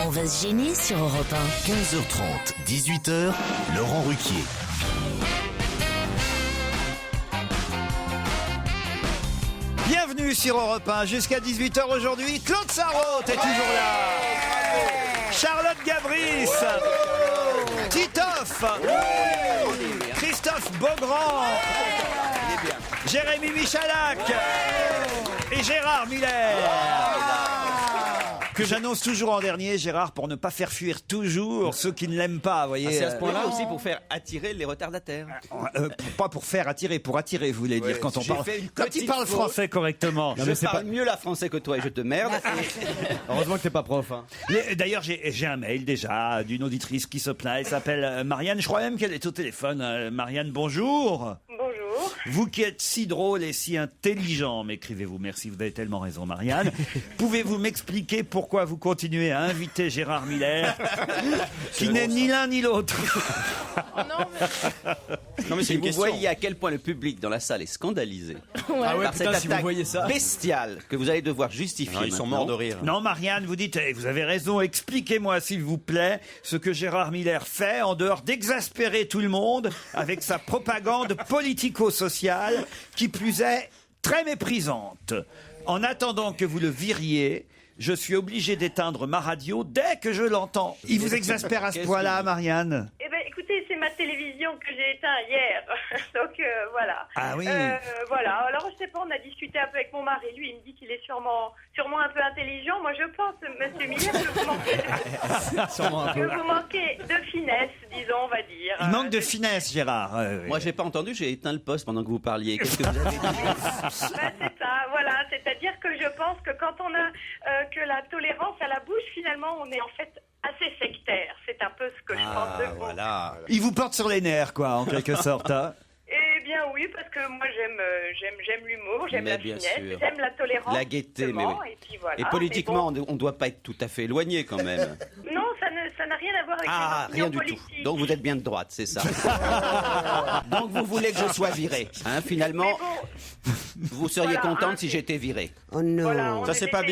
On va se gêner sur Europe 1. 15h30, 18h, Laurent Ruquier. Bienvenue sur Europe 1, jusqu'à 18h aujourd'hui, Claude Sarraute est toujours là. Charlotte Gabris, Titoff, Christophe Beaugrand, Jérémy Michalak et Gérard Miller. Que j'annonce toujours en dernier, Gérard, pour ne pas faire fuir toujours ceux qui ne l'aiment pas, vous voyez. C'est à ce point-là aussi pour faire attirer les retardataires. Pas pour faire attirer, pour attirer, vous voulez dire, quand on parle. Quand il parle français correctement. Je parle mieux la français que toi et je te merde. Heureusement que t'es pas prof. Hein. D'ailleurs, j'ai un mail déjà d'une auditrice qui se plaint. Elle s'appelle Marianne. Je crois même qu'elle est au téléphone. Marianne, bonjour. Bonjour. Vous qui êtes si drôle et si intelligent, m'écrivez-vous. Merci, vous avez tellement raison, Marianne. Pouvez-vous m'expliquer pourquoi vous continuez à inviter Gérard Miller, qui n'est ni l'un ni l'autre? Non, mais si vous voyez à quel point le public dans la salle est scandalisé par cette attaque bestiale que vous allez devoir justifier. Ils sont morts de rire. Non, Marianne, vous dites, vous avez raison, expliquez-moi s'il vous plaît ce que Gérard Miller fait en dehors d'exaspérer tout le monde avec sa propagande politico-sociale, qui plus est très méprisante. En attendant que vous le viriez, je suis obligé d'éteindre ma radio dès que je l'entends. Il vous exaspère à ce point-là, Marianne? Eh ben, écoutez, c'est ma télévision que j'ai éteint hier. Donc, voilà. Ah oui. Voilà. Alors, je sais pas, on a discuté un peu avec mon mari. Lui, il me dit qu'il est sûrement un peu intelligent. Moi, je pense, monsieur Miller, que vous manquez de finesse, disons, on va dire. Il manque de finesse, Gérard. Moi, j'ai pas entendu, j'ai éteint le poste pendant que vous parliez. Qu'est-ce que vous avez dit? C'est ça, voilà. C'est-à-dire que je pense que quand on a que la tolérance à la bouche, finalement, on est en fait assez sectaire. C'est un peu ce que je pense de vous. Voilà. Il vous porte sur les nerfs, quoi, en quelque sorte. Hein. Eh bien oui, parce que moi j'aime l'humour, j'aime la finesse, sûr. j'aime la tolérance. La gaieté, mais oui. Et puis voilà. Et politiquement, on ne doit pas être tout à fait éloigné quand même. Non, ça n'a rien à voir avec les Ah, rien opinions du politiques. tout. Donc vous êtes bien de droite, c'est ça. Donc vous voulez que je sois viré. Hein, finalement, vous seriez contente si j'étais viré. Oh non. Voilà, Ça c'est pas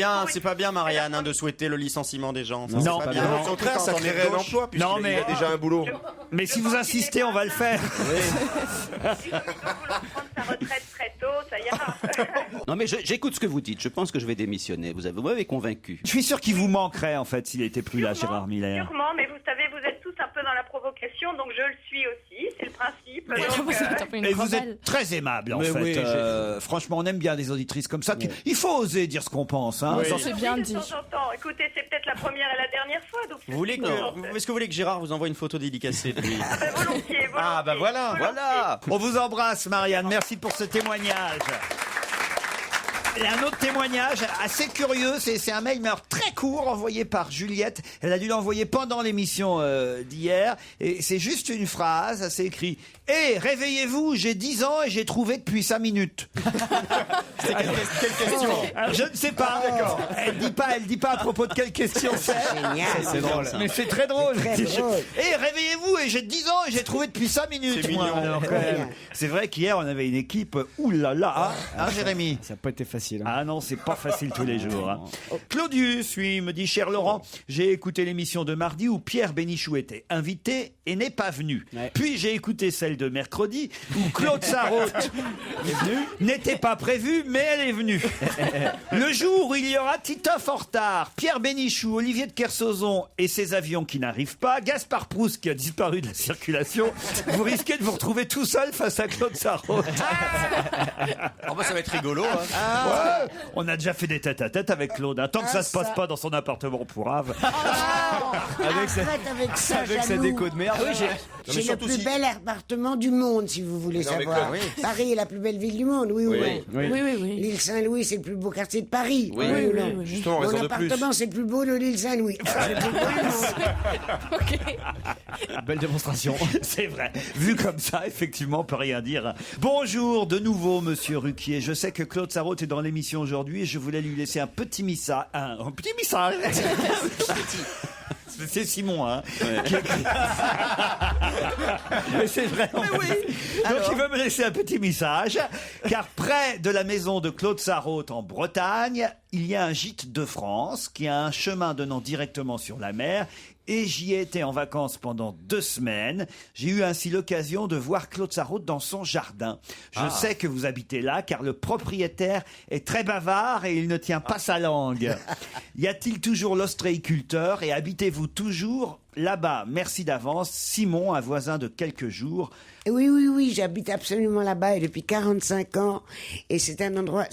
bien, Marianne, de souhaiter le licenciement des gens. Ça, Non, c'est pas bien. bien. Au contraire, ça créerait un emploi puisqu'il Non, mais- a déjà un boulot. Mais si vous insistez, on va le faire. Si vous vouloir prendre sa retraite très tôt, ça ira. Non mais j'écoute ce que vous dites. Je pense que je vais démissionner. Vous m'avez convaincu. Je suis sûr qu'il vous manquerait, en fait, s'il était plus là, Gérard Miller. Sûrement, mais vous savez, vous êtes tous un peu dans la provocation, donc je le suis aussi, c'est le principe. Donc, Et vous êtes très aimable, en Mais fait. oui, franchement, on aime bien des auditrices comme ça. Il faut oser dire ce qu'on pense. Hein. Oui. C'est bien dit. de temps en temps. Écoutez, c'est peut-être la première et la dernière fois. Donc Est-ce que vous voulez que Gérard vous envoie une photo dédicacée de lui? volontiers. Ah bah voilà. Voilà. On vous embrasse, Marianne. Merci pour ce témoignage. Et un autre témoignage assez curieux, c'est un mail mais alors très court envoyé par Juliette. Elle a dû l'envoyer pendant l'émission d'hier. Et c'est juste une phrase, c'est écrit « Hé, réveillez-vous, j'ai 10 ans et j'ai trouvé depuis 5 minutes. » Quelle question? Alors, je ne sais pas. Elle dit pas à propos de quelle question c'est. C'est drôle. Mais c'est très drôle. Hé, réveillez-vous et j'ai 10 ans et j'ai trouvé depuis 5 minutes. C'est moi. mignon. Alors, quand même. C'est vrai qu'hier on avait une équipe, oulala, hein, Jérémy? Ça n'a pas été facile. Ah non, c'est pas facile tous les jours. Hein. Claudius, lui, me dit, cher Laurent, j'ai écouté l'émission de mardi où Pierre Bénichou était invité et n'est pas venu. Ouais. Puis j'ai écouté celle de mercredi où Claude Sarraute n'était pas prévue, mais elle est venue. Le jour où il y aura Titoff en retard, Pierre Bénichou, Olivier de Kersauzon et ses avions qui n'arrivent pas, Gaspard Proust qui a disparu de la circulation, vous risquez de vous retrouver tout seul face à Claude Sarraute. Oh bah ça va être rigolo. Hein. Ouais. On a déjà fait des tête-à-tête avec Claude. Hein. Tant que ça se passe pas dans son appartement pourrave. Avec ça, Avec sa Janou. déco de merde. C'est le plus bel appartement du monde, si vous voulez savoir. oui. Paris est la plus belle ville du monde, oui ou non? Oui. L'île Saint-Louis, c'est le plus beau quartier de Paris. Oui. ou Oui, non? oui. Justement, Mon raison de plus. appartement, c'est le plus beau de l'île Saint-Louis. C'est le plus beau du monde. Belle démonstration. C'est vrai. Vu comme ça, effectivement, on peut rien dire. Bonjour de nouveau, monsieur Ruquier. Je sais que Claude Sarraute est dans l'émission aujourd'hui et je voulais lui laisser un petit message. Un petit message. C'est Simon, hein. Qui écrit. Mais c'est vrai. Donc il veut me laisser un petit message, car près de la maison de Claude Sarraute en Bretagne, il y a un gîte de France qui a un chemin donnant directement sur la mer. Et j'y ai été en vacances pendant 2 semaines. J'ai eu ainsi l'occasion de voir Claude Sarraute dans son jardin. Je sais que vous habitez là, car le propriétaire est très bavard et il ne tient pas sa langue. Y a-t-il toujours l'ostréiculteur et habitez-vous toujours là-bas? Merci d'avance. Simon, un voisin de quelques jours. Oui, j'habite absolument là-bas et depuis 45 ans. Et c'est l'endroit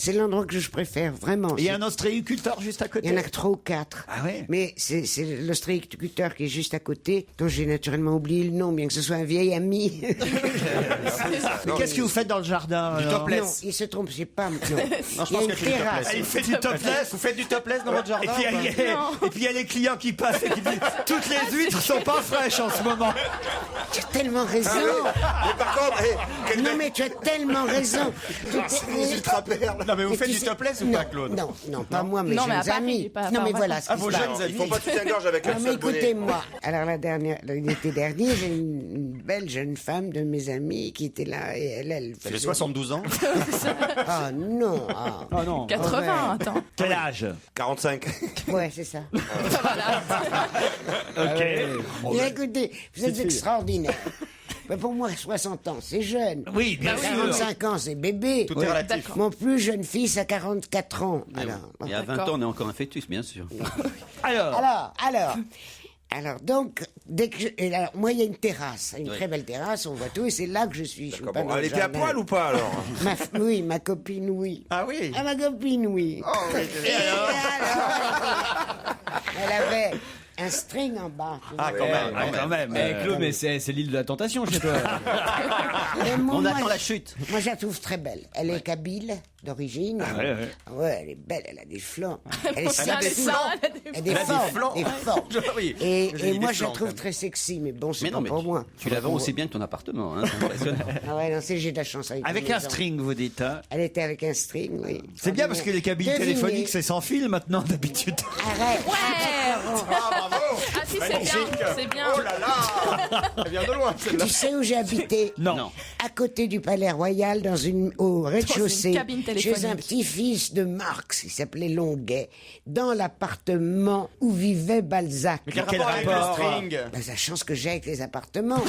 que je préfère, vraiment. Il y a un ostréiculteur juste à côté? Il y en a que 3 ou 4. Ah ouais? Mais c'est l'ostréiculteur qui est juste à côté, dont j'ai naturellement oublié le nom, bien que ce soit un vieil ami. Mais qu'est-ce que vous faites dans le jardin? Du topless. Non, il se trompe, c'est pas... Non, Non, je il y a pense une que tu fais du terrasse. topless. Il fait du topless? Vous faites du topless dans votre jardin? Et puis il y a les clients qui passent et qui disent toutes les huîtres sont pas fraîches en ce moment. Tu as tellement raison. Mais par contre, Non, mais tu as tellement raison. Non, mais vous faites du topless ou pas, Claude? Non, pas moi, mes Non, mais à jeunes Paris, amis. pas Non, mais en voilà. vacances. ce qui vos se passe. jeunes amis. il faut pas de soutien-gorge avec un Non, mais seul bonnet. écoutez-moi. Alors, l'été dernier, j'ai une belle jeune femme de mes amis qui était là et elle Elle faisait... a 72 ans. Ah non. Oh non. 80, attends. Quel âge? 45. Ouais, c'est ça. Ok. Et écoutez, vous êtes extraordinaires. Mais pour moi, 60 ans, c'est jeune. Oui, bien sûr. 45 ans, c'est bébé. Tout est relatif. Mon plus jeune fils a 44 ans. Et à 20 ans, on est encore un fœtus, bien sûr. Alors, donc, moi, il y a une terrasse, une très belle terrasse, on voit tout, et c'est là que je suis. Je suis pas dans Elle le était à jardin. poil ou pas alors? Oui, ma copine, oui. Ah oui. Ah, ma copine, oui. Et alors, elle avait un string en bas. tu vois. Ah, quand même. Ah, quand même. Claude, mais c'est l'île de la tentation chez toi. Et moi, On attend moi, la chute. Moi, je la trouve très belle. Elle est kabyle, d'origine. Ouais, elle est belle, elle a des flancs. Elle est Elle a des sexy. flancs, Elle a des formes. Des formes. Oui. Et J'ai dit moi, des je flancs, la trouve quand même. très sexy, mais bon, c'est Mais pas non, mais pour moi. tu la vends aussi bien que ton appartement. Hein, c'est impressionnant. Ah ouais, non, j'ai de la chance avec Un maison. string, vous dites. Hein. Elle était avec un string, oui. C'est bien parce que les cabines Devinez. téléphoniques, c'est sans fil maintenant d'habitude. Arrête. Ah si, c'est bien, c'est bien. Oh là là! Elle vient de loin, celle-là. Tu sais où j'ai habité? Non. À côté du Palais Royal, au rez-de-chaussée, Dans une cabine téléphonique. chez un petit-fils de Marx, qui s'appelait Longuet, dans l'appartement où vivait Balzac. Mais quel Quel rapport avec le rapport, string? Ben, la chance que j'ai avec les appartements.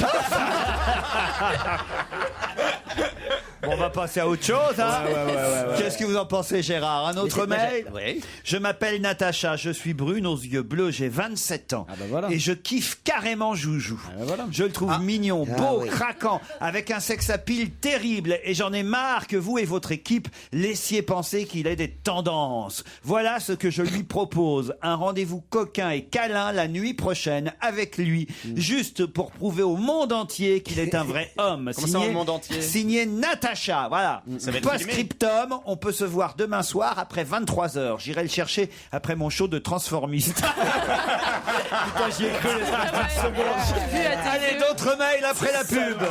Bon, on va passer à autre chose. Hein. Qu'est-ce que vous en pensez, Gérard? Un autre mail? Oui. Je m'appelle Natacha, je suis brune aux yeux bleus, j'ai 27 ans. Ah bah voilà. Et je kiffe carrément Joujou. Ah bah voilà. Je le trouve mignon, Ah beau, oui. craquant, avec un sex appeal terrible. Et j'en ai marre que vous et votre équipe laissiez penser qu'il ait des tendances. Voilà ce que je lui propose. Un rendez-vous coquin et câlin la nuit prochaine avec lui. Juste pour prouver au monde entier qu'il est un vrai homme. Comment ça, au monde entier Signé Natacha. Voilà. Ça va être Post-scriptum, on peut se voir demain soir après 23h. J'irai le chercher après mon show de transformiste. Putain, j'y ai cru les J'ai vu à tes Allez, yeux. d'autres mails après la pub.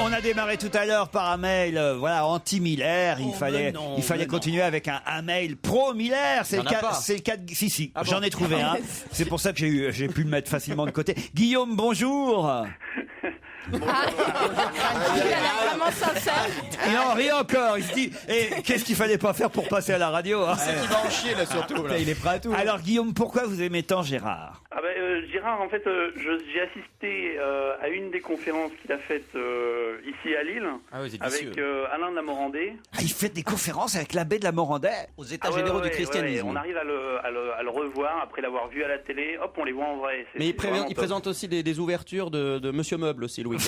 On a démarré tout à l'heure par un mail, voilà, anti-Miller. Il fallait continuer avec un mail pro-Miller. C'est Il y le en a cas. pas. C'est le cas. Si, Ah bon. j'en ai trouvé un. C'est pour ça que j'ai pu le mettre facilement de côté. Guillaume, bonjour. Il a l'air vraiment sincère. Il en rit encore. Il se dit, qu'est-ce qu'il fallait pas faire pour passer à la radio, hein. Il va en chier, là, surtout. Là. Il est prêt à tout. Alors Guillaume, pourquoi vous aimez tant Gérard? Gérard, en fait, j'ai assisté à une des conférences qu'il a faites ici à Lille Ah oui, c'est avec vicieux. Alain de la Morandais. Ah, il fait des conférences avec l'abbé de la Morandais. Aux états généraux du christianisme. On arrive à le revoir après l'avoir vu à la télé. Hop, on les voit en vrai. Mais il vraiment top. présente aussi des ouvertures de Monsieur Meuble aussi le week-end.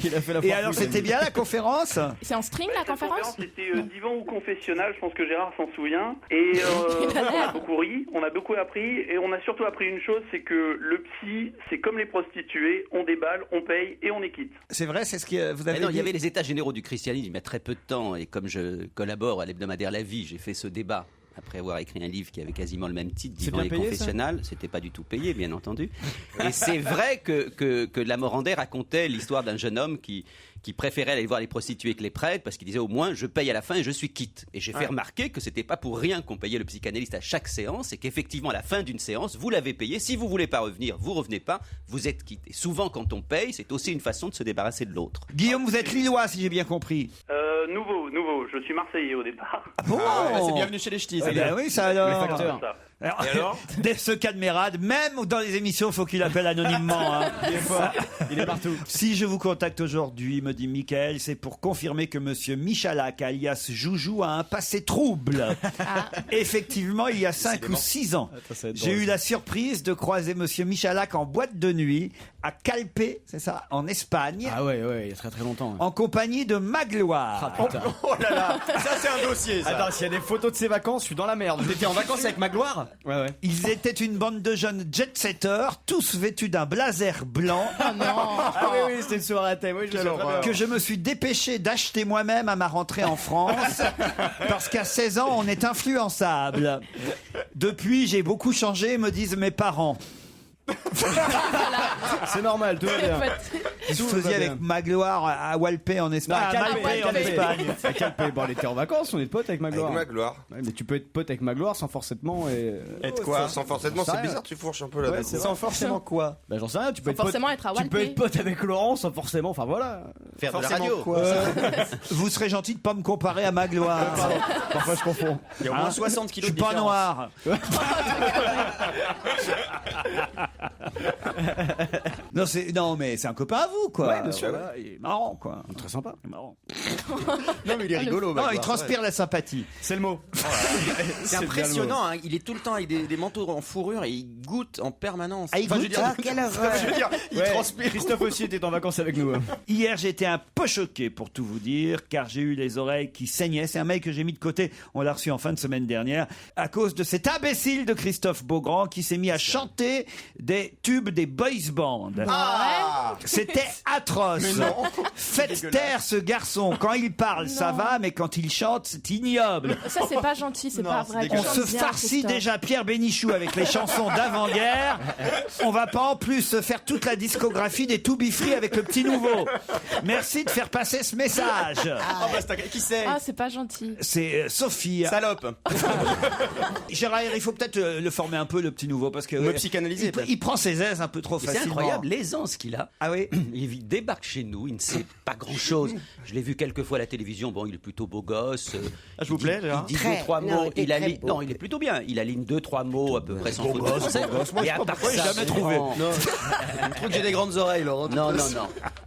Il a fait la Et alors, c'était bien la conférence? C'est en string la Cette conférence? C'était divan ou confessionnal, je pense que Gérard s'en souvient. Et on a beaucoup ri, on a beaucoup appris, et on a surtout appris une chose, c'est que le psy, c'est comme les prostituées, on déballe, on paye et on est quitte. C'est vrai, c'est ce que vous avez Non, dit. il y avait les états généraux du christianisme il y a très peu de temps, et comme je collabore à l'hebdomadaire La Vie, j'ai fait ce débat après avoir écrit un livre qui avait quasiment le même titre, C'est Divan bien et payé, confessionnal. C'était pas du tout payé, bien entendu. Et c'est vrai que Lamorandais racontait l'histoire d'un jeune homme qui préférait aller voir les prostituées que les prêtres parce qu'il disait au moins je paye à la fin et je suis quitte. Et j'ai fait remarquer que c'était pas pour rien qu'on payait le psychanalyste à chaque séance et qu'effectivement à la fin d'une séance vous l'avez payé. Si vous voulez pas revenir, vous revenez pas, vous êtes quitte. Et souvent quand on paye, c'est aussi une façon de se débarrasser de l'autre. Guillaume, vous êtes lillois si j'ai bien compris. Nouveau. Je suis Marseillais au départ. Bon, C'est bienvenu chez les ch'tis. Eh ben oui, ça alors. Le facteur. Alors, dès ce camarade, même dans les émissions, faut qu'il appelle anonymement. Hein. Il est fort. Il est partout. Si je vous contacte aujourd'hui, me dit Mickaël, c'est pour confirmer que monsieur Michalak, alias Joujou, a un passé trouble. Effectivement, il y a 5 ou 6 ans, j'ai eu la surprise de croiser monsieur Michalak en boîte de nuit à Calpe, c'est ça, en Espagne. Ah ouais, il y a très très longtemps. En compagnie de Magloire. Ah putain. Oh là là, ça c'est un dossier ça. Attends, s'il y a des photos de ses vacances, je suis dans la merde. T'étais en vacances avec Magloire ? Ouais. Ils étaient une bande de jeunes jet-setters, tous vêtus d'un blazer blanc. Ah non. Ah oui, c'était une soirée à thème. Oui, Que je me suis dépêché d'acheter moi-même à ma rentrée en France, parce qu'à 16 ans, on est influençable. Depuis, j'ai beaucoup changé, me disent mes parents. C'est normal, tout va bien. Je faisais avec Magloire à Walpé en Espagne. Calpe en Espagne. À Calpe. Bon, on était en vacances, on est potes avec Magloire. Avec Magloire. Ouais, mais tu peux être pote avec Magloire sans forcément. Être quoi? Sans forcément, Ça c'est rien. bizarre, tu fourches un peu là. Ouais, c'est Sans forcément quoi? Bah j'en sais rien, tu peux Sans être pote. forcément être à Tu peux Walpé. être pote avec Laurent sans forcément. Enfin voilà. Faire de la Forcément radio. quoi Vous serez gentil de pas me comparer à Magloire. Parfois je confonds. Il y a au moins 60 Je kilos suis de pas différence. noir. Non, mais c'est un copain à vous, quoi. Ouais, bien sûr. Voilà, il est marrant, quoi. Très sympa. Il est marrant. Non mais il est rigolo. Non, Magloire. il transpire la sympathie. C'est le mot. C'est impressionnant, hein. Il est tout le temps avec des manteaux en fourrure et il goûte en permanence. Ah, il goûte Ah, quelle horreur. Je veux dire, il Ouais, transpire. Christophe aussi était en vacances avec nous. Hier, j'étais un peu choqué, pour tout vous dire, car j'ai eu les oreilles qui saignaient. C'est un mail que j'ai mis de côté. On l'a reçu en fin de semaine dernière, à cause de cet imbécile de Christophe Beaugrand qui s'est mis à chanter des tubes des boys bands. C'était atroce. Faites taire ce garçon. Quand il parle, ça va, mais quand il chante, c'est ignoble. Ça, c'est pas gentil, c'est pas vrai. On Tu se chantes bien, farcit Christophe. déjà Pierre Bénichou avec les chansons d'avant-guerre. On va pas en plus se faire toute la discographie des To Be Free avec le petit nouveau. Merci de faire passer ce message. Ah bah c'est qui c'est? Ah, c'est pas gentil. C'est Sophie. Salope. Gérard, il faut peut-être le former un peu, le petit nouveau, parce que Me psychanalyser, peut-être. il prend ses aises un peu trop C'est facilement. incroyable l'aisance qu'il a. Ah oui. Il débarque chez nous, il ne sait pas grand-chose. Je l'ai vu quelques fois à la télévision. Bon, il est plutôt beau gosse. Ah, je vous plais, Gérard? Il dit Très. 2-3 Non, mots. il était très beau. Non, il est plutôt bien. Il aligne 2-3 mots à peu près sans faute de français. Et à part pourquoi j'ai ça, jamais trouvé. non. Je trouve que j'ai des grandes oreilles, Laurent. Non.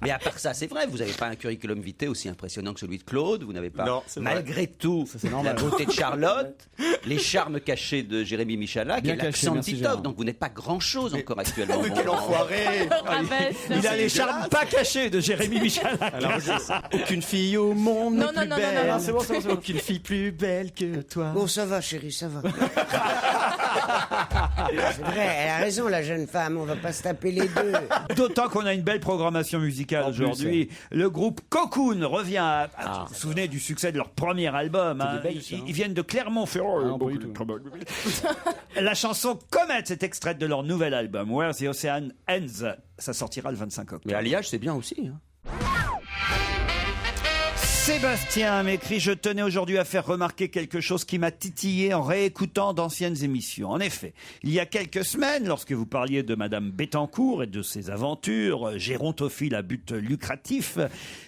Mais à part ça, c'est vrai, vous n'avez pas un curriculum vitae aussi impressionnant que celui de Claude. Vous n'avez pas, Non, c'est vrai. malgré tout, la beauté de Charlotte, les charmes cachés de Jérémy Michalak Bien et caché, l'accent de merci, Titov. Gérard. Donc vous n'êtes pas grand-chose encore actuellement. Mais Bon, quel enfoiré! Rabaisse. Il a les charmes pas cachés de Jérémy Michalak. Aucune fille au monde Non, n'est non, plus non, belle. non, non. C'est bon, c'est bon. Aucune fille plus belle que toi. Bon, ça va, chérie, ça va. C'est vrai, elle a raison, la jeune femme, on va pas se taper les deux. D'autant qu'on a une belle programmation musicale aujourd'hui. Le groupe Cocoon revient à... vous vous souvenez du succès de leur premier album, hein. des Belges, hein. Ils viennent de Clermont-Ferrand. Ah, non, pas du tout. La chanson Comet est extraite de leur nouvel album Where the Ocean Ends. Ça sortira le 25 octobre. Mais Alliage, c'est bien aussi. Hein. Sébastien m'écrit: je tenais aujourd'hui à faire remarquer quelque chose qui m'a titillé en réécoutant d'anciennes émissions. En effet, il y a quelques semaines, lorsque vous parliez de Madame Bettencourt et de ses aventures gérontophiles à but lucratif,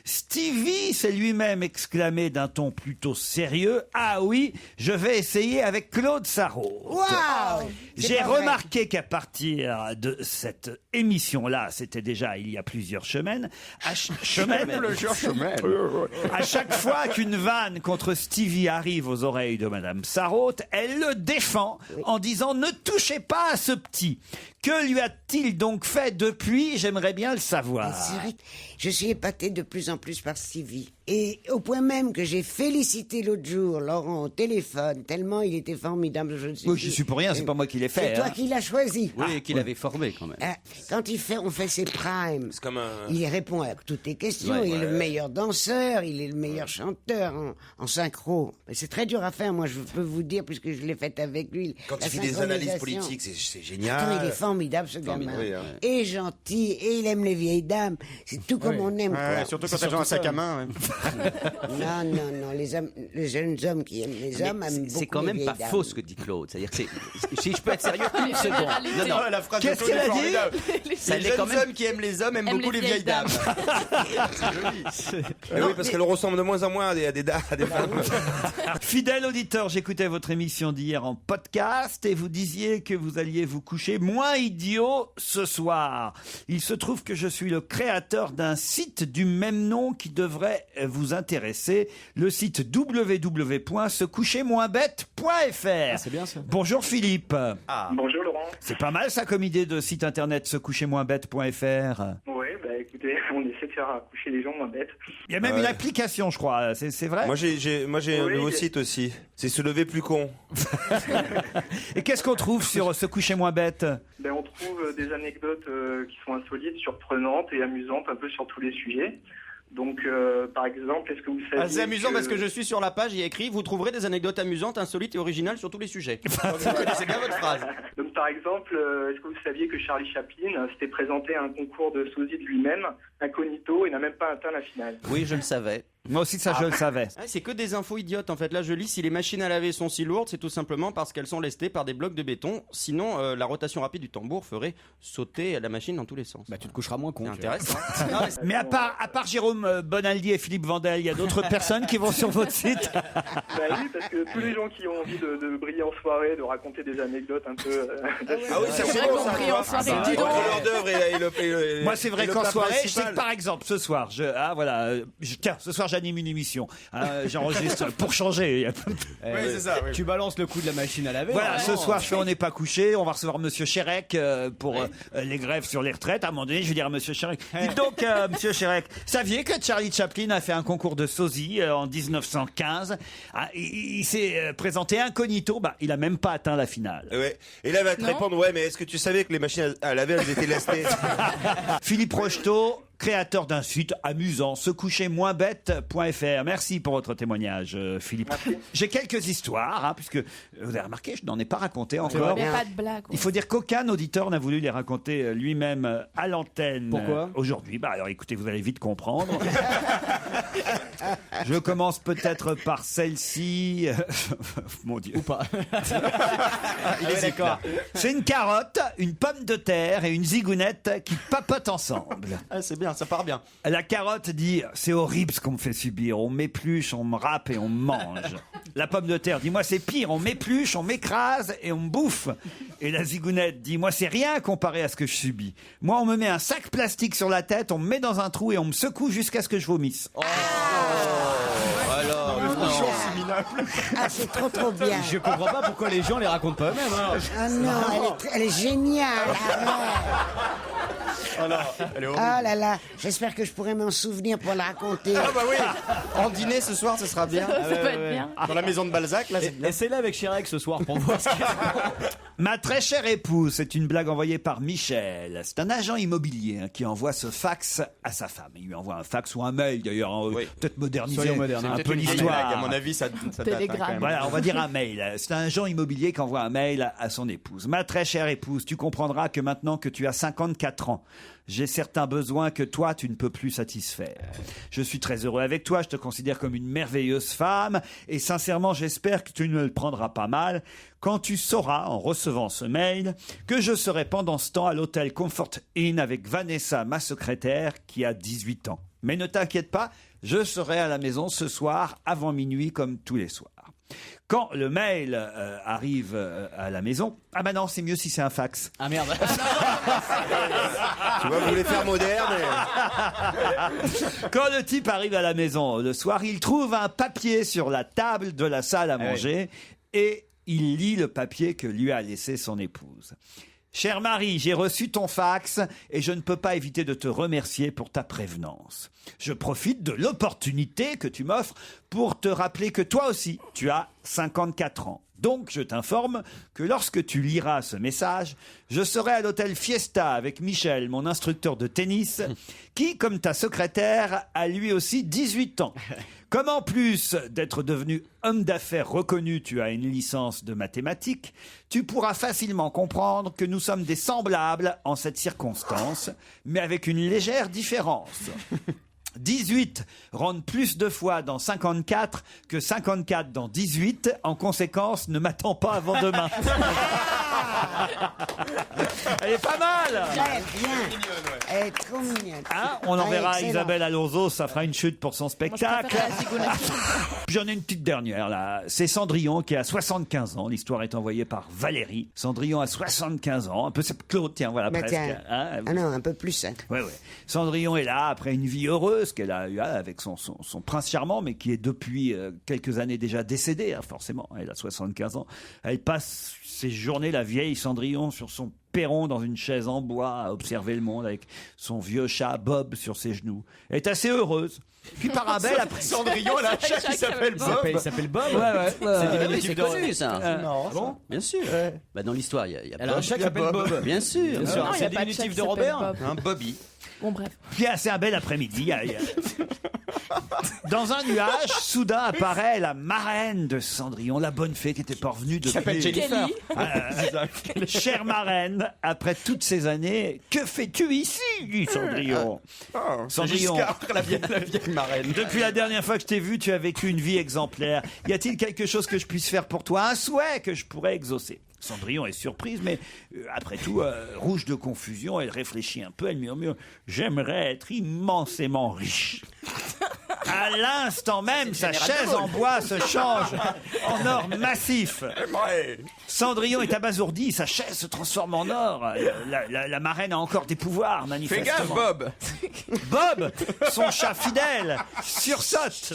Stevie s'est lui-même exclamé d'un ton plutôt sérieux: ah oui, je vais essayer avec Claude Sarraute. Waouh! J'ai remarqué qu'à partir de cette émission-là, c'était déjà il y a plusieurs semaines, à chaque fois qu'une vanne contre Stevie arrive aux oreilles de Madame Sarraute, elle le défend en disant: ne touchez pas à ce petit. Que lui a-t-il donc fait depuis? J'aimerais bien le savoir. C'est vrai que je suis épatée de plus en plus par Stevie. Et au point même que j'ai félicité l'autre jour Laurent au téléphone, tellement il était formidable. Je Oui, je suis pour rien, c'est pas moi qui l'ai fait. C'est toi hein. qui l'as choisi. Oui, et qu'il avait formé quand même. Quand on fait ses primes, C'est comme un. il répond à toutes tes questions. Ouais. Il est le meilleur danseur, il est le meilleur chanteur en synchro. Mais c'est très dur à faire, moi je peux vous dire, puisque je l'ai fait avec lui. Quand la il fait des analyses synchronisation. politiques, c'est génial. Attends, il est formidable ce gamin. Oui, hein. Et gentil, et il aime les vieilles dames. C'est tout comme on aime. quoi. Surtout quand t'as un sac à main. Non, les jeunes hommes qui aiment les hommes aiment beaucoup C'est quand les même vieilles pas dames. faux ce que dit Claude. C'est-à-dire que si je peux être sérieux une seconde. généralités. Non, La phrase Qu'est-ce de Claude qu'elle a est dit formidable. ça Les l'est quand jeunes même. hommes qui aiment les hommes aiment Aiment beaucoup les vieilles dames. Eh oui, parce qu'elle ressemble de moins en moins à des femmes. Fidèle auditeur, j'écoutais votre émission d'hier en podcast et vous disiez que vous alliez vous coucher moins idiot ce soir. Il se trouve que je suis le créateur d'un site du même nom qui devrait vous intéresser, le site www.secouchermoinbête.fr. C'est bien ça. Bonjour Philippe. Bonjour Laurent. C'est pas mal ça comme idée de site internet secouchermoinbête.fr. Oui, bah écoutez, on essaie de faire coucher les gens moins bêtes. Il y a même une application, je crois, c'est vrai? Moi, j'ai un Oui, nouveau j'ai- site aussi. C'est Se lever plus con. Et qu'est-ce qu'on trouve sur Se coucher moins bête? Ben, on trouve des anecdotes qui sont insolites, surprenantes et amusantes un peu sur tous les sujets. Donc, par exemple, est-ce que vous savez C'est amusant parce que je suis sur la page, il y a écrit vous trouverez des anecdotes amusantes, insolites et originales sur tous les sujets. Donc, vous connaissez bien votre phrase. Donc, par exemple, est-ce que vous saviez que Charlie Chaplin s'était présenté à un concours de sosie de lui-même, incognito, et n'a même pas atteint la finale? Oui, je le savais. Moi aussi ça je le savais. Ah, c'est que des infos idiotes en fait. Là je lis si les machines à laver sont si lourdes, c'est tout simplement parce qu'elles sont lestées par des blocs de béton. Sinon la rotation rapide du tambour ferait sauter la machine dans tous les sens. Bah tu te coucheras moins con. C'est intéressant. Mais à part Jérôme Bonaldi et Philippe Vandel, il y a d'autres personnes qui vont sur votre site. Bah oui, parce que tous les gens qui ont envie de briller en soirée, de raconter des anecdotes un peu... Ah oui, ça C'est c'est vrai bon, qu'on ça. brille en soirée. Ah, Dis donc. entre l'hors d'œuvre et le- Moi, c'est vrai et le qu'en plat soirée, je principal. sais que par exemple, ce soir, ce soir, j'anime une émission. J'enregistre pour changer. Oui, c'est ça. Oui. Tu balances le coup de la machine à laver. Voilà, ce vraiment. soir, je fais On n'est pas couché. On va recevoir Monsieur Chérec pour les grèves sur les retraites. À un moment donné, je vais dire à Monsieur Chérec, dites donc, Monsieur Chérec, saviez que Charlie Chaplin a fait un concours de sosie en 1915? Il s'est présenté incognito. Bah, il a même pas atteint la finale. Ouais. Et là, il va te Non. répondre, ouais, mais est-ce que tu savais que les machines à laver, elles étaient lestées? Philippe Rocheteau, créateur d'un site amusant, secouchermoinbête.fr. Merci pour votre témoignage, Philippe. J'ai quelques histoires, puisque vous avez remarqué, je n'en ai pas raconté encore. Mais pas de blague. Il faut dire qu'aucun auditeur n'a voulu les raconter lui-même à l'antenne. Pourquoi aujourd'hui? Bah alors écoutez, vous allez vite comprendre. Je commence peut-être par celle-ci. Mon Dieu. Ou pas. Il est d'accord. C'est une carotte, une pomme de terre et une zigounette qui papotent ensemble. Ah, c'est bien, ça part bien. La carotte dit « C'est horrible ce qu'on me fait subir. On m'épluche, on me râpe et on me mange. » La pomme de terre dit « Moi c'est pire. On m'épluche, on m'écrase et on me bouffe. » Et la zigounette dit « Moi c'est rien comparé à ce que je subis. Moi on me met un sac plastique sur la tête, on me met dans un trou et on me secoue jusqu'à ce que je vomisse. Alors, Ah, c'est trop bien. Je comprends pas pourquoi les gens les racontent pas eux-mêmes. hein. Ah non, elle est géniale. Elle est horrible. Ah là là, j'espère que je pourrai m'en souvenir pour la raconter. Ah bah oui. En dîner ce soir, ce sera bien. Ça peut être bien. Dans la maison de Balzac, là, c'est bien. Essaye-la avec Chirac ce soir pour voir ce qu'il y a. Ma très chère épouse, c'est une blague envoyée par Michel. C'est un agent immobilier qui envoie ce fax à sa femme. Il lui envoie un fax ou un mail d'ailleurs, Oui. peut-être moderniser Soyons modernes. un Peut-être peu une vieille l'histoire. blague, à mon avis, ça date. Télégramme. Quand même. Voilà, on va dire un mail. C'est un agent immobilier qui envoie un mail à son épouse. Ma très chère épouse, tu comprendras que maintenant que tu as 54 ans, j'ai certains besoins que toi, tu ne peux plus satisfaire. Je suis très heureux avec toi, je te considère comme une merveilleuse femme et sincèrement, j'espère que tu ne le prendras pas mal quand tu sauras, en recevant ce mail, que je serai pendant ce temps à l'hôtel Comfort Inn avec Vanessa, ma secrétaire, qui a 18 ans. Mais ne t'inquiète pas, je serai à la maison ce soir avant minuit comme tous les soirs. Quand le mail arrive à la maison, ah bah non, c'est mieux si c'est un fax. Ah merde. Tu vois, vous voulez faire moderne. Quand le type arrive à la maison le soir, il trouve un papier sur la table de la salle à manger et il lit le papier que lui a laissé son épouse. Cher Marie, j'ai reçu ton fax et je ne peux pas éviter de te remercier pour ta prévenance. Je profite de l'opportunité que tu m'offres pour te rappeler que toi aussi, tu as 54 ans. Donc, je t'informe que lorsque tu liras ce message, je serai à l'hôtel Fiesta avec Michel, mon instructeur de tennis, qui, comme ta secrétaire, a lui aussi 18 ans. Comme en plus d'être devenu homme d'affaires reconnu, tu as une licence de mathématiques, tu pourras facilement comprendre que nous sommes des semblables en cette circonstance, mais avec une légère différence. 18 rentre plus de fois dans 54 que 54 dans 18. En conséquence, ne m'attends pas avant demain. Elle est pas mal. Très bien. Elle est trop mignonne. Hein, on enverra Excellent. Isabelle Alonso, ça fera une chute pour son spectacle. Puis j'en ai une petite dernière là. C'est Cendrillon qui a 75 ans. L'histoire est envoyée par Valérie. Cendrillon a 75 ans. Un peu c'est Claude, tiens, voilà, Bah, presque. tiens. Hein, Ah non, un peu plus. Hein. ouais. Cendrillon est là après une vie heureuse qu'elle a eue avec son prince charmant, mais qui est depuis quelques années déjà décédé, hein, forcément. Elle a 75 ans. Elle passe ses journées, la vieille Cendrillon, sur son perron dans une chaise en bois à observer le monde avec son vieux chat Bob sur ses genoux. Elle est assez heureuse. Puis Parabelle après Cendrillon, elle a un chat qui s'appelle Bob. Il s'appelle Bob. Ouais. C'est Ouais. diminutif de connu, ça. Non, bon. Bien sûr. Bah, dans l'histoire, il y a Elle a un Bob. chat qui s'appelle Bob. Bien sûr. Bien sûr. Non, il y C'est a le pas de diminutif chat de qui Robert. s'appelle Bob. Un Bobby. Bon, bref. Puis c'est un bel après-midi. Dans un nuage, soudain apparaît la marraine de Cendrillon, la bonne fée qui était pas revenue depuis... Qui s'appelle Jennifer. Chère marraine, après toutes ces années, que fais-tu ici, dit Cendrillon. Cendrillon, Giscard, la vieille marraine. depuis la dernière fois que je t'ai vu, tu as vécu une vie exemplaire. Y a-t-il quelque chose que je puisse faire pour toi, un souhait que je pourrais exaucer? Cendrillon est surprise, mais après tout, rouge de confusion, elle réfléchit un peu, elle murmure « J'aimerais être immensément riche ». À l'instant même, sa chaise en bois se change en or massif. Cendrillon est abasourdi, sa chaise se transforme en or. La marraine a encore des pouvoirs, Fais manifestement. gaffe, Bob. Bob, son chat fidèle, sursaute.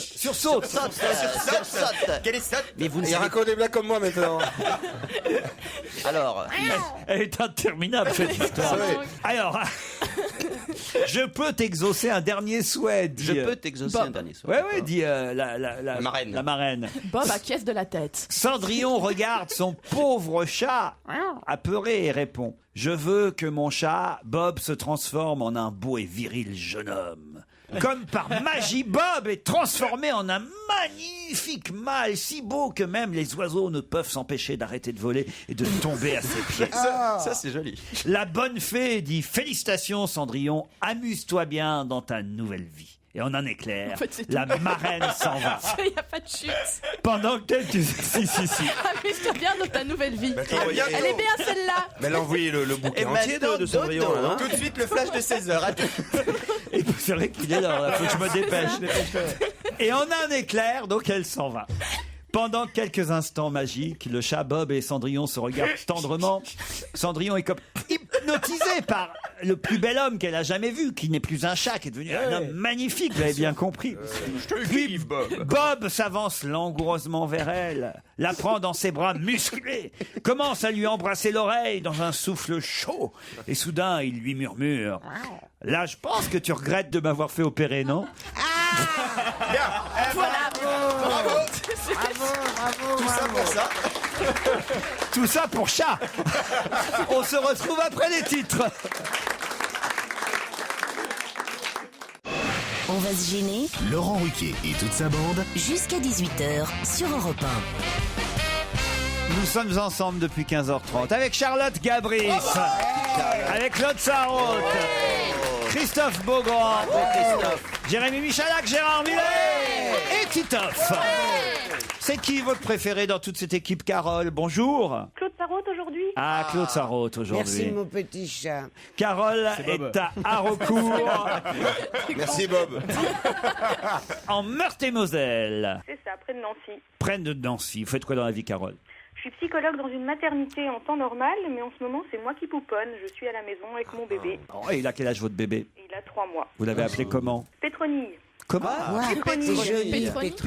Quel est ça? Mais vous ne Il savez raconte des blagues comme moi maintenant. Alors, Elle est interminable, cette histoire. Alors, je peux t'exaucer un dernier souhait, dit... je peux t'exaucer un dernier soir. Ouais, dit la marraine. La marraine. Bob acquiesce de la tête. Cendrillon regarde son pauvre chat apeuré et répond « Je veux que mon chat, Bob, se transforme en un beau et viril jeune homme. » Comme par magie, Bob est transformé en un magnifique mâle, si beau que même les oiseaux ne peuvent s'empêcher d'arrêter de voler et de tomber à ses pieds. Ça, c'est joli. La bonne fée dit « Félicitations, Cendrillon, amuse-toi bien dans ta nouvelle vie. » Et en un éclair, En fait, c'est la tout. marraine s'en va. Il n'y a pas de chute. Pendant quelques... Si. Amuse-toi bien dans ta nouvelle vie. envoyé- Elle est bien celle-là. Mais elle a envoyé le bouquin entier de Cendrillon, là, non? Tout de suite, le flash de 16h. Et c'est vrai qu'il est là, faut que je me dépêche. Et en un éclair, donc elle s'en va. Pendant quelques instants magiques, le chat Bob et Cendrillon se regardent tendrement. Cendrillon est comme hypnotisé par le plus bel homme qu'elle a jamais vu, qui n'est plus un chat, qui est devenu un homme magnifique, vous l'avez bien compris. Puis Bob. Bob s'avance langoureusement vers elle, la prend dans ses bras musclés, commence à lui embrasser l'oreille dans un souffle chaud, et soudain il lui murmure « Là, je pense que tu regrettes de m'avoir fait opérer, non ?» Bravo. Tout ça pour ça. Tout ça pour chat. On se retrouve après les titres. On va se gêner Laurent Ruquier et toute sa bande. jusqu'à 18h sur Europe Nous sommes ensemble depuis 15h30 avec Charlotte Gabris, avec Claude Sarraute, Christophe Beaugrand, Jérémy Michalak, Gérard Miller et Titoff. C'est qui votre préféré dans toute cette équipe, Carole? Bonjour. Claude Sarraute aujourd'hui. Ah, Claude Sarraute aujourd'hui. Merci, mon petit chat. Carole Bob. est à Haraucourt, Merci Bob. en Meurthe-et-Moselle, C'est ça, près de Nancy. près de Nancy. Vous faites quoi dans la vie, Carole? Je suis psychologue dans une maternité en temps normal, mais en ce moment, c'est moi qui pouponne. Je suis à la maison avec mon bébé. Oh, et il a quel âge votre bébé? Il a 3 mois. Vous l'avez appelé comment? Pétronille. Comment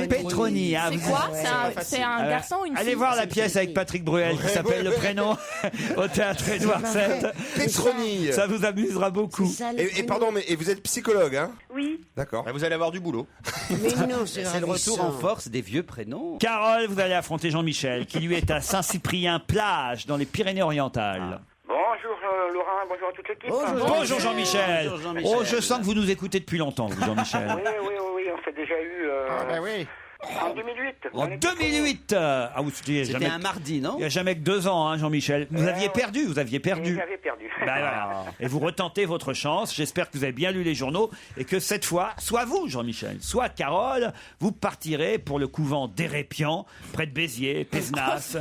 Petroni. C'est quoi? C'est un garçon ou une fille? Allez voir la pièce avec Patrick Bruel qui s'appelle Le Prénom au théâtre Édouard VII. Petroni. Ça vous amusera beaucoup. Et pardon, mais vous êtes psychologue, hein? Oui. D'accord. Vous allez avoir du boulot. Mais non, C'est le retour en force des vieux prénoms. Carole, vous allez affronter Jean-Michel, qui lui est à Saint-Cyprien-Plage, dans les Pyrénées-Orientales. Bonjour Laurent, bonjour à toute l'équipe. Bonjour Jean-Michel. Oh, je sens que vous nous écoutez depuis longtemps, vous, Jean-Michel. Oui, on s'est déjà eu en 2008. En 2008. Ah, vous C'était un mardi, non? Il n'y a jamais que 2 ans, hein, Jean-Michel. Vous aviez perdu. J'avais perdu. Bah, voilà. Et vous retentez votre chance. J'espère que vous avez bien lu les journaux et que cette fois, soit vous, Jean-Michel, soit Carole, vous partirez pour le couvent d'Hérépian, près de Béziers, Pézenas.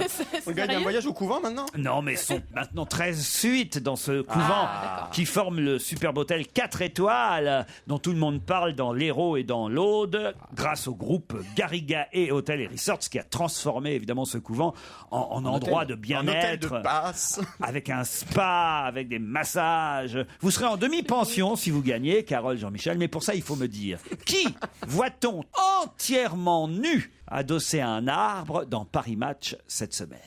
On gagne un voyage au couvent maintenant? Non, mais sont maintenant 13 suites dans ce couvent qui forment le superbe hôtel 4 étoiles dont tout le monde parle dans l'Hérault et dans l'Aude, grâce au groupe Garriga et Hôtel et Resorts qui a transformé évidemment ce couvent en endroit de bien-être, avec un spa, avec des massages. Vous serez en demi-pension si vous gagnez, Carole, Jean-Michel, mais pour ça il faut me dire, qui voit-on entièrement nu adossé à un arbre dans Paris Match cette semaine?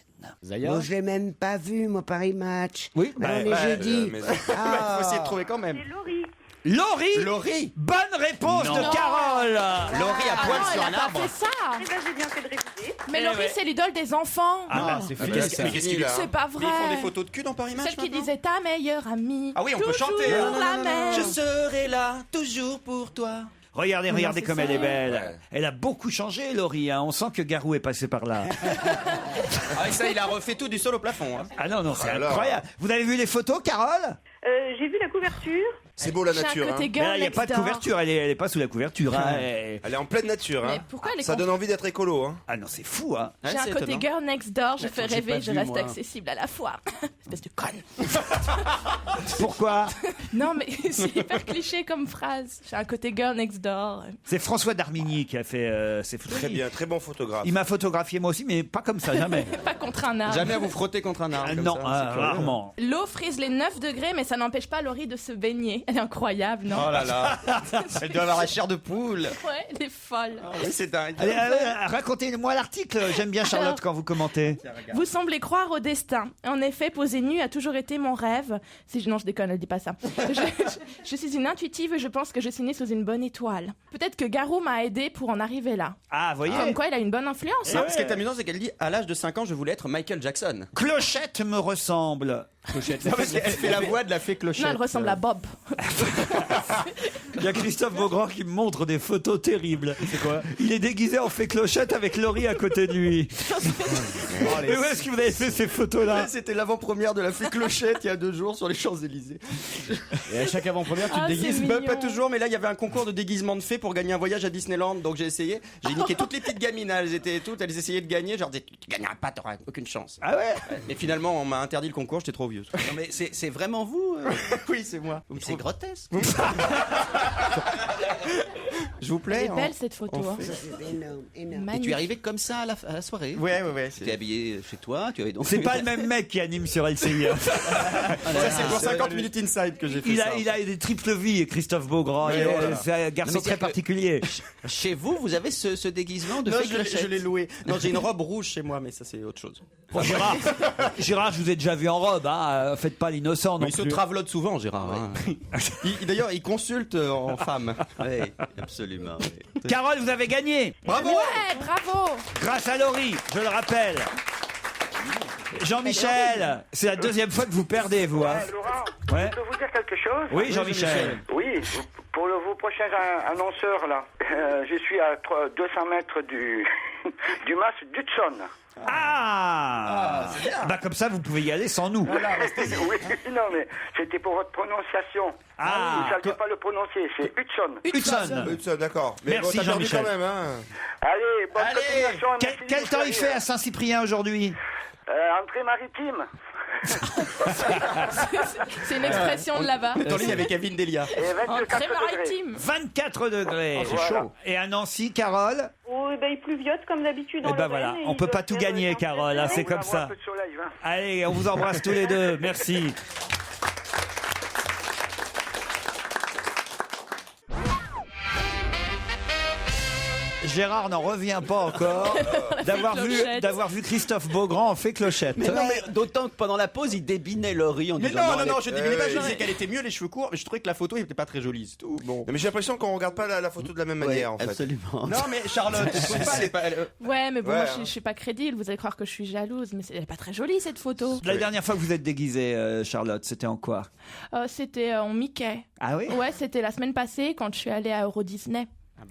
Moi, je l'ai même pas vu, moi, Paris Match. Oui, on est jeudi. Il faut essayer de trouver quand même. C'est Laurie. Laurie. Bonne réponse de Carole. Laurie à poil sur un arbre. C'est ça. Eh ben, j'ai bien fait de réviser. Mais Laurie, c'est l'idole des enfants. Ah, c'est fini. C'est pas vrai. Ils font des photos de cul dans Paris Match. Celle qui disait ta meilleure amie. Ah oui, on peut toujours chanter. la même. Je serai là, toujours pour toi. Regardez c'est comme ça. elle est belle. Elle a beaucoup changé, Laurie. Hein. On sent que Garou est passé par là. Ah, et ça, il a refait tout du sol au plafond. Hein. Ah non, c'est incroyable. Vous avez vu les photos, Carole? J'ai vu la couverture. C'est beau la nature. Côté Hein. girl Il n'y a next pas de door. couverture. Elle est pas sous la couverture. Hein. Elle est en pleine nature. Mais Hein. pourquoi elle est Ça donne envie d'être écolo. Hein. Ah non, c'est fou. Hein. J'ai un c'est côté étonnant. girl next door, je fais j'ai rêver, pas je vu, reste moi. accessible à la foire. Espèce de conne. Pourquoi? Non, mais c'est hyper cliché comme phrase. J'ai un côté girl next door. C'est François Darmigny qui a fait ces photos. Très bien, très bon photographe. Il m'a photographié moi aussi, mais pas comme ça, jamais. Pas contre un arbre. Jamais à vous frotter contre un arbre. comme Non, ça, c'est curieux. rarement. L'eau frise les 9 degrés, mais ça n'empêche pas Laurie de se baigner. Elle est incroyable, non? Oh là là. Elle doit avoir la chair de poule. Ouais, elle est folle. Oui, c'est dingue. Allez, racontez-moi l'article. J'aime bien Charlotte Alors, quand vous commentez. Vous semblez croire au destin. En effet, poser nu a toujours été mon rêve. Non, je déconne, elle dit pas ça. Je suis une intuitive et je pense que je suis née sous une bonne étoile. Peut-être que Garou m'a aidé pour en arriver là. Ah, voyez. Comme quoi, il a une bonne influence. Non, ce qui est amusant, c'est qu'elle dit à l'âge de 5 ans, je voulais être Michael Jackson. Clochette me ressemble. Non, parce qu'elle fait la voix de la fée Clochette. Non, elle ressemble à Bob. Il y a Christophe Beaugrand qui me montre des photos terribles. C'est quoi? Il est déguisé en fée Clochette avec Laurie à côté de lui. Mais où est-ce que vous avez fait ces photos-là? C'était l'avant-première de la fée Clochette il y a 2 jours sur les Champs-Élysées. Et à chaque avant-première, tu te Ah, déguises. c'est Bah, mignon. pas toujours, mais là il y avait un concours de déguisement de fée pour gagner un voyage à Disneyland, donc j'ai essayé. J'ai niqué toutes les petites gamines, elles étaient toutes, elles essayaient de gagner. Genre, tu gagneras pas, t'auras aucune chance. Ah ouais? Et finalement, on m'a interdit le concours, j'étais trop vieux. Non, mais c'est vraiment vous? Oui, c'est moi. Vous me C'est trouvez- grotesque. Je vous Elle plais. est belle cette photo. hein. C'est énorme, énorme. Et tu Magnifique. es arrivé comme ça à la soirée? Ouais. Tu es habillé chez toi, tu avais donc. C'est pas le même mec qui anime sur LCI. Ça, c'est pour 50 minutes inside que j'ai fait ça. Il a des triples vies, Christophe Beaugrand. Ouais, voilà. C'est un garçon Non, mais très c'est que- particulier. Chez vous, vous avez ce déguisement de Non, fée je l'ai Clochette. loué. Non, j'ai une robe rouge chez moi, mais ça c'est autre chose. Bon, Gérard, je vous ai déjà vu en robe. Hein. Faites pas l'innocent non Mais il se plus. travelote souvent, Gérard. hein. D'ailleurs, il consulte en femme. Oui, absolument. oui. Carole, vous avez gagné. Bravo. Ouais, bravo. Grâce à Laurie, je le rappelle. Jean-Michel, c'est la 2e fois que vous perdez, vous. Hein. Laurent, Ouais. je peux vous dire quelque chose? Oui, Jean-Michel. Oui, pour vos prochains annonceurs, là, je suis à 200 mètres du, du mas d'Hudson. Ah, bah comme ça, vous pouvez y aller sans nous. Oui, non, mais c'était pour votre prononciation. Ah. Vous ne saviez pas le prononcer, c'est Hudson. Hudson. Hudson, d'accord. Mais Merci, bon, t'as perdu Jean-Michel. quand même, hein. Allez, bonne continuation. Quel, merci de quel nous temps il servir. fait à Saint-Cyprien aujourd'hui? Entrée maritime. C'est une expression de là-bas. En ligne avec Kevin Delia. Et 24 Entrée degrés. maritime. 24 degrés. C'est chaud. Et à Nancy, Carole? Oh, ben, il pleuviote comme d'habitude. Eh ben voilà, on peut pas tout gagner, Carole, hein, c'est comme ça. Un peu de soleil, hein. Allez, on vous embrasse tous les deux. Merci. Gérard n'en revient pas encore d'avoir vu Christophe Beaugrand en fait clochette. Mais non, mais d'autant que pendant la pause, il débinait Laurie en Mais disant... non, je débinais pas, je disais qu'elle était mieux les cheveux courts, mais je trouvais que la photo n'était pas très jolie, c'est tout. Bon. Mais j'ai l'impression qu'on regarde pas la photo de la même manière en fait. Absolument. Non mais Charlotte, je trouve pas, elle est pas... Ouais, mais bon, Ouais, moi, hein. je suis pas crédible. Vous allez croire que je suis jalouse, mais elle est pas très jolie cette photo. La dernière fois que vous êtes déguisée, Charlotte, c'était en quoi? C'était en Mickey. Ah oui? Ouais, c'était la semaine passée quand je suis allée à Euro Disney.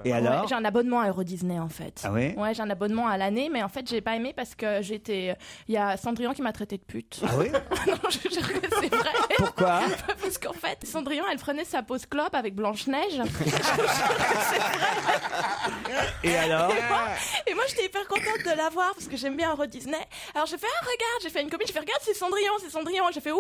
Et Ouais, alors? j'ai un abonnement à Euro Disney en fait. Ah oui? Ouais, j'ai un abonnement à l'année, mais en fait j'ai pas aimé parce que il y a Cendrillon qui m'a traité de pute. Ah oui? Non, je jure que c'est vrai. Pourquoi? Parce qu'en fait, Cendrillon, elle prenait sa pause clope avec Blanche-Neige. Et alors? Et moi, j'étais hyper contente de la voir parce que j'aime bien Euro Disney. Alors j'ai fait, regarde, j'ai fait une copine, j'ai fait, regarde, c'est Cendrillon. J'ai fait, ouh.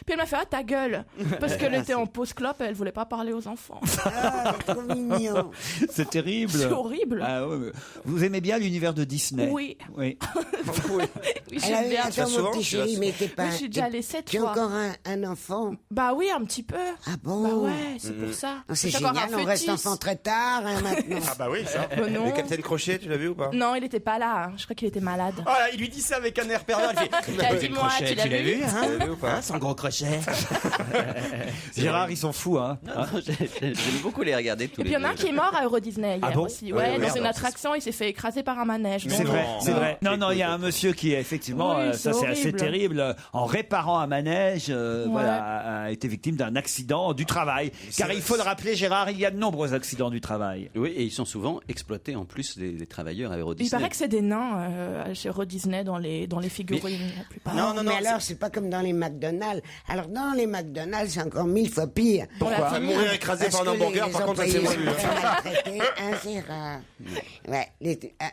Puis elle m'a fait, ta gueule. Parce qu'elle était en pause clope et elle voulait pas parler aux enfants. Ah, trop mignon. C'est terrible. C'est horrible. Ah, ouais, mais vous aimez bien l'univers de Disney? Oui. Oui. Oui, Elle j'aime avait, bien. attends, mon petit chéri, mais t'es pas. Oui, je suis déjà allée 7 Tu as fois. encore un enfant? Bah oui, un petit peu. Ah bon? Bah ouais, c'est pour ça. Ah, c'est J'ai encore génial, un on reste fœtus. enfant très tard maintenant. Ah bah oui ça. Bah non. Le Capitaine Crochet, tu l'as vu ou pas? Non, il était pas là. Hein. Je crois qu'il était malade. Oh là, il lui dit ça avec un air pervers, il fait... Dis-moi, tu l'as vu Tu l'as vu ou pas? Son gros crochet. Gérard, ils sont fous, hein. Non, j'aime beaucoup les regarder tous Et les puis il y en a un deux. qui est mort à Euro Disney hier Ah bon? aussi. Ouais, Ouais, dans une merde. attraction, il s'est fait écraser par un manège. C'est Donc, vrai, Non. c'est vrai. Non, il y a un monsieur qui, effectivement, Oui, ça c'est c'est assez horrible. terrible, en réparant un manège, voilà, a été victime d'un accident du travail. Car il faut le rappeler, Gérard, il y a de nombreux accidents du travail. Oui, et ils sont souvent exploités en plus, les travailleurs à Euro Il Disney. paraît que c'est des nains chez Euro Disney dans les figurines la plupart. Non, mais alors, c'est pas comme dans les McDonald's. Alors, dans les McDonald's, c'est encore 1000 fois pire. Pourquoi? Mourir écrasé par un hamburger, par contre, ça c'est moins sont très maltraités, hein, c'est rare. Ouais,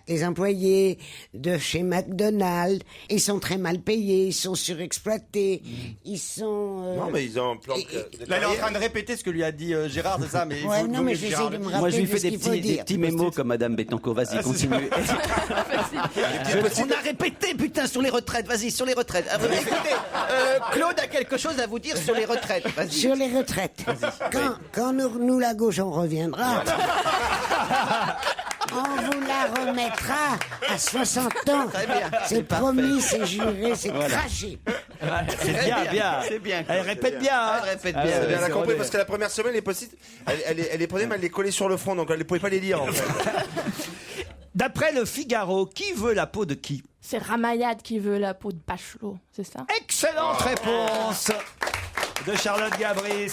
les employés de chez McDonald's, ils sont très mal payés, ils sont surexploités, ils sont... Non mais ils ont un plan de Là, il est en carrière. train de répéter ce que lui a dit Gérard, c'est ça, mais Ouais, il non, vaut mais mieux que j'essaie Gérard de me le- rappeler Moi, je lui de fais ce des qu'il faut petits dire. mémos comme Madame Bettencourt. Vas-y, continue. On a répété, putain, sur les retraites. Vas-y, sur les retraites. Ah, écoutez, Claude a quelque chose à vous dire sur les retraites. Vas-y. Sur les retraites. Quand nous, la gauche, on reviendra, on vous la remettra à 60 ans. Très bien. C'est promis, c'est juré, c'est craché. C'est bien. C'est bien. Elle répète bien. hein. Elle répète Ah, bien. ouais, Elle a c'est compris vrai. parce que la première semaine les post-it, elle les prenait mais elle les collait sur le front donc elle ne pouvait pas les lire en fait. D'après le Figaro, qui veut la peau de qui? C'est Ramayad qui veut la peau de Bachelot, c'est ça? Excellente réponse de Charlotte Gabris.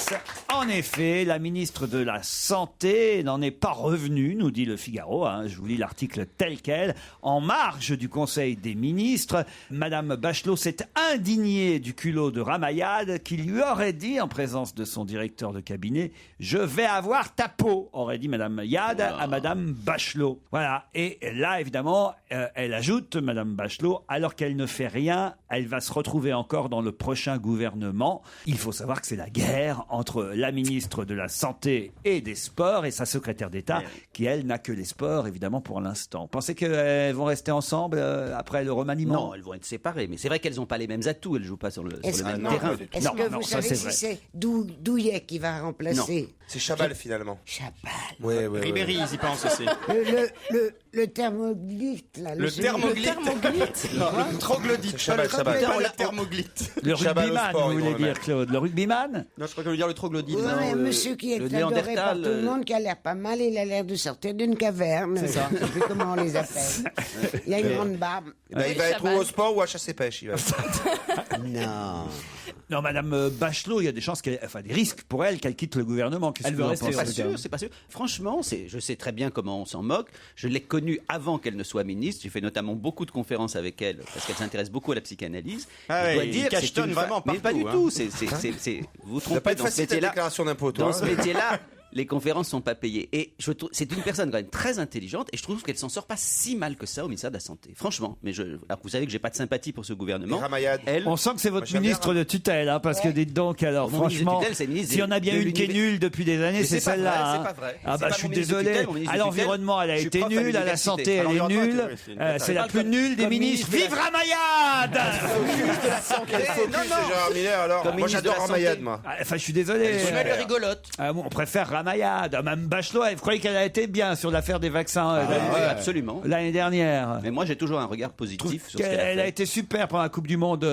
En effet, la ministre de la Santé n'en est pas revenue, nous dit le Figaro. Hein, je vous lis l'article tel quel. En marge du Conseil des ministres, Madame Bachelot s'est indignée du culot de Ramayad qui lui aurait dit, en présence de son directeur de cabinet, « Je vais avoir ta peau », aurait dit Madame Yad à Madame Bachelot. Voilà. Et là, évidemment, elle ajoute, Madame Bachelot, alors qu'elle ne fait rien, elle va se retrouver encore dans le prochain gouvernement. Il faut savoir que c'est la guerre entre la ministre de la Santé et des Sports et sa secrétaire d'État, qui, elle, n'a que les sports, évidemment, pour l'instant. Pensez qu'elles vont rester ensemble après le remaniement? Non, elles vont être séparées. Mais c'est vrai qu'elles n'ont pas les mêmes atouts. Elles ne jouent pas sur le Est-ce même que, terrain. est-ce que non, vous ça, savez c'est si vrai. c'est Douillet qui va remplacer C'est Chabal finalement. Chabal? Ouais. Ribéry, ils y pensent aussi. Le thermoglite, là. Le thermoglite. Le troglodyte. Chabal, pas Chabal. le thermoglite. Le Chabal au rugbyman, sport, vous ils voulez vont dire, remettre. Claude? Le rugbyman? Non, je crois que veut dire le troglodyte. Ouais, non, un monsieur qui est le adoré par Néandertal, tout le monde, qui a l'air pas mal, il a l'air de sortir d'une caverne. Je sais plus comment on les appelle. Il a une grande barbe. Il va être ou au sport ou à chasse et pêche. Il va. Non. Non, Madame Bachelot, il y a des chances des risques pour elle qu'elle quitte le gouvernement. Qu'est-ce Elle que veut vous en rester, pensez? C'est pas sûr, c'est pas sûr. Franchement, je sais très bien comment on s'en moque. Je l'ai connue avant qu'elle ne soit ministre. J'ai fait notamment beaucoup de conférences avec elle parce qu'elle s'intéresse beaucoup à la psychanalyse. Ah Je dois ouais, dire il que c'est cachetonne une vraiment mais pas partout, du hein. tout. Vous vous Ça va pas trompez être dans ce facile ta métier-là. déclaration d'impôt toi. Dans ce métier-là, les conférences sont pas payées. Et je trouve, c'est une personne quand même très intelligente et je trouve qu'elle s'en sort pas si mal que ça au ministère de la Santé. Franchement. Mais alors vous savez que j'ai pas de sympathie pour ce gouvernement. Ramayad. Elle, On sent que c'est votre Moi, j'aime ministre bien, de tutelle, hein, parce que dites donc, alors Mon ministre de franchement, tutelle, c'est le ministre s'il y en a bien de une qui est l'univers- nulle depuis des années, Mais c'est c'est pas celle-là. vrai, hein. c'est pas vrai. Ah C'est bah pas je suis mon ministre de désolé. tutelle, mon ministre À de l'environnement, elle a Je suis été prof à nulle, à la l'université. santé, elle est l'environnement, nulle. c'est une C'est la comme- plus nulle des comme ministres. ministre Vive Ramayad! Quel focus c'est Gérard Miller alors. Comme Moi ministre de j'adore la Ramayad Santé. moi. Enfin, je suis désolé. elle est rigolote. On préfère Ramayad. Mme Bachelot, vous croyez qu'elle a été bien sur l'affaire des vaccins Oui, absolument. l'année dernière? Mais moi, j'ai toujours un regard positif sur ce qu'elle a Elle a fait. été super pendant la Coupe du Monde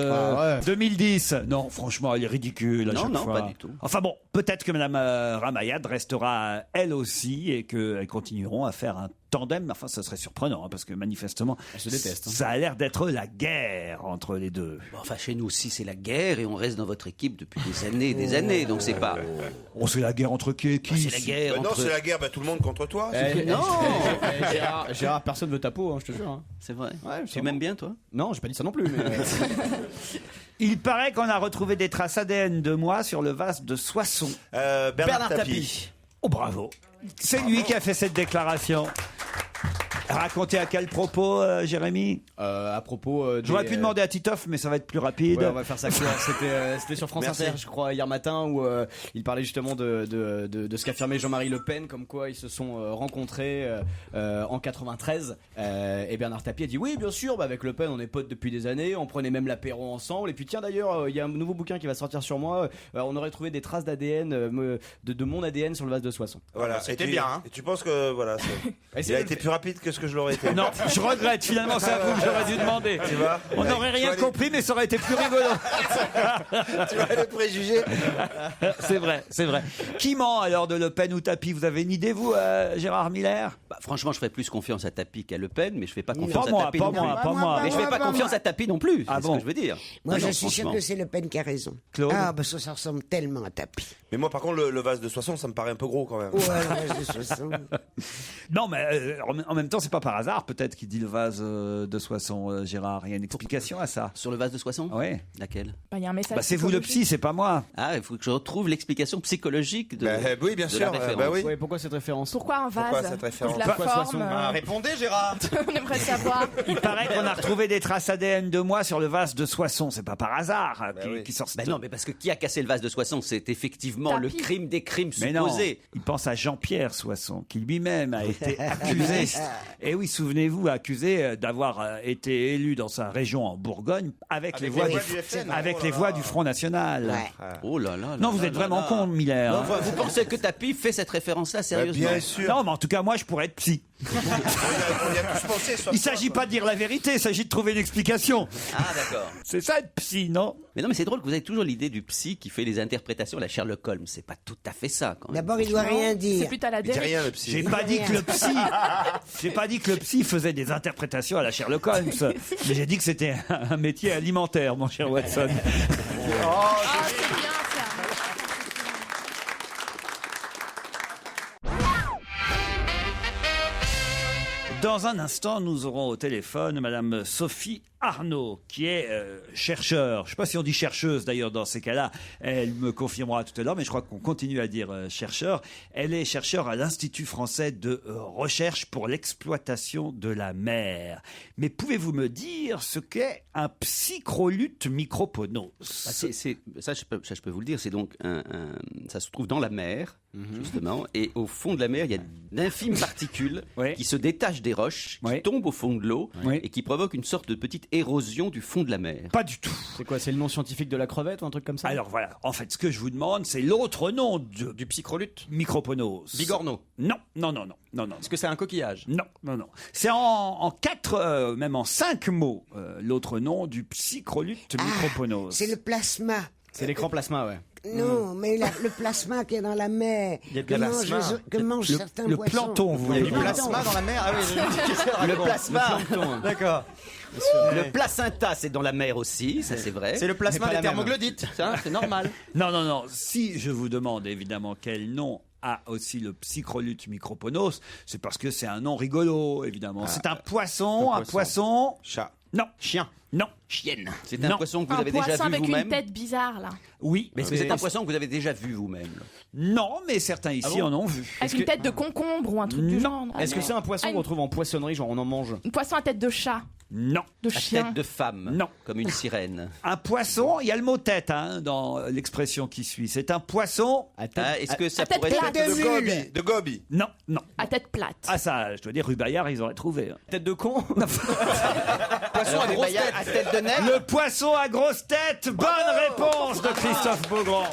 2010. Non, franchement, elle est ridicule à chaque fois. pas du tout. Enfin bon, peut-être que Mme Ramayad restera elle aussi et qu'elles continueront à faire un tandem. Enfin, ça serait surprenant parce que manifestement, Elle se déteste. ça a l'air d'être la guerre entre les deux. Bon, enfin, chez nous aussi, c'est la guerre et on reste dans votre équipe depuis des années. Donc, c'est pas. Oh, c'est la guerre entre qui C'est la guerre Non, entre. c'est la guerre, tout le monde contre toi. Non Gérard, personne veut ta peau, hein, je te jure. Hein. C'est vrai. Ouais, Tu m'aimes bien, toi? Non, j'ai pas dit ça non plus. Mais... Il paraît qu'on a retrouvé des traces ADN de moi sur le vase de Soissons. Bernard Tapie. Oh, bravo. C'est lui qui a fait cette déclaration. Racontez à quel propos, Jérémy? À propos. J'aurais pu demander à Titoff, mais ça va être plus rapide. Ouais, on va faire ça court. C'était sur France Inter, je crois, hier matin, où il parlait justement de ce qu'affirmait Jean-Marie Le Pen, comme quoi ils se sont rencontrés en 93. Et Bernard Tapie a dit oui, bien sûr, avec Le Pen, on est potes depuis des années, on prenait même l'apéro ensemble. Et puis tiens, d'ailleurs, il y a un nouveau bouquin qui va sortir sur moi. On aurait trouvé des traces d'ADN, de mon ADN sur le vase de Soissons. Voilà, C'était bien. Hein. Et tu penses que voilà, il a été plus rapide que ce que je l'aurais été. Non, je regrette. Finalement, c'est à vous que j'aurais dû demander. Tu vois, On n'aurait rien compris, mais ça aurait été plus rigolo. Tu vois les préjugés. C'est vrai, c'est vrai. Qui ment alors de Le Pen ou Tapie? Vous avez une idée, vous, Gérard Miller? Bah, franchement, je ferais plus confiance à Tapie qu'à Le Pen, mais je fais pas confiance Pas à moi, Tapie pas non plus. moi, pas moi. Mais je fais pas confiance à Tapie non plus. Ah C'est bon? ce que je veux dire. Moi, Non, je suis sûr franchement. que c'est Le Pen qui a raison. Claude? Ah, parce que ça ressemble tellement à Tapie. Mais moi, par contre, le vase de Soissons, ça me paraît un peu gros quand même. Ouais, le vase de Soissons. Non, mais en même temps, c'est pas par hasard, peut-être, qu'il dit le vase de Soissons, Gérard. Il y a une explication à ça. Sur le vase de Soissons? Oui. Laquelle? Il y a un message. Bah, c'est vous le psy, c'est pas moi. Ah, il faut que je retrouve l'explication psychologique de. Oui, bien de sûr. la référence. Oui. Ouais, pourquoi cette référence? Pourquoi un vase? Pourquoi cette référence? La Pourquoi forme. Soissons Répondez, Gérard. On aimerait savoir. Il paraît qu'on a retrouvé des traces ADN de moi sur le vase de Soissons. C'est pas par hasard qui sort. Ben non, mais parce que qui a cassé le vase de Soissons, c'est effectivement Tapie. le crime des crimes Mais non, supposés. il pense à Jean-Pierre Soissons, qui lui-même a été accusé. Et oui, souvenez-vous, accusé d'avoir été élu dans sa région en Bourgogne avec les voix du FN. avec Oh les là voix là. du Front National. Ouais. Oh là là. Non, vous êtes vraiment con, Miller. Non, vous pensez que Tapie fait cette référence-là sérieusement? Bien sûr. Non, mais en tout cas, moi, je pourrais être psy. On y a tous pensé. Il s'agit pas de dire la vérité, il s'agit de trouver une explication. Ah, d'accord. C'est ça être psy, non? Mais non, mais c'est drôle que vous avez toujours l'idée du psy qui fait les interprétations à la Sherlock Holmes. C'est pas tout à fait ça, quand même. D'abord, il doit rien C'est dire. plutôt à la Il dit dérive. rien, le psy. J'ai pas dit que le psy, j'ai pas dit que le psy faisait des interprétations à la Sherlock Holmes, mais j'ai dit que c'était un métier alimentaire, mon cher Watson. Ah, c'est bien ça. Dans un instant, nous aurons au téléphone Madame Sophie Arnaud, qui est chercheur. Je ne sais pas si on dit chercheuse d'ailleurs dans ces cas-là. Elle me confirmera tout à l'heure, mais je crois qu'on continue à dire chercheur. Elle est chercheure à l'Institut français de recherche pour l'exploitation de la mer. Mais pouvez-vous me dire ce qu'est un Psychrolute microponos? Ça, je peux vous le dire. C'est donc ça se trouve dans la mer, justement, et au fond de la mer, il y a d'infimes particules Oui. qui se détachent des roches, qui Oui. tombent au fond de l'eau Oui. et qui provoquent une sorte de petite érosion du fond de la mer. Pas du tout. C'est quoi? C'est le nom scientifique de la crevette ou un truc comme ça? Alors voilà, en fait, ce que je vous demande, c'est l'autre nom du Psychrolute. microponos. Bigorneau. Non. Est-ce que c'est un coquillage? Non. C'est en 4, même en 5 mots, l'autre nom du Psychrolute microponos. C'est le plasma. C'est l'écran plasma, ouais. Non, mais le plasma qui est dans la mer. Il y a de que la mangent, plasma. que mangent certains le poissons. plancton, vous voulez Du dire. plasma dans la mer? Ah oui, Le plasma. D'accord. Le placenta, c'est dans la mer aussi, ça c'est vrai. C'est le Mais plasma pas des la même. thermoglodites. Ça, c'est normal. Non. Si je vous demande évidemment quel nom a aussi le Psychrolute microponos, c'est parce que c'est un nom rigolo, évidemment. C'est un poisson, un poisson. Chat. Non. Chien. Non. Chienne. C'est un Non. poisson que vous Un avez déjà poisson vu avec une vous-même. tête bizarre, là. Oui. Mais est-ce que c'est un poisson que vous avez déjà vu vous-même? Non, mais certains ici en ont vu. Avec une tête de concombre ou un truc du genre. Ah, Est-ce que non. c'est un poisson Ah, qu'on retrouve en poissonnerie, genre on en mange? Un poisson à tête de chat, Non. de La chien. tête de femme. Non. Comme une sirène. Un poisson, il y a le mot tête dans l'expression qui suit. C'est un poisson. À tête- Ah, est-ce que ça à tête pourrait plate. être De Gobi. De Gobi. Non. À tête plate. Ah ça, je dois dire, rue Bayard, ils auraient trouvé. Tête de con? Poisson à grosse tête. à tête de nez? Le poisson à grosse tête. Bonne réponse de Christophe Beaugrand.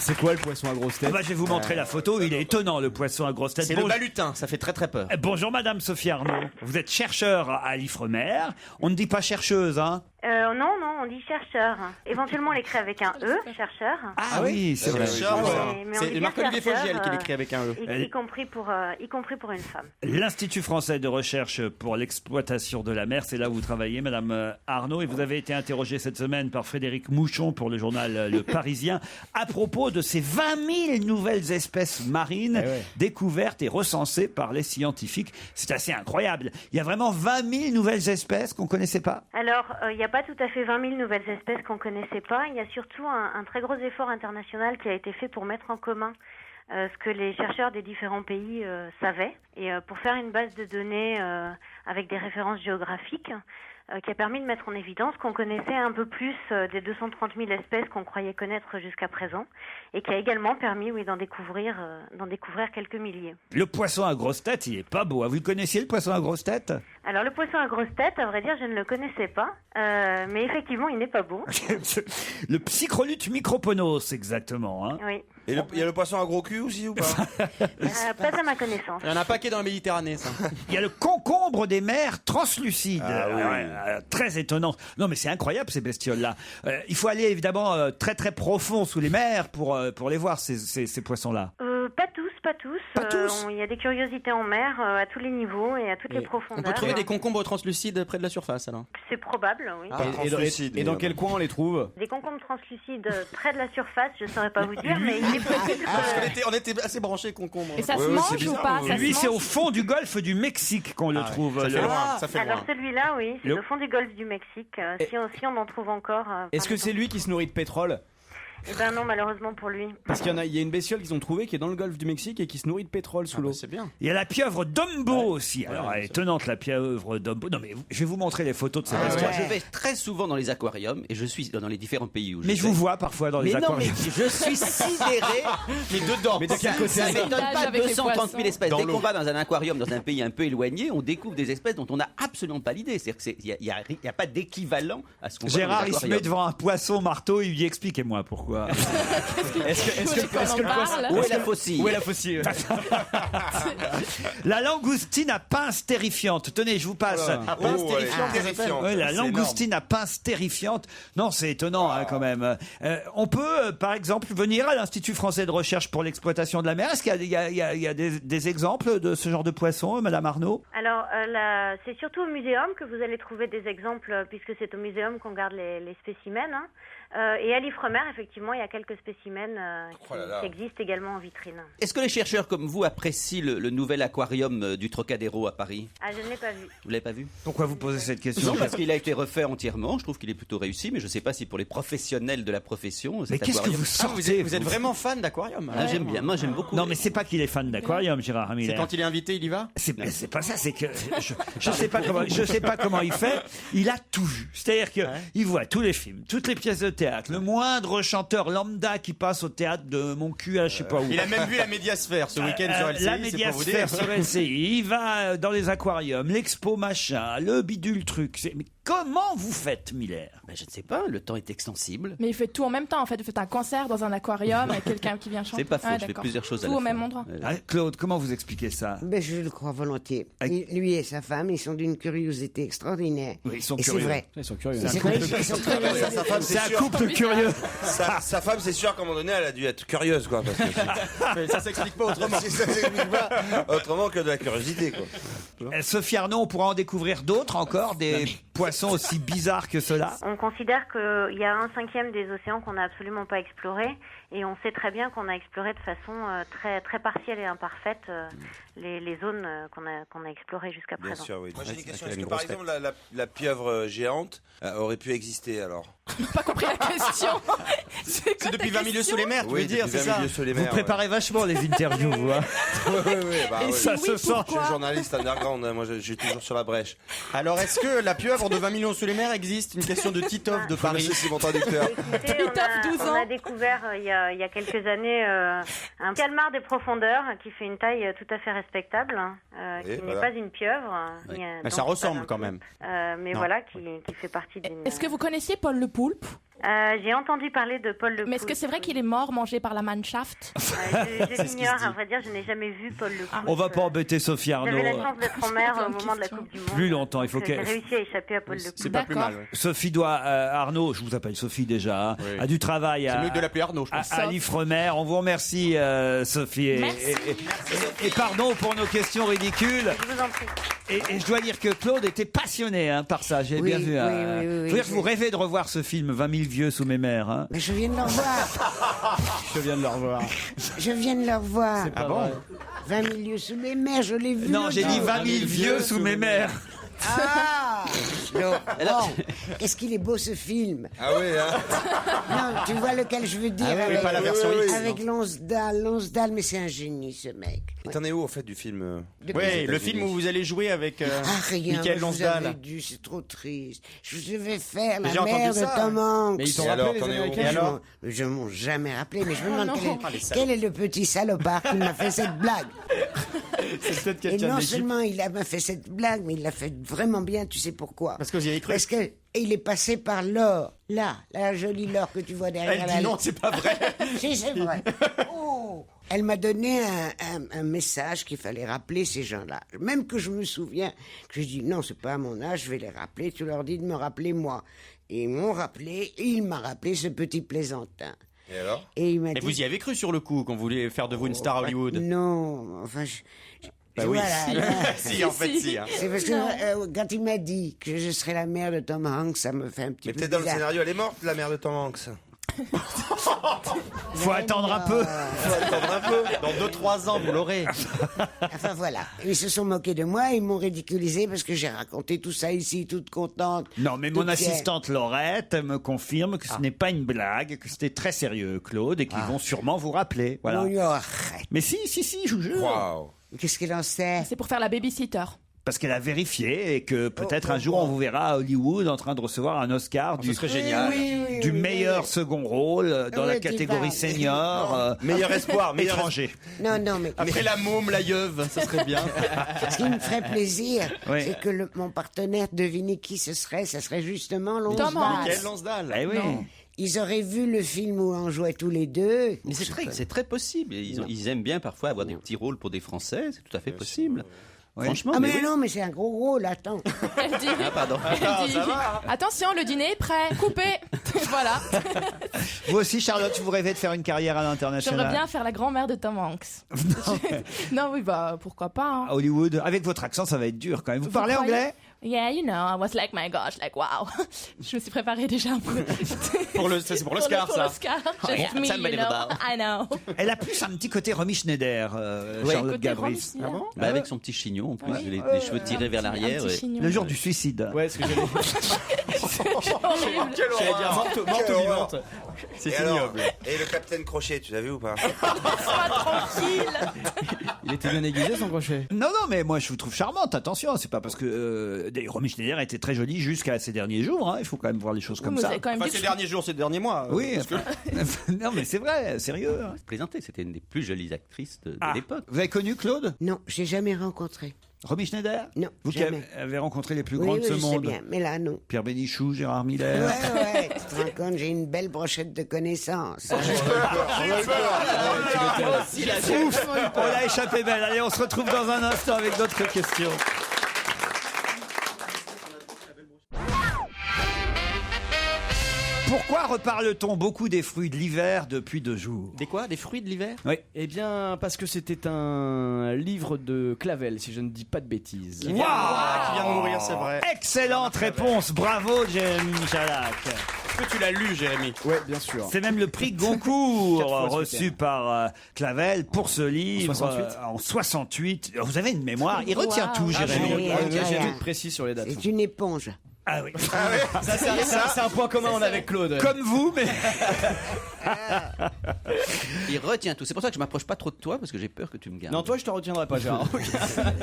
C'est quoi le poisson à grosse tête? Je vais vous montrer la photo. Il est étonnant, le poisson à grosse tête. C'est le balutin, ça fait très très peur. Bonjour Madame Sophie Arnaud. Vous êtes chercheur à l'Ifremer. On ne dit pas chercheuse, hein? Non, on dit chercheur. Éventuellement, on l'écrit avec un E, chercheur. Ah oui, c'est vrai. Mais on dit C'est bien Marc-Olivier chercheur, Fogiel qui l'écrit avec un E. y compris pour une femme. L'Institut français de recherche pour l'exploitation de la mer, c'est là où vous travaillez, Madame Arnaud, et vous avez été interrogée cette semaine par Frédéric Mouchon pour le journal Le Parisien à propos de ces 20 000 nouvelles espèces marines découvertes et recensées par les scientifiques. C'est assez incroyable. Il y a vraiment 20 000 nouvelles espèces qu'on ne connaissait pas. Alors, il n'y a pas tout à fait 20 000 nouvelles espèces qu'on ne connaissait pas. Il y a surtout un très gros effort international qui a été fait pour mettre en commun ce que les chercheurs des différents pays savaient, et pour faire une base de données avec des références géographiques qui a permis de mettre en évidence qu'on connaissait un peu plus des 230 000 espèces qu'on croyait connaître jusqu'à présent, et qui a également permis d'en découvrir quelques milliers. Le poisson à grosse tête, il est pas beau. Vous le connaissiez, le poisson à grosse tête? Alors le poisson à grosse tête, à vrai dire, je ne le connaissais pas, mais effectivement, il n'est pas beau. Le Psychrolute microponos, exactement. Hein. Oui. Et il y a le poisson à gros cul aussi ou pas? Pas à ma connaissance. Il y en a un paquet dans la Méditerranée, ça. Il y a le concombre des mers translucide. Très étonnant. Non, mais c'est incroyable ces bestioles-là. Il faut aller évidemment très très profond sous les mers pour les voir, ces poissons-là. Pas tous. Il y a des curiosités en mer à tous les niveaux et à toutes les profondeurs. On peut trouver des concombres translucides près de la surface, alors? C'est probable, oui. Et dans quel coin on les trouve? Des concombres translucides près de la surface, je ne saurais pas vous dire, mais il est possible que... On était assez branchés concombres. Et ça se mange ou pas? Lui, c'est au fond du golfe du Mexique qu'on le trouve. Ça fait loin. Alors celui-là, oui, c'est au fond du golfe du Mexique. Si on en trouve encore... Est-ce que c'est lui qui se nourrit de pétrole? Eh ben non, malheureusement pour lui. Parce qu'il y a une bestiole qu'ils ont trouvée qui est dans le golfe du Mexique et qui se nourrit de pétrole sous l'eau. C'est bien. Il y a la pieuvre Dumbo aussi. Alors, elle est étonnante, la pieuvre Dumbo. Non, mais je vais vous montrer les photos de ces bestioles. Je vais très souvent dans les aquariums et je suis dans les différents pays où je Mais vais. je vous vois parfois dans les aquariums. Mais je suis sidéré. Mais dedans. Mais de quel côté? Ça m'étonne pas, Avec les 230 000 espèces. Dans Dès l'eau. qu'on va dans un aquarium dans un pays un peu éloigné, on découvre des espèces dont on n'a absolument pas l'idée. C'est-à-dire qu'il n'y a pas d'équivalent à ce qu'on voit dans Gérard, les il se aquariums. met devant un poisson marteau, il lui dit expliquez-moi pourquoi. Est-ce que le poisson... Où est la faucille? Où est la faucille? La langoustine à pince terrifiante. Tenez, je vous passe. Terrifiant. Ouais, la langoustine à pince terrifiante. Non, c'est étonnant quand même. On peut, par exemple, venir à l'Institut français de recherche pour l'exploitation de la mer. Est-ce qu'il y a des exemples de ce genre de poisson, Madame Arnaud? Alors, c'est surtout au muséum que vous allez trouver des exemples, puisque c'est au muséum qu'on garde les spécimens. Hein. Et à l'Ifremer, effectivement, il y a quelques spécimens qui existent également en vitrine. Est-ce que les chercheurs comme vous apprécient le nouvel aquarium du Trocadéro à Paris? Ah, je ne l'ai pas vu. Vous l'avez pas vu? Pourquoi vous posez cette question? Non, parce qu'il a été refait entièrement. Je trouve qu'il est plutôt réussi, mais je ne sais pas si pour les professionnels de la profession. Mais qu'est-ce que vous sortez? Vous êtes vraiment fan d'aquarium? J'aime bien. Moi, j'aime beaucoup. Non, mais c'est pas qu'il est fan d'aquarium, Gérard Miller. C'est quand il est invité, il y va? C'est pas ça, c'est que je sais pas comment il fait. Il a tout vu. C'est-à-dire que il voit tous les films, toutes les pièces de théâtre, le moindre chanteur lambda qui passe au théâtre de mon cul à je sais pas où. Il a même vu la Médiasphère ce week-end sur LCI. La Médiasphère sur LCI. Il va dans les aquariums, l'expo machin, le bidule truc. Mais comment vous faites, Miller? Je ne sais pas. Le temps est extensible. Mais il fait tout en même temps, en fait. Vous faites un concert dans un aquarium avec quelqu'un qui vient chanter. C'est pas faux. Ah, je fais d'accord. plusieurs choses à Tout la au même fois. endroit. Claude, comment vous expliquez ça? Je le crois volontiers. Lui et sa femme, ils sont d'une curiosité extraordinaire. Oui, ils sont Et curieux. c'est vrai. Ils sont curieux. C'est vrai qu'ils sont curieux. Sa femme, C'est un couple curieux. Sa femme, c'est sûr qu'à un moment donné, elle a dû être curieuse, quoi. Parce que Mais ça s'explique pas autrement. ça s'explique pas autrement que de la curiosité, quoi. Sophie Arnaud, on pourra en découvrir d'autres encore, des poissons aussi bizarres que ceux-là? On considère qu'il y a 1/5 des océans qu'on n'a absolument pas explorés, et on sait très bien qu'on a exploré de façon très, très partielle et imparfaite les zones qu'on a explorées jusqu'à Bien présent. sûr, oui. Moi, j'ai une question. Est-ce que, par exemple, la pieuvre géante aurait pu exister, alors? Pas compris la question. C'est depuis 20 milieux sous les mers, tu veux dire, c'est ça? Vous préparez vachement les interviews, vous. Hein. Oui, ça se sent. Je suis journaliste underground, moi je suis toujours sur la brèche. Alors, est-ce que la pieuvre de 20 millions sous les mers existe? Une question de Titoff de Paris. C'est mon traducteur. Écoutez, on a découvert il y a quelques années un calmar des profondeurs qui fait une taille tout à fait respectable, qui n'est pas une pieuvre. Mais ça ressemble quand même. Mais Non. voilà, qui fait partie d'une... Est-ce que vous connaissiez Paul le Poulpe? J'ai entendu parler de Paul Lecouz. Mais est-ce que c'est vrai qu'il est mort mangé par la Mannschaft? Je l'ignore, à vrai dire, je n'ai jamais vu Paul Lecouz. On va pas embêter Sophie Arnaud. J'avais la chance d'être en mer au moment de la Coupe du Monde. Plus longtemps, il faut J'ai qu'elle... réussi à échapper à Paul Lecouz. C'est pas plus mal. Ouais. Sophie doit... Arnaud, je vous appelle Sophie déjà, hein, Oui. a du travail C'est mieux de l'appeler Arnaud, je pense. à l'Ifremer. On vous remercie, Sophie. Et pardon pour nos questions ridicules. Je vous en prie. Et je dois dire que Claude était passionné par ça, j'ai Oui, bien vu. oui, hein. oui, oui, Faut dire oui, que vous rêvez de revoir ce film 20 000 vieux sous mes mers. Hein. Mais je viens de le revoir. Je viens de le revoir. Je viens de le revoir. C'est pas vrai. 20 000 lieues sous les mers, je l'ai vu. Non, j'ai dit 20 000 vieux sous mes mers. Ah non. Bon, qu'est-ce qu'il est beau ce film. Ah oui, hein. Non, tu vois lequel je veux dire. Ah oui, mais avec, pas la version X, avec Lonsdale, mais c'est un génie ce mec. Et t'en es où, en fait, du film Oui, le film où vous allez jouer avec Rien, Michael vous avez Lonsdale. dû, c'est trop triste. Je devais faire Mais la j'ai entendu mère de ça. Tom Hanks. Mais ils t'ont Et rappelé alors, les t'en es où Américains. Et alors Je m'en jamais rappelé, mais je me demande Ah, les quel est le petit salopard qui m'a fait cette blague. C'est peut-être Et quelqu'un non de l'équipe. seulement il m'a fait cette blague, mais il l'a fait vraiment bien, tu sais pourquoi. Parce que vous y avez cru. Parce que il est passé par l'or. Là, la jolie l'or que tu vois derrière Elle la dit non, c'est pas vrai. Si, c'est vrai. Oh. Elle m'a donné un message qu'il fallait rappeler ces gens-là. Même que je me souviens que je dis non, c'est pas à mon âge, je vais les rappeler. Tu leur dis de me rappeler moi. Et ils m'ont rappelé, et il m'a rappelé ce petit plaisantin. Et alors? Et il m'a Et dit... vous y avez cru sur le coup quand vous voulez faire de vous une star Hollywood? Non, enfin... Bah oui. Voilà, Si, en fait, si. hein. c'est parce que quand il m'a dit que je serais la mère de Tom Hanks, ça me fait un petit Mais peu peut-être dans le bizarre. scénario, elle est morte, la mère de Tom Hanks. Faut attendre un peu. Dans 2-3 ans, vous l'aurez. Enfin voilà, ils se sont moqués de moi, ils m'ont ridiculisé parce que j'ai raconté tout ça ici, toute contente. Non, mais mon toute fière. assistante Laurette me confirme que ce n'est pas une blague, que c'était très sérieux, Claude, et qu'ils vont sûrement vous rappeler. Voilà. Oh, arrête. Mais si, je vous jure. Waouh. Qu'est-ce qu'il en sait? C'est pour faire la babysitter. Parce qu'elle a vérifié et que peut-être un jour on vous verra à Hollywood en train de recevoir un Oscar Ce serait génial. du meilleur second rôle dans la Oui, tu catégorie parles. senior Meilleur espoir, meilleur étranger. Non, non, mais Après la môme, la yeuve, ça serait bien. ce qui me ferait plaisir, Oui. c'est que mon partenaire, devinez qui ce serait? Ce serait justement Tom Lonsdale. Hanks. Michael Lonsdale. Eh oui. Ils auraient vu le film où on jouait tous les deux. Mais c'est très possible. Ils aiment bien parfois avoir des petits rôles pour des Français, c'est tout à fait possible. Franchement, Ah mais oui. non, mais c'est un gros rôle, attends. Elle dit, Ah, pardon. elle dit, attention, le dîner est prêt, coupé. Voilà. Vous aussi, Charlotte, vous rêvez de faire une carrière à l'international? J'aimerais bien faire la grand-mère de Tom Hanks. Non, oui, bah pourquoi pas. Hein. À Hollywood. Avec votre accent, ça va être dur quand même. Vous parlez croyez? anglais? Yeah, you know, I was like, my gosh, like, wow. Je me suis préparée déjà un peu. C'est pour l'Oscar, Pour ça. l'Oscar. Oh, Just yeah, me, you unbelievable. know. I know. Elle a plus un petit côté Romy Schneider, Charlotte Côté Gabris. Romy Schneider. Ah bon Bah, avec son petit chignon en plus, les cheveux tirés vers l'arrière. Un petit et- chignon. Le jour du suicide. Ouais, ce que j'allais Horrible. j'allais dire morte ou vivante. C'est Et alors ignoble. Et le Capitaine Crochet, tu l'as vu ou pas? Sois tranquille. Il était bien aiguisé son crochet. Non, non, mais moi je vous trouve charmante, attention, c'est pas parce que Romy Schneider était très jolie jusqu'à ces derniers jours, hein. Il faut quand même voir les choses comme Vous ça. avez quand même Enfin, dit ces que je- derniers jours, ces derniers mois. Oui, non mais c'est vrai, sérieux. hein. Plaisanter, c'était une des plus jolies actrices de Ah, l'époque. vous avez connu Claude? Non, j'ai jamais rencontré. Romy Schneider? Non, Vous qui jamais. avez rencontré les plus Oui, grands oui, de ce je sais monde. bien, mais là, non. Pierre Bénichou, Gérard Ouais, Miller. ouais, tu te rends compte, j'ai une belle brochette de connaissances. Ouf, on l'a échappé belle. Allez, on se retrouve dans un instant avec d'autres questions. Pourquoi reparle-t-on beaucoup des fruits de l'hiver depuis 2 jours? Des quoi? Des fruits de l'hiver? Oui. Eh bien, parce que c'était un livre de Clavel, si je ne dis pas de bêtises. Waouh, Qui vient de mourir, c'est vrai. Excellente réponse, bravo Jérémy Michalak. Est-ce que tu l'as lu, Jérémy? Ouais, bien sûr. C'est même le prix Goncourt 4 fois ce reçu week-end. par Clavel pour ce livre 68. en 68. Vous avez une mémoire, il retient Wow. tout Jérémy. oui, oui, J'ai oui. tout précis sur les dates. C'est une éponge. Ah oui. Ça, c'est un point commun on a avec Claude. Comme vous, mais Il retient tout. C'est pour ça que je m'approche pas trop de toi parce que j'ai peur que tu me gardes. Non, toi, je te retiendrai pas, Gérard.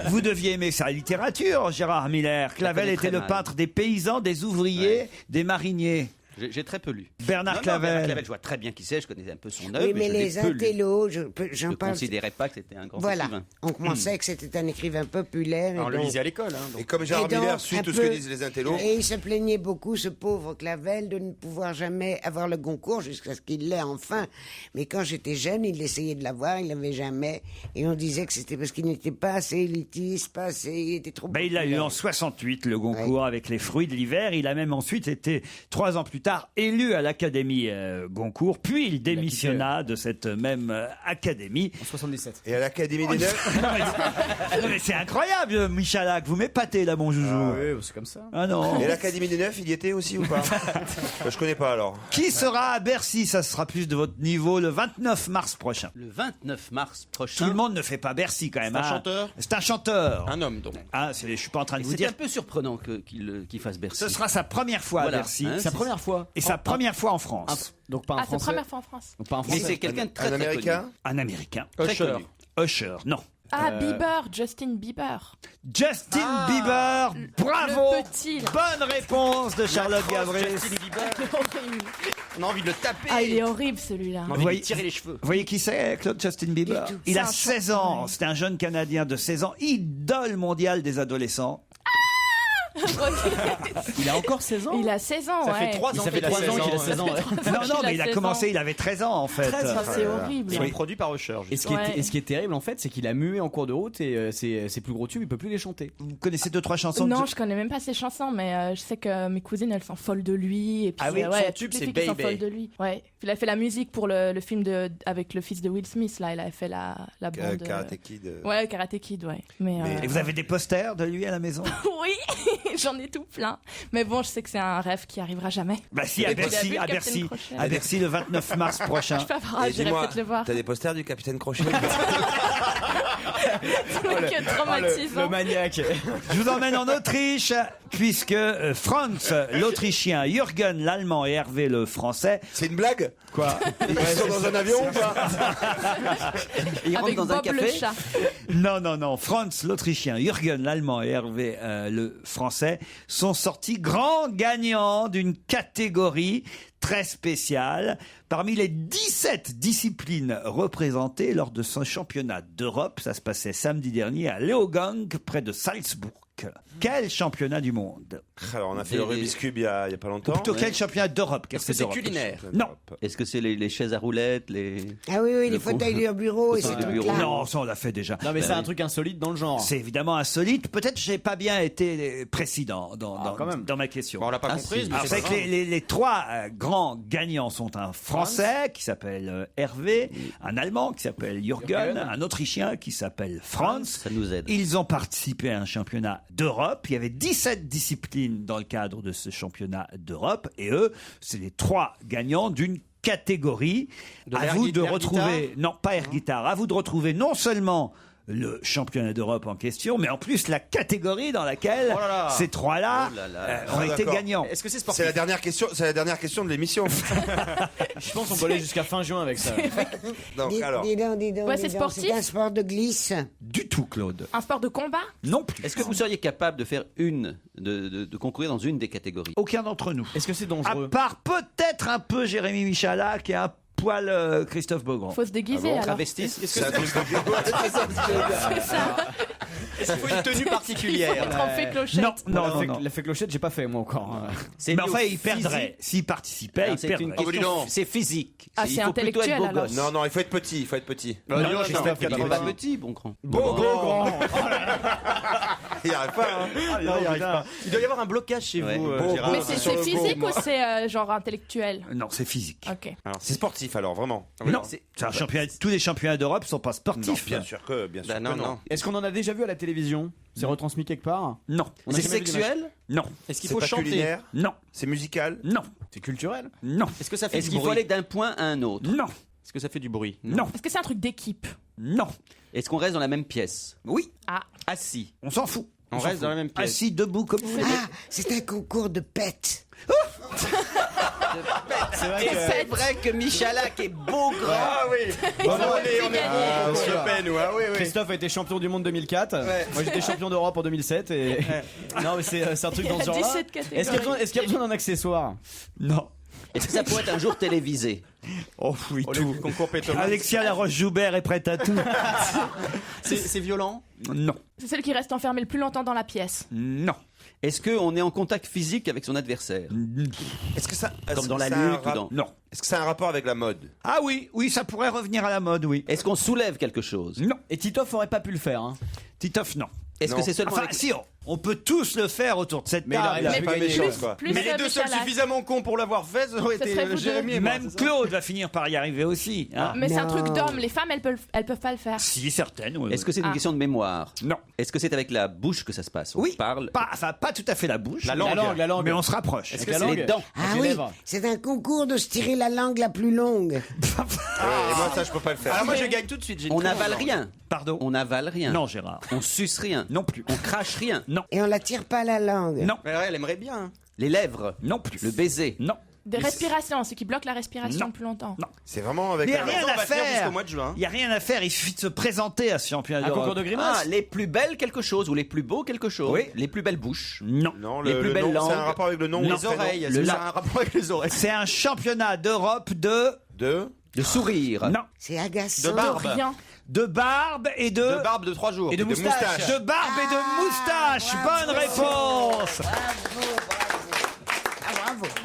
vous deviez aimer sa littérature, Gérard Miller. Clavel connais était très le mal. peintre des paysans, des ouvriers, des mariniers. J'ai très peu lu. Bernard Clavel. Je vois très bien qui c'est, je connais un peu son œuvre. Oui, mais les intellos, j'en ne parle. considérais pas que c'était un grand Voilà, écrivain. on pensait que c'était un écrivain populaire. On le lisait à l'école. Et comme Gérard Miller suit tout ce que disent les intellos. Et il se plaignait beaucoup, ce pauvre Clavel, de ne pouvoir jamais avoir le Goncourt jusqu'à ce qu'il l'ait enfin. Mais quand j'étais jeune, il essayait de l'avoir, il l'avait jamais. Et on disait que c'était parce qu'il n'était pas assez élitiste, pas assez, il était trop. Il l'a eu en 68, le Goncourt, avec Les Fruits de l'hiver. Il a même ensuite été, 3 ans plus tard, élu à l'Académie Goncourt. Puis il démissionna de cette même Académie. En 77. Et à l'Académie des Neufs. Non, mais c'est incroyable, Michalak. Vous m'épatez là, mon joujou. Ah oui, c'est comme ça. Ah non. Et l'Académie des Neufs, il y était aussi ou pas? Je connais pas alors. Qui sera à Bercy? Ça sera plus de votre niveau le 29 mars prochain. Le 29 mars prochain. Tout le monde ne fait pas Bercy quand même. C'est un chanteur? C'est un chanteur. Un homme donc. Ah, je suis pas en train de vous C'est dire. un peu surprenant qu'il fasse Bercy. Ce sera sa première fois Voilà, à Bercy. hein, Sa première fois. Et sa première fois en France. Donc pas un Ah, c'est la français. première fois en France. Donc pas un Mais français. c'est quelqu'un de très Un très Américain? connu. Un Américain. Très Usher. connu. Usher, non. Ah, Bieber, Justin Bieber. Justin Bieber, bravo. Le petit, là. Bonne réponse de Charlotte Gavris. On a envie de le taper. Ah, il est horrible celui-là. On a envie de tirer les cheveux. Vous voyez qui c'est, Claude Justin Bieber? Du tout. Il a C'est un 16 ans. chanteur. C'est un jeune Canadien de 16 ans, idole mondiale des adolescents. Il a encore 16 ans. Il a 16 ans, Ça ouais. fait 3 ans Ça fait 3 ans qu'il a 16 ans. ouais. Non, mais il a commencé, il avait 13 ans en fait. Ça, c'est horrible. C'est produit par Usher. Et ce, qui Ouais. est, et ce qui est terrible en fait, c'est qu'il a mué en cours de route et ses plus gros tubes, il peut plus les chanter. Vous connaissez 2-3 chansons? Non, je connais même pas ses chansons, mais je sais que mes cousines elles sont folles de lui. Et puis, Ah oui, ouais, son tube, toutes les c'est filles qui sont Baby. folles de lui. Ouais. Puis il a fait la musique pour le film avec le fils de Will Smith là. Il a fait la bande. Karate Kid. Ouais, Karate Kid, ouais. Mais, Et vous avez des posters de lui à la maison? oui, j'en ai tout plein. Mais bon, je sais que c'est un rêve qui arrivera jamais. Bah si, à Il a vu Bercy, le à Capitaine Bercy, Crochet. à Bercy le 29 mars prochain. Je peux avoir, Et j'irai dis-moi, peut-être le voir. t'as des posters du Capitaine Crochet? C'est traumatisant. Le maniaque. Je vous emmène en Autriche, puisque Franz, l'Autrichien, Jürgen, l'Allemand et Hervé, le Français. C'est une blague? Quoi? Ils sont dans un avion ou pas? Il rentre Avec dans un Bob le café. chat. Non. Franz, l'Autrichien, Jürgen, l'Allemand et Hervé, le Français, sont sortis grands gagnants d'une catégorie très spéciale. Parmi les 17 disciplines représentées lors de ce championnat d'Europe, ça se passait samedi dernier à Leogang, près de Salzbourg. Quel championnat du monde? Alors, on a fait le Rubik's Cube il y a pas Ou longtemps. plutôt quel championnat d'Europe? Est-ce que c'est culinaire? Non. Est-ce que c'est les chaises à roulettes, les... Ah oui, les Le fauteuils fond. de bureau et Le ces fauteuil de trucs-là. Non, ça on l'a fait déjà. Non mais c'est un truc insolite dans le genre. C'est évidemment insolite. Peut-être j'ai pas bien été précis dans quand même. ma question. Bon, on l'a pas Ah, comprise. si. mais Alors, c'est c'est pas que grave. les 3 grands gagnants sont un Français qui s'appelle Hervé, un Allemand qui s'appelle Jürgen, un Autrichien qui s'appelle Franz. Ça nous aide. Ils ont participé à un championnat d'Europe. Il y avait 17 disciplines dans le cadre de ce championnat d'Europe. Et eux, c'est les 3 gagnants d'une catégorie. De À l'air vous de guitare. retrouver, non pas air guitare, à vous de retrouver non seulement le championnat d'Europe en question, mais en plus la catégorie dans laquelle Oh là là. ces 3-là Oh là là. ont Ah, été d'accord. gagnants. Est-ce que c'est C'est sportif? la dernière question. C'est la dernière question de l'émission. Je pense qu'on peut aller jusqu'à fin juin avec ça. Donc alors. Dis donc, Ouais, dis c'est donc, sportif. c'est un sport de glisse. Du tout, Claude. Un sport de combat? Non plus. Est-ce que vous seriez capable de faire de concourir dans une des catégories? Aucun d'entre nous. Est-ce que c'est À dangereux? part peut-être un peu Jérémy Michalak et un poil Christophe Beaugrand. Faut se déguiser alors. Travestis? Est-ce que C'est un truc de- C'est ça. Est-ce qu'il faut une tenue particulière? Être en fait clochette. Non, La fée clochette, j'ai pas fait moi encore. C'est Mais lié enfin, au il perdrait. physique. S'il participait, Alors, il c'est perdrait. une Oh, bah, dis question, donc. c'est physique. Ah, Il c'est faut plutôt être intellectuel, beau alors. gosse. Non, il faut être petit. Il faut être petit. Non, Christophe, Il est 80. pas petit, bon grand. Il n'y arrive pas. Hein. Il doit y avoir un blocage chez Ouais. vous, Bon, Gérard. Mais bon, c'est sur le physique go. ou c'est genre intellectuel? Non, c'est physique. Ok. Alors, c'est sportif alors, vraiment. Non, c'est un championnat. Tous les championnats d'Europe sont pas Non, sportifs. bien sûr que Bah, non, non. Est-ce qu'on en a déjà vu à la télévision? C'est retransmis quelque part? Non. On a C'est jamais vu d'image. sexuel? Non. Est-ce qu'il C'est faut pas chanter? culinaire. Non. C'est musical. Non. C'est culturel? Non. Est-ce que ça fait Est-ce du qu'il faut bruit? aller d'un point à un autre? Non. Est-ce que ça fait du bruit? Non. Est-ce que c'est un truc d'équipe? Non. Est-ce qu'on reste dans la même pièce? Oui. Ah. Assis. On s'en fout. On s'en reste fout. dans la même pièce. Assis, debout, comme vous voulez. Ah, c'est un concours de pète. C'est vrai Et c'est vrai que Michalak est beau grand. Ah oui. Bon, allez, on est sûr. peine, ouais, oui, oui. Christophe a été champion du monde 2004. Moi j'étais champion d'Europe en 2007 et non mais c'est un truc dans ce Il y a genre-là. 17 catégories. Est-ce qu'il y a besoin d'un accessoire? Non. Est-ce que ça pourrait être un jour télévisé? Oh oui, tout. Concours Pétomate. Alexia Laroche-Joubert est prête à tout. C'est violent? Non. C'est celle qui reste enfermée le plus longtemps dans la pièce. Non. Est-ce qu'on est en contact physique avec son adversaire? Est-ce que ça, Comme dans la ça a un lutte ou dans... Non. Est-ce que ça a un rapport avec la mode? Ah oui, ça pourrait revenir à la mode, oui. Est-ce qu'on soulève quelque chose? Non. Et Titoff aurait pas pu le faire. Hein. Titoff, non. Est-ce que c'est seulement Enfin, avec... si, on peut tous le faire autour de cette Mais table. il aurait Mais pas pu gagner. Plus Mais les deux seuls Michel Haas. suffisamment cons pour l'avoir fait, ça aurait Ça été serait vous Jérémy et moi. Même c'est ça Claude va finir par y arriver aussi. hein. Mais c'est un Non. truc d'homme. Les femmes, elles peuvent pas le faire. Si, certaines. Oui, Est-ce que c'est une Ah. question de mémoire? Non. Pas c'est avec la bouche que ça se passe? On Oui. parle. Pas tout à fait la bouche. La La langue. Mais on se rapproche. Est-ce que que c'est les dents? Ah les oui, lèvres. c'est un concours de se tirer la langue la plus longue. Et moi, ça, je peux pas le faire. Alors moi je gagne tout de suite. j'ai une On très n'avale bonne rien. Pardon. On n'avale rien. Non, Gérard. On suce rien. Non plus. On crache rien. Non. Et on la tire pas la langue. Non. Mais ouais, elle aimerait bien. hein. Les lèvres. Non plus. Le baiser. Non. Des respirations, ce qui bloque la respiration Non. plus longtemps. Non. C'est vraiment avec Il n'y la a rien on à va faire faire. jusqu'au mois de juin. Il n'y a rien à faire. Il suffit de se présenter à ce championnat Un concours d'Europe. de grimaces. Ah, les plus belles quelque chose ou les plus beaux quelque chose. Oui. Les plus belles bouches. Non. Non, Les plus belles nom, langues. c'est un rapport avec le nom. ou Les le prénom oreilles. Le C'est la- un rapport avec les oreilles. C'est un championnat d'Europe de De sourire. non, C'est agaçant. De barbe. Rien. de barbe et de De barbe de 3 jours. Et de moustache. de barbe et de moustache. Bonne réponse.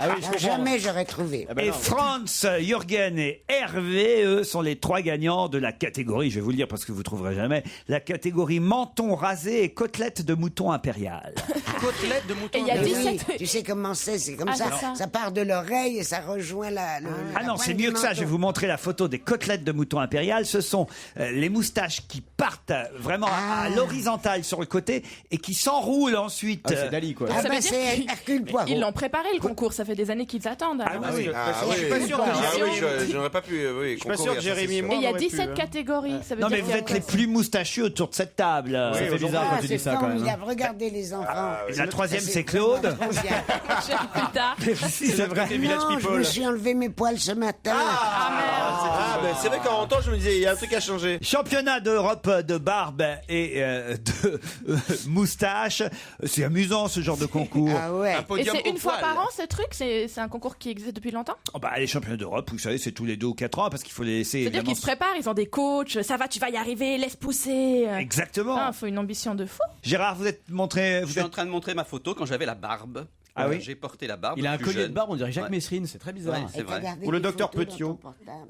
Ah oui, je comprends. Jamais j'aurais trouvé. Ah bah Et non. Franz, Jürgen et Hervé, eux, sont les 3 gagnants de la catégorie, je vais vous le dire parce que vous ne trouverez jamais, la catégorie menton rasé et côtelette de mouton impérial. Côtelette de mouton. Et il y a Mais 17 oui, tu sais comment c'est comme Ah, ça. c'est ça. Ça part de l'oreille et ça rejoint la. Ah non, c'est mieux que ça. Je vais vous montrer la photo des côtelettes de mouton impérial. Ce sont les moustaches qui partent vraiment à l'horizontale sur le côté et qui s'enroulent ensuite. Ah, c'est Dali, quoi. Ah Ça ben veut dire c'est qu'ils- Hercule Poirot. Ils l'ont préparé le concours, ça fait des années qu'ils attendent. alors. Ah oui. Ah Je suis pas sûr que Ah Jérémy- oui, je n'aurais pas pu. Oui, suis pas sûr que Jérémy et moi, Et il y a on aurait pu, 17 hein. catégories. Ça veut Non dire mais vous qu'il y a êtes les plus moustachus autour de cette table. Ça fait bizarre Ah, quand tu c'est dis ça quand même. formidable. Regardez les enfants. Et la troisième, c'est vraiment Claude. trop bien. plus tard. Si, c'est vrai. Non, je me suis enlevé mes poils ce matin. Ah, ben c'est vrai qu'en temps, je me disais, il y a un truc à changer. Championnat d'Europe de barbe et de moustache. C'est amusant ce genre de concours. Ah ouais. Un Et podium c'est au une fois poil. par an ce truc C'est un concours qui existe depuis longtemps Oh bah, les championnats d'Europe, vous savez, c'est tous les 2 ou 4 ans parce qu'il faut les laisser. C'est-à-dire évidemment, qu'ils se préparent, ils ont des coachs, ça va, tu vas y arriver, laisse pousser. Exactement. Il faut une ambition de fou. Gérard, vous êtes montré. Je Vous suis en êtes... train de montrer ma photo quand j'avais la barbe. Ah oui. J'ai porté la barbe. Il a un plus collier jeune. de barbe, on dirait Jacques Ouais. Messrine, c'est très bizarre. Ouais, c'est vrai. Ou le docteur Petiot.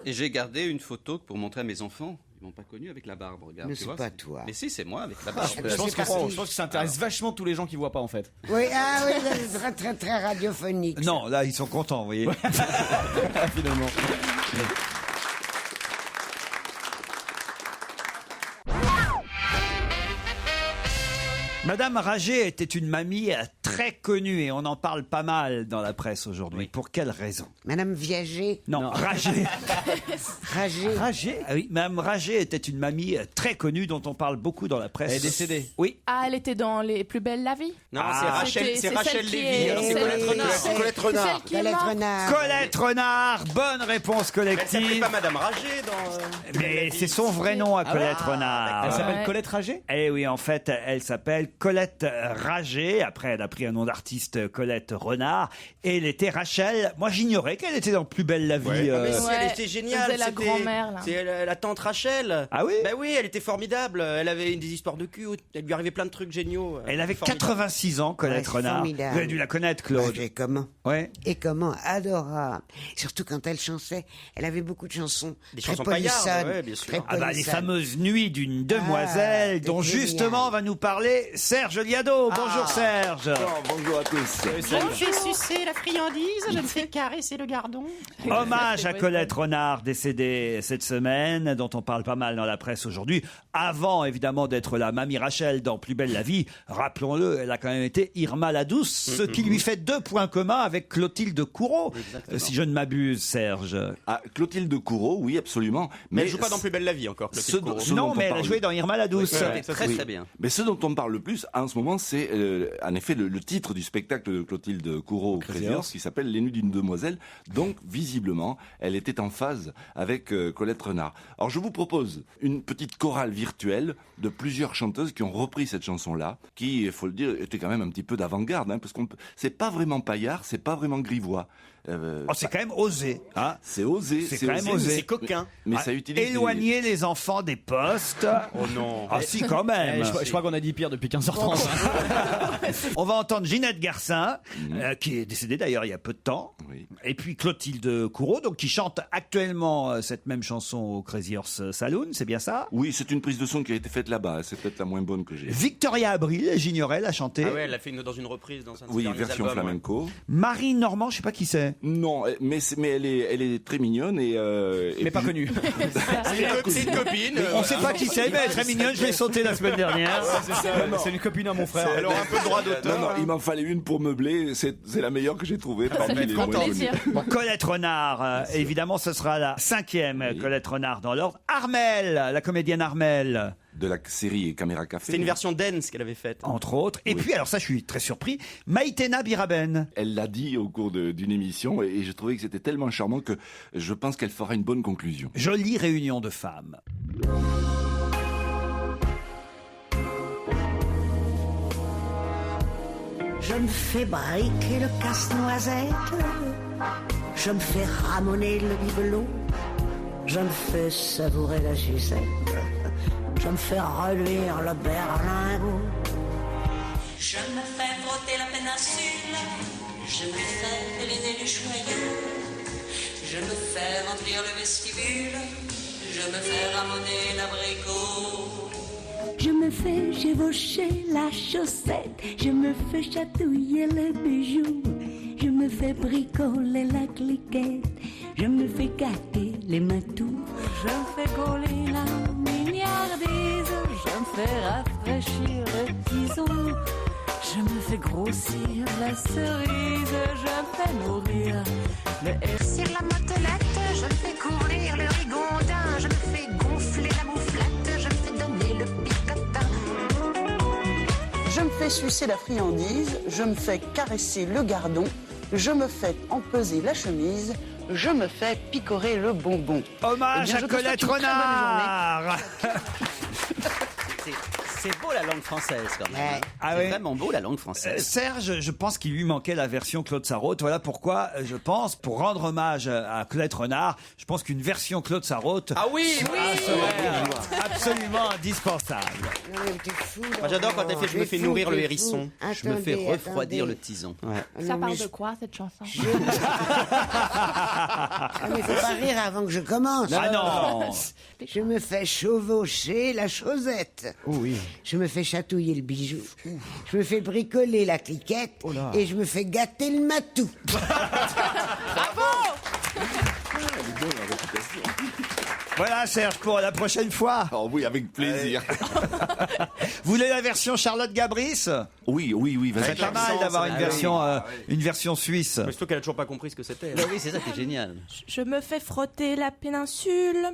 Et j'ai gardé une photo pour montrer à mes enfants. Ils m'ont pas connu avec la barbe, regarde. Mais tu c'est vois, pas toi. Mais si, c'est moi avec la barbe. Je pense que ça intéresse vachement tous les gens qui voient pas en fait. Oui, ah oui, c'est très très très radiophonique. Non, là, ils sont contents, vous voyez. Finalement. Madame Rager était une mamie très connue et on en parle pas mal dans la presse aujourd'hui. Pour quelle raison? Madame Viager. Non, Rager. Rager. Rager. Ah oui, Madame Rager était une mamie très connue dont on parle beaucoup dans la presse. Elle est décédée. Oui. Ah, elle était dans Les Plus Belles la Vie Non, Ah. c'est Rachel celle qui Lévy. est- alors c'est celle Colette qui- Renard. C'est Colette C'est Renard. celle qui est Colette morte. Renard. Colette Renard, bonne réponse Elle s'appelait collective. pas Madame Rager dans. Mais c'est son vrai nom à Colette Renard. Elle s'appelle Ouais. Colette Rager. Eh oui, en fait, elle s'appelle Colette Rager. Après, elle a pris un nom d'artiste, Colette Renard. Et elle était Rachel. Moi, j'ignorais qu'elle était dans Plus Belle la Vie. Ouais. Mais si, Ouais, elle était elle géniale. faisait la c'était- grand-mère, là. C'est la tante Rachel. Ah oui Bah oui, elle était formidable. Elle avait des histoires de cul. Elle lui arrivait plein de trucs géniaux. Elle avait Formidable. 86 ans, Colette Ouais, c'est Renard. formidable. Vous avez dû la connaître, Claude. Et comment? Ouais. Et comment? Adorable. Surtout quand elle chantait. Elle avait beaucoup de chansons. Des très chansons paillardes, polissonnes, ouais, bien sûr. très Ah bah, les polissonnes. fameuses nuits d'une demoiselle, Ah, dont c'est génial. justement va nous parler Serge Liado. Bonjour Serge. Bonjour à tous. Je ne fais sucer la friandise, je ne fais caresser le gardon. Hommage à Colette Renard, décédée cette semaine, dont on parle pas mal dans la presse aujourd'hui. Avant, évidemment, d'être la mamie Rachel dans Plus Belle la Vie, rappelons-le, elle a quand même été Irma la Douce, ce qui lui fait 2 points communs avec Clotilde Courreau, si je ne m'abuse, Serge. Ah, Clotilde Courreau, oui, absolument. Mais elle joue pas dans Plus Belle la Vie encore. Clotilde Courreau. Non, mais elle a joué dans Irma la Douce. Ouais, Très Oui. très bien. Mais ce dont on parle le plus en ce moment, c'est en effet le titre du spectacle de Clotilde Courreau Crazy Crazy Horse, Horse, qui s'appelle Les Nuits d'une demoiselle. Donc, visiblement, elle était en phase avec Colette Renard. Alors, je vous propose une petite chorale virtuelle de plusieurs chanteuses qui ont repris cette chanson-là, qui, il faut le dire, était quand même un petit peu d'avant-garde, hein, parce c'est pas vraiment paillard, c'est pas vraiment grivois. c'est quand même osé. Hein. C'est osé. C'est quand même osé. C'est coquin. Mais ça utilise éloigner les enfants des postes. Oh non. Ah si, quand même. Je crois qu'on a dit pire depuis 15h30. On va entendre Ginette Garcin, qui est décédée d'ailleurs il y a peu de temps. Oui. Et puis Clotilde Courreau, donc qui chante actuellement cette même chanson au Crazy Horse Saloon, c'est bien ça? Oui, c'est une prise de son qui a été faite là-bas. C'est peut-être la moins bonne que j'ai. Victoria Abril, j'ignorais, l'a chanté. Ah ouais, elle l'a fait dans une reprise dans un de ses Oui, derniers version albums, flamenco. ouais. Marie Normand, je sais pas qui c'est. Non, mais elle est très mignonne et Mais pas connue. C'est une copine. On sait pas qui c'est, mais elle est très mignonne, je l'ai sauté la semaine dernière. C'est une copine à mon frère. Elle aura un peu de droit d'auteur. Non, il m'en fallait une pour meubler. C'est la meilleure que j'ai trouvée parmi les moins connues. Bon, Colette Renard, évidemment, ce sera la 5e Colette Renard dans l'ordre. Armelle, la comédienne Armelle. De la série Caméra Café. C'était une version dance qu'elle avait faite. Entre autres. Et puis, alors ça, je suis très surpris, Maïtena Biraben. Elle l'a dit au cours d'une émission et je trouvais que c'était tellement charmant que je pense qu'elle fera une bonne conclusion. Jolie réunion de femmes. Je me fais briquer le casse-noisette, je me fais ramoner le bibelot, je me fais savourer la sucette, je me fais reluire le berlingot. Je me fais frotter la péninsule, je me fais féliner le joyeux, je me fais remplir le vestibule, je me fais ramoner l'abricot. Je me fais chevaucher la chaussette, je me fais chatouiller le bijou, je me fais bricoler la cliquette, je me fais gâter les matous. Je me fais gauler la mignardise, je me fais rafraîchir le tison, je me fais grossir la cerise, je me fais nourrir le Sur la motelette, je me fais courir le rigondin, je me fais gonfler la mouflette, je me fais donner le picotin. Je me fais sucer la friandise, je me fais caresser le gardon, je me fais empeser la chemise, je me fais picorer le bonbon. Hommage à Colette Renard. C'est beau la langue française quand même. C'est vraiment beau la langue française. Serge, je pense qu'il lui manquait la version Claude Sarraute. Voilà pourquoi je pense, pour rendre hommage à Colette Renard, je pense qu'une version Claude Sarraute serait absolument indispensable. Moi j'adore quand elle fait Je me fais nourrir le hérisson. Je me fais refroidir le tison. Ça parle de quoi cette chanson? Ah, mais faut pas rire avant que je commence. Ah non. Je me fais chevaucher la chaussette. Oh oui. Je me fais chatouiller le bijou. Je me fais bricoler la cliquette. Et je me fais gâter le matou. Voilà Serge, pour la prochaine fois. Oh oui, avec plaisir. Vous voulez la version Charlotte Gabris? Oui, vas-y. C'est pas mal d'avoir une version suisse. Mais surtout qu'elle a toujours pas compris ce que c'était. Oui, c'est ça qui est génial. Je me fais frotter la péninsule,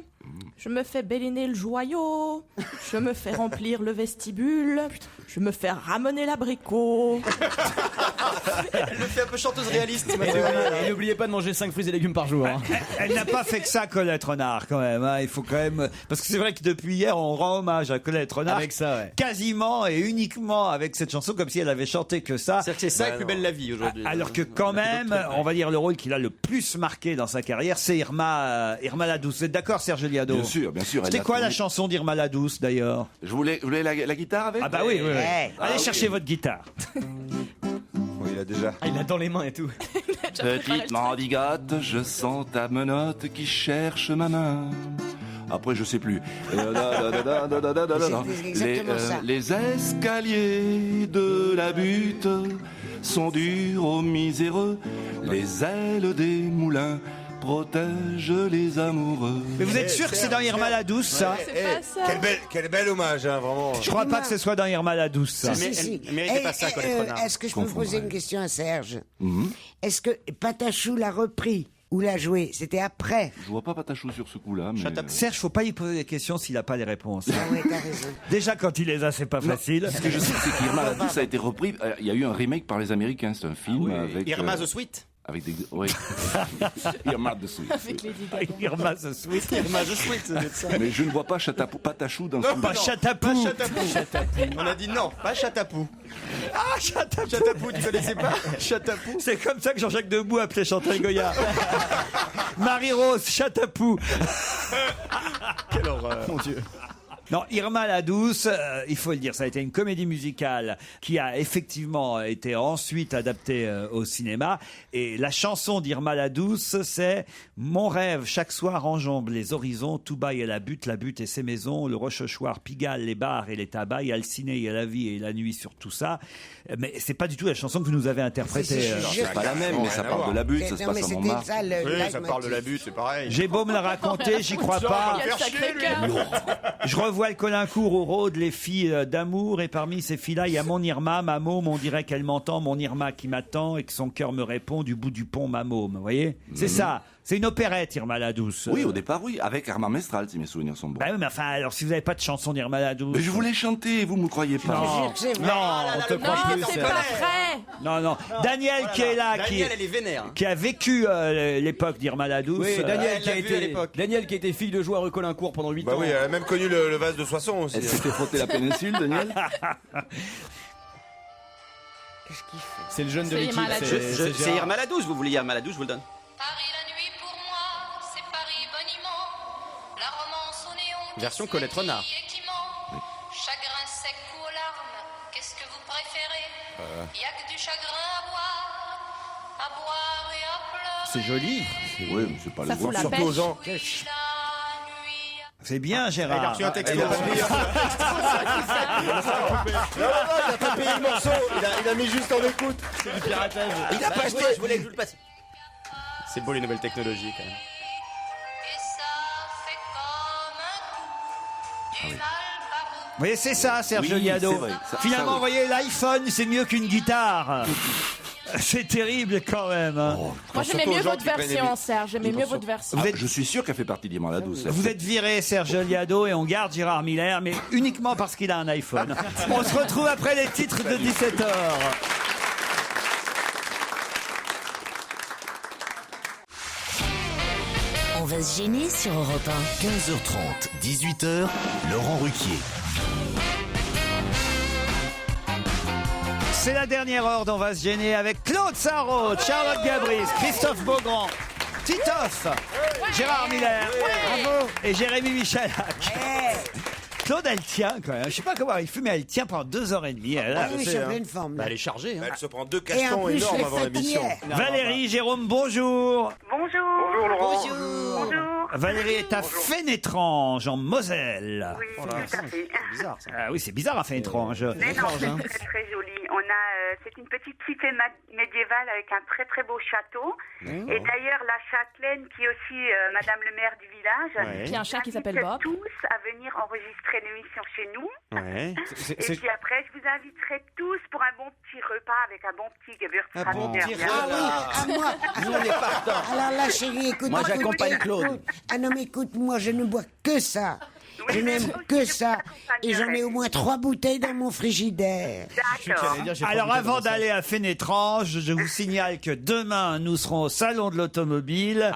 je me fais béliner le joyau, je me fais remplir le vestibule, je me fais ramener l'abricot. Elle le fait un peu chanteuse réaliste. Et n'oubliez pas de manger 5 fruits et légumes par jour. Hein. Elle n'a pas fait que ça, Colette Renard, quand même. Hein. Il faut quand même... Parce que c'est vrai que depuis hier, on rend hommage à Colette Renard. Avec ça, ouais. Quasiment et uniquement avec cette chanson, comme si elle avait chanté que ça. C'est-à-dire que c'est ça, plus belle la vie aujourd'hui. Alors que quand même, on va dire le rôle qu'il a le plus marqué dans sa carrière, c'est Irma Ladouce. Vous êtes d'accord, Serge Liado? Bien sûr. C'était quoi la chanson d'Irma Ladouce, d'ailleurs? Vous voulez la guitare avec? Ah bah oui. Allez chercher votre guitare. Oui, il a déjà. Ah, il a dans les mains et tout. Petite mendigote, je sens ta menotte qui cherche ma main. Après, je sais plus. Les escaliers de la butte sont durs aux miséreux. Les ailes des moulins protègent les amoureux. Mais vous êtes sûr que c'est dans Irma Ladouce, ça? Quel bel hommage, hein, vraiment. Je crois pas que ce soit dans Irma Ladouce, ça. Si. Elle méritait pas ça, Colette Renard. Est-ce que je peux poser une question à Serge? Est-ce que Patachou l'a repris ou l'a joué? C'était après. Je vois pas Patachou sur ce coup-là. Mais... Serge, faut pas lui poser des questions s'il a pas les réponses. Ah oui, t'as raison. Déjà, quand il les a, c'est pas facile. Ce que je sais, c'est qu'Irma Ladouce a été repris. Il y a eu un remake par les Américains. C'est un film avec. Irma the Sweet. Avec des... Oui. Irma de Sweet. Avec Lady Gaga. Irma the Sweet. Irma the Sweet, ça doit être ça. Mais je ne vois pas Patachou dans ce Non, film. pas Chatapou. Pas Chatapou. On a dit non, pas Chatapou. Ah, Chatapou. Chatapou, tu connaissais pas Chatapou. C'est comme ça que Jean-Jacques Debout appelait Chantal Goya. Marie-Rose Chatapou. Quelle horreur. Mon Dieu. Non, Irma la Douce, il faut le dire, ça a été une comédie musicale qui a effectivement été ensuite adaptée au cinéma. Et la chanson d'Irma la Douce, c'est « Mon rêve, chaque soir enjambe les horizons, tout bas et la butte et ses maisons, le Rochechouart, Pigalle, les bars et les tabacs, il y a le ciné, il y a la vie et la nuit sur tout ça. » Mais c'est pas du tout la chanson que vous nous avez interprétée. C'est pas la même, mais ça parle de la butte, ça se passe à Montmartre. Oui, ça parle de la butte, c'est pareil. J'ai beau me la raconter, j'y crois pas. Il y a le Sacré-Cœur. Je revois le Colincourt au Rhôde, les filles d'amour, et parmi ces filles-là, il y a mon Irma, ma môme, on dirait qu'elle m'entend, mon Irma qui m'attend, et que son cœur me répond du bout du pont, ma môme. Vous voyez? C'est ça. C'est une opérette, Irma la Douce. Oui, au départ, oui, avec Armand Mestral, si mes souvenirs sont bons. Bah oui, mais enfin, alors si vous n'avez pas de chanson d'Irma la Douce. Mais je voulais chanter, vous me croyez pas. Non, on te croit plus. Non, c'est pas vrai. Non. Daniel qui est là, Daniel, elle est vénère. qui a vécu l'époque d'Irma la Douce. Oui, Daniel, qui a l'a vu à été, l'époque. Daniel qui était fille de joueur au Colincourt pendant 8 Bah ans. oui, elle a même connu le vase de Soissons aussi. Elle s'était frotté la péninsule, Daniel. Qu'est-ce qu'il fait? C'est le jeune de C'est l'équipe. Irma la Douce. C'est Gérard. Irma la Douce, vous voulez Irma la Douce, je vous le donne. Paris la nuit pour moi, c'est Paris boniment. La romance au néon. Version Colette Renard. Chagrin sec ou aux larmes, qu'est-ce que vous préférez? Y a que du chagrin à boire et à pleurer. C'est joli. Oui, mais c'est pas Ça le fout voir. la Surtout aux pêche. gens. C'est bien, Il a Gérard. reçu un texto. Il a pas payé le morceau, il a mis juste en écoute. C'est du piratage. Il a pas acheté. Je voulais que je vous le passe. C'est beau les nouvelles technologies quand même. Et ça fait comme un coup du mal parou. Vous voyez, c'est ça, Serge Oui, Liado. c'est vrai. Ça, Finalement, oui. vous voyez, l'iPhone, c'est mieux qu'une guitare. C'est terrible quand même. Hein. Moi, j'aimais Surtout aux mieux gens votre qui prennent version, les- Serge. J'aimais mieux votre version. Vous êtes- Je suis sûr qu'elle fait partie d'Irma la Douce. Vous êtes viré, Serge Liado, et on garde Gérard Miller, mais uniquement parce qu'il a un iPhone. On se retrouve après les titres de 17h. On va se gêner sur Europe 1. 15h30, 18h, Laurent Ruquier. C'est la dernière heure d'On va se gêner avec Claude Sarraute, Charlotte Gabris, Christophe Beaugrand, Titoff, Gérard Miller, bravo, et Jérémy Michalak. Claude, elle tient quand même. Je sais pas comment il fait, mais elle tient pendant 2h30. Elle, Ah oui, je suis en pleine forme. là. Elle est chargée. Elle se prend 2 Et en cachetons plus, je énormes les avant l'émission. fatiguais. Valérie, Jérôme, bonjour. Bonjour. Bonjour Laurent. Bonjour. Valérie est à Fénétrange, en Moselle. Oui, tout à fait. Bizarre ça. Ah oui, c'est bizarre à Fénétrange. Mais non, c'est très très joli. On a, c'est une petite cité médiévale avec un très très beau château. Et d'ailleurs, la châtelaine, qui est aussi Madame le maire du village, Qui a un chat qui s'appelle invite Bob. tous à venir enregistrer l'émission chez nous. Ouais. Et puis après, je vous inviterai tous pour un bon petit repas avec un bon petit Un bon petit Gewürztraminer. Ah oui, à moi. Nous, on est partants. Alors là, chérie, écoute. Moi, écoute, j'accompagne écoute. Claude. Ah non, mais écoute, moi, je ne bois que ça. Je n'aime que ça. Et j'en ai au moins 3 bouteilles dans mon frigidaire. D'accord. Alors avant d'aller à Fénétrange, je vous signale que demain nous serons au Salon de l'Automobile.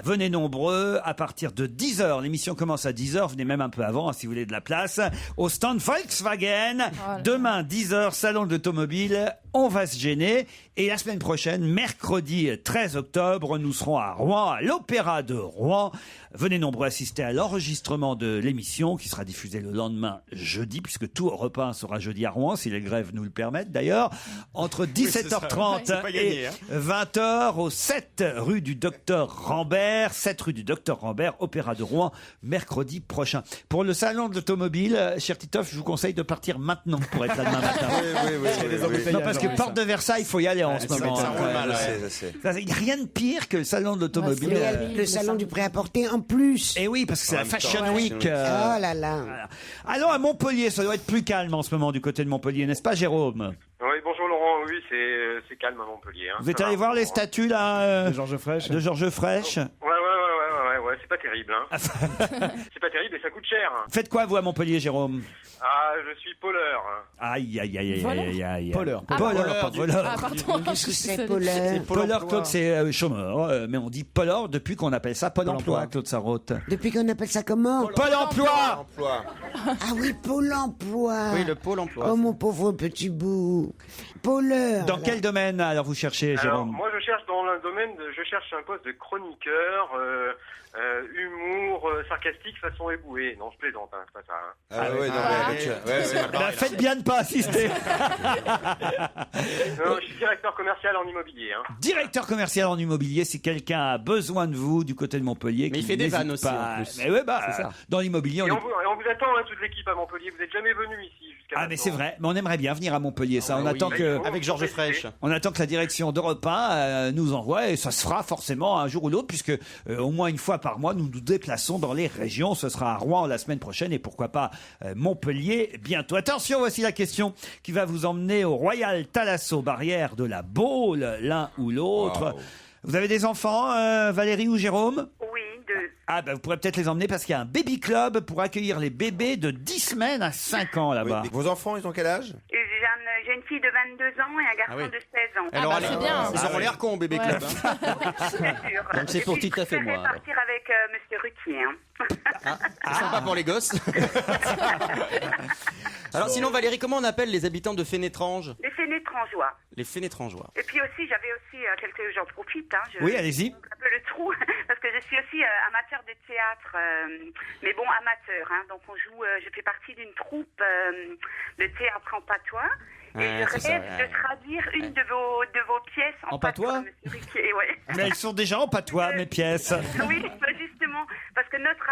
Venez nombreux à partir de 10h. L'émission commence à 10h, venez même un peu avant hein, si vous voulez de la place. Au stand Volkswagen, demain 10h, Salon de l'Automobile, on va se gêner. Et la semaine prochaine, mercredi 13 octobre, nous serons à Rouen, à l'Opéra de Rouen. Venez nombreux assister à l'enregistrement de l'émission qui sera diffusée le lendemain jeudi, puisque tout Europe 1 sera jeudi à Rouen, si les grèves nous le permettent d'ailleurs, entre 17h30 c'est pas gagné, et hein. 20h au 7 rue du Docteur Rambert, 7 rue du Docteur Rambert, Opéra de Rouen, mercredi prochain. Pour le salon de l'automobile, cher Titoff, je vous conseille de partir maintenant pour être là demain matin. Non, parce que porte de Versailles, il faut y aller en ce moment. ça roule mal, Il n'y a rien de pire que le salon de l'automobile. Il y a le salon du prêt-à-porter en plus. Et oui, parce que c'est la Fashion Week. Oh là là. Voilà. Allons à Montpellier, ça doit être plus calme en ce moment du côté de Montpellier, n'est-ce pas, Jérôme? Oui, bonjour Laurent, oui, c'est calme à Montpellier. Hein. Vous êtes allé voir les statues là De Georges Frêche. de Georges Frêche? Ouais, c'est pas terrible. Hein. C'est pas terrible et ça coûte cher. Faites quoi, vous, à Montpellier, Jérôme? Ah, je suis poleur. Aïe, aïe, aïe, aïe, Voleur. aïe, aïe. Poleur. Poleur, pas voleur. Ah, pardon. Qu'est-ce que c'est, Poleur? Poleur, Claude, c'est chômeur. Mais on dit poleur depuis qu'on appelle ça Pôle emploi, Claude Sarraute. Depuis qu'on appelle ça comment? Pôle emploi. Ah oui, Pôle emploi. Oui, le Pôle emploi. Oh, mon pauvre petit bout. Poleur. Dans quel domaine, alors, vous cherchez, Alors, Jérôme? moi, je cherche dans le domaine, je cherche un poste de chroniqueur, humour sarcastique façon ébouée. Non, je plaisante, hein, c'est pas ça. Hein. Ah ouais, non, mais c'est mal barré, Faites bien de pas assister. Non, je suis directeur commercial en immobilier. Hein. Directeur commercial en immobilier, si quelqu'un a besoin de vous du côté de Montpellier. Mais il fait des vannes aussi, en plus. Mais ouais, bah, C'est ça. dans l'immobilier, Et on on est... vous attend, hein, toute l'équipe à Montpellier. Vous n'êtes jamais venu ici jusqu'à Ah, mais c'est vrai, mais on aimerait bien venir à Montpellier, ça. On attend que... Avec Georges Frêche. On attend que la direction d'Europe 1 nous envoie, et ça se fera forcément un jour ou l'autre, puisque au moins une fois par mois, nous nous déplaçons dans les régions. Ce sera à Rouen la semaine prochaine, et pourquoi pas Montpellier bientôt. Attention, voici la question qui va vous emmener au Royal Thalasso Barrière de la Baule, l'un ou l'autre. Wow. Vous avez des enfants, Valérie ou Jérôme? Oui, 2. Ah, bah, vous pourrez peut-être les emmener parce qu'il y a un baby club pour accueillir les bébés de 10 semaines à 5 ans là-bas. Oui, vos enfants, ils ont quel âge? J'ai une fille de 22 ans et un garçon Ah oui. de 16 ans. Elle aura l'air- c'est bien. Ils auront l'air cons, bébé Ouais. club. Hein. Bien sûr. Donc c'est pour Et puis, tout à fait je préférais moi, alors. partir avec Monsieur Ruquier. Hein. C'est sympa pour les gosses. Alors sinon, Valérie, comment on appelle les habitants de Fénétrange? Les Fénétrangeois. Les Fénétrangeois. Et puis aussi, j'avais aussi quelques... J'en profite. Hein, Oui, allez-y. Un peu le trou, parce que je suis aussi amateur de théâtre, mais bon, amateur. Hein, donc on joue, je fais partie d'une troupe de théâtre en patois. Et Ouais, je c'est ça, rêve ouais. de traduire une de vos pièces en patois Monsieur Ruquier, ouais. Mais elles sont déjà en patois, mes pièces. Oui, bah justement, parce que notre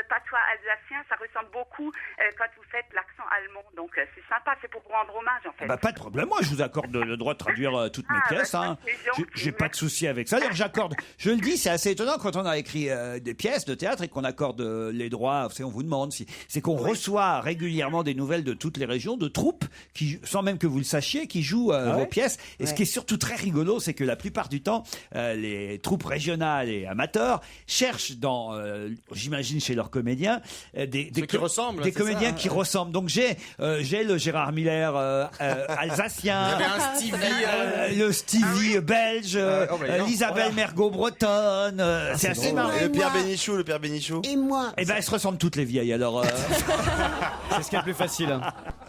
patois alsacien, ça ressemble beaucoup quand vous faites l'accent allemand. Donc c'est sympa, c'est pour vous rendre hommage en fait. Bah, pas de problème, moi je vous accorde le droit de traduire toutes mes Ah, pièces. bah, Hein. c'est gentil, J'ai pas de souci avec ça. D'ailleurs, j'accorde. Je le dis, c'est assez étonnant quand on a écrit des pièces de théâtre et qu'on accorde les droits. Vous savez, on vous demande si c'est qu'on reçoit régulièrement des nouvelles de toutes les régions, de troupes qui, sans même que vous le sachiez, qui jouent vos pièces. Et ce qui est surtout très rigolo, c'est que la plupart du temps, les troupes régionales et amateurs cherchent dans, j'imagine chez leurs comédiens, des qui ressemblent, des c'est comédiens ça, qui ressemblent. Donc j'ai le Gérard Miller alsacien, Il y avait un Stevie, le Stevie belge, oh, bah, non. l'Isabelle Mergo bretonne. c'est assez marrant. Et le Pierre Bénichou, Et moi? Eh ben elles se ressemblent toutes les vieilles. Alors C'est ce qui est le plus facile. Hein.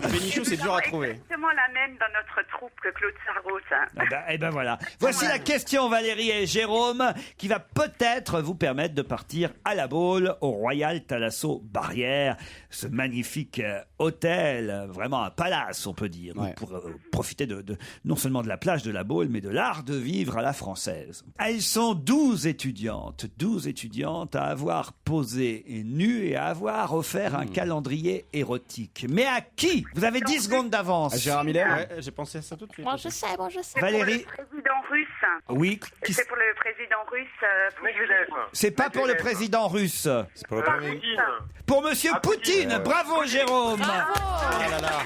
Bénichou, c'est dur à trouver. Exactement la même dans notre troupe que Claude Sarraute. Hein. eh ben voilà. Voici la question, Valérie et Jérôme, qui va peut-être vous permettre de partir à la Baule au Royal Thalasso Barrière, ce magnifique hôtel, vraiment un palace, on peut dire, Ouais. pour profiter de non seulement de la plage de la Baule, mais de l'art de vivre à la française. Elles sont 12 étudiantes à avoir posé nues et à avoir offert un calendrier érotique. Mais à qui? Vous avez 10 secondes d'avance. À Gérard Miller. Ouais, j'ai pensé à ça tout de suite. Moi, je sais. Valérie. Pour le président russe. Oui. C'est pour le président russe. Medvedev. C'est pas pour le président russe. C'est pour le Pas premier. russe. Pour Monsieur Poutine. Bravo, Jérôme. Oh là là.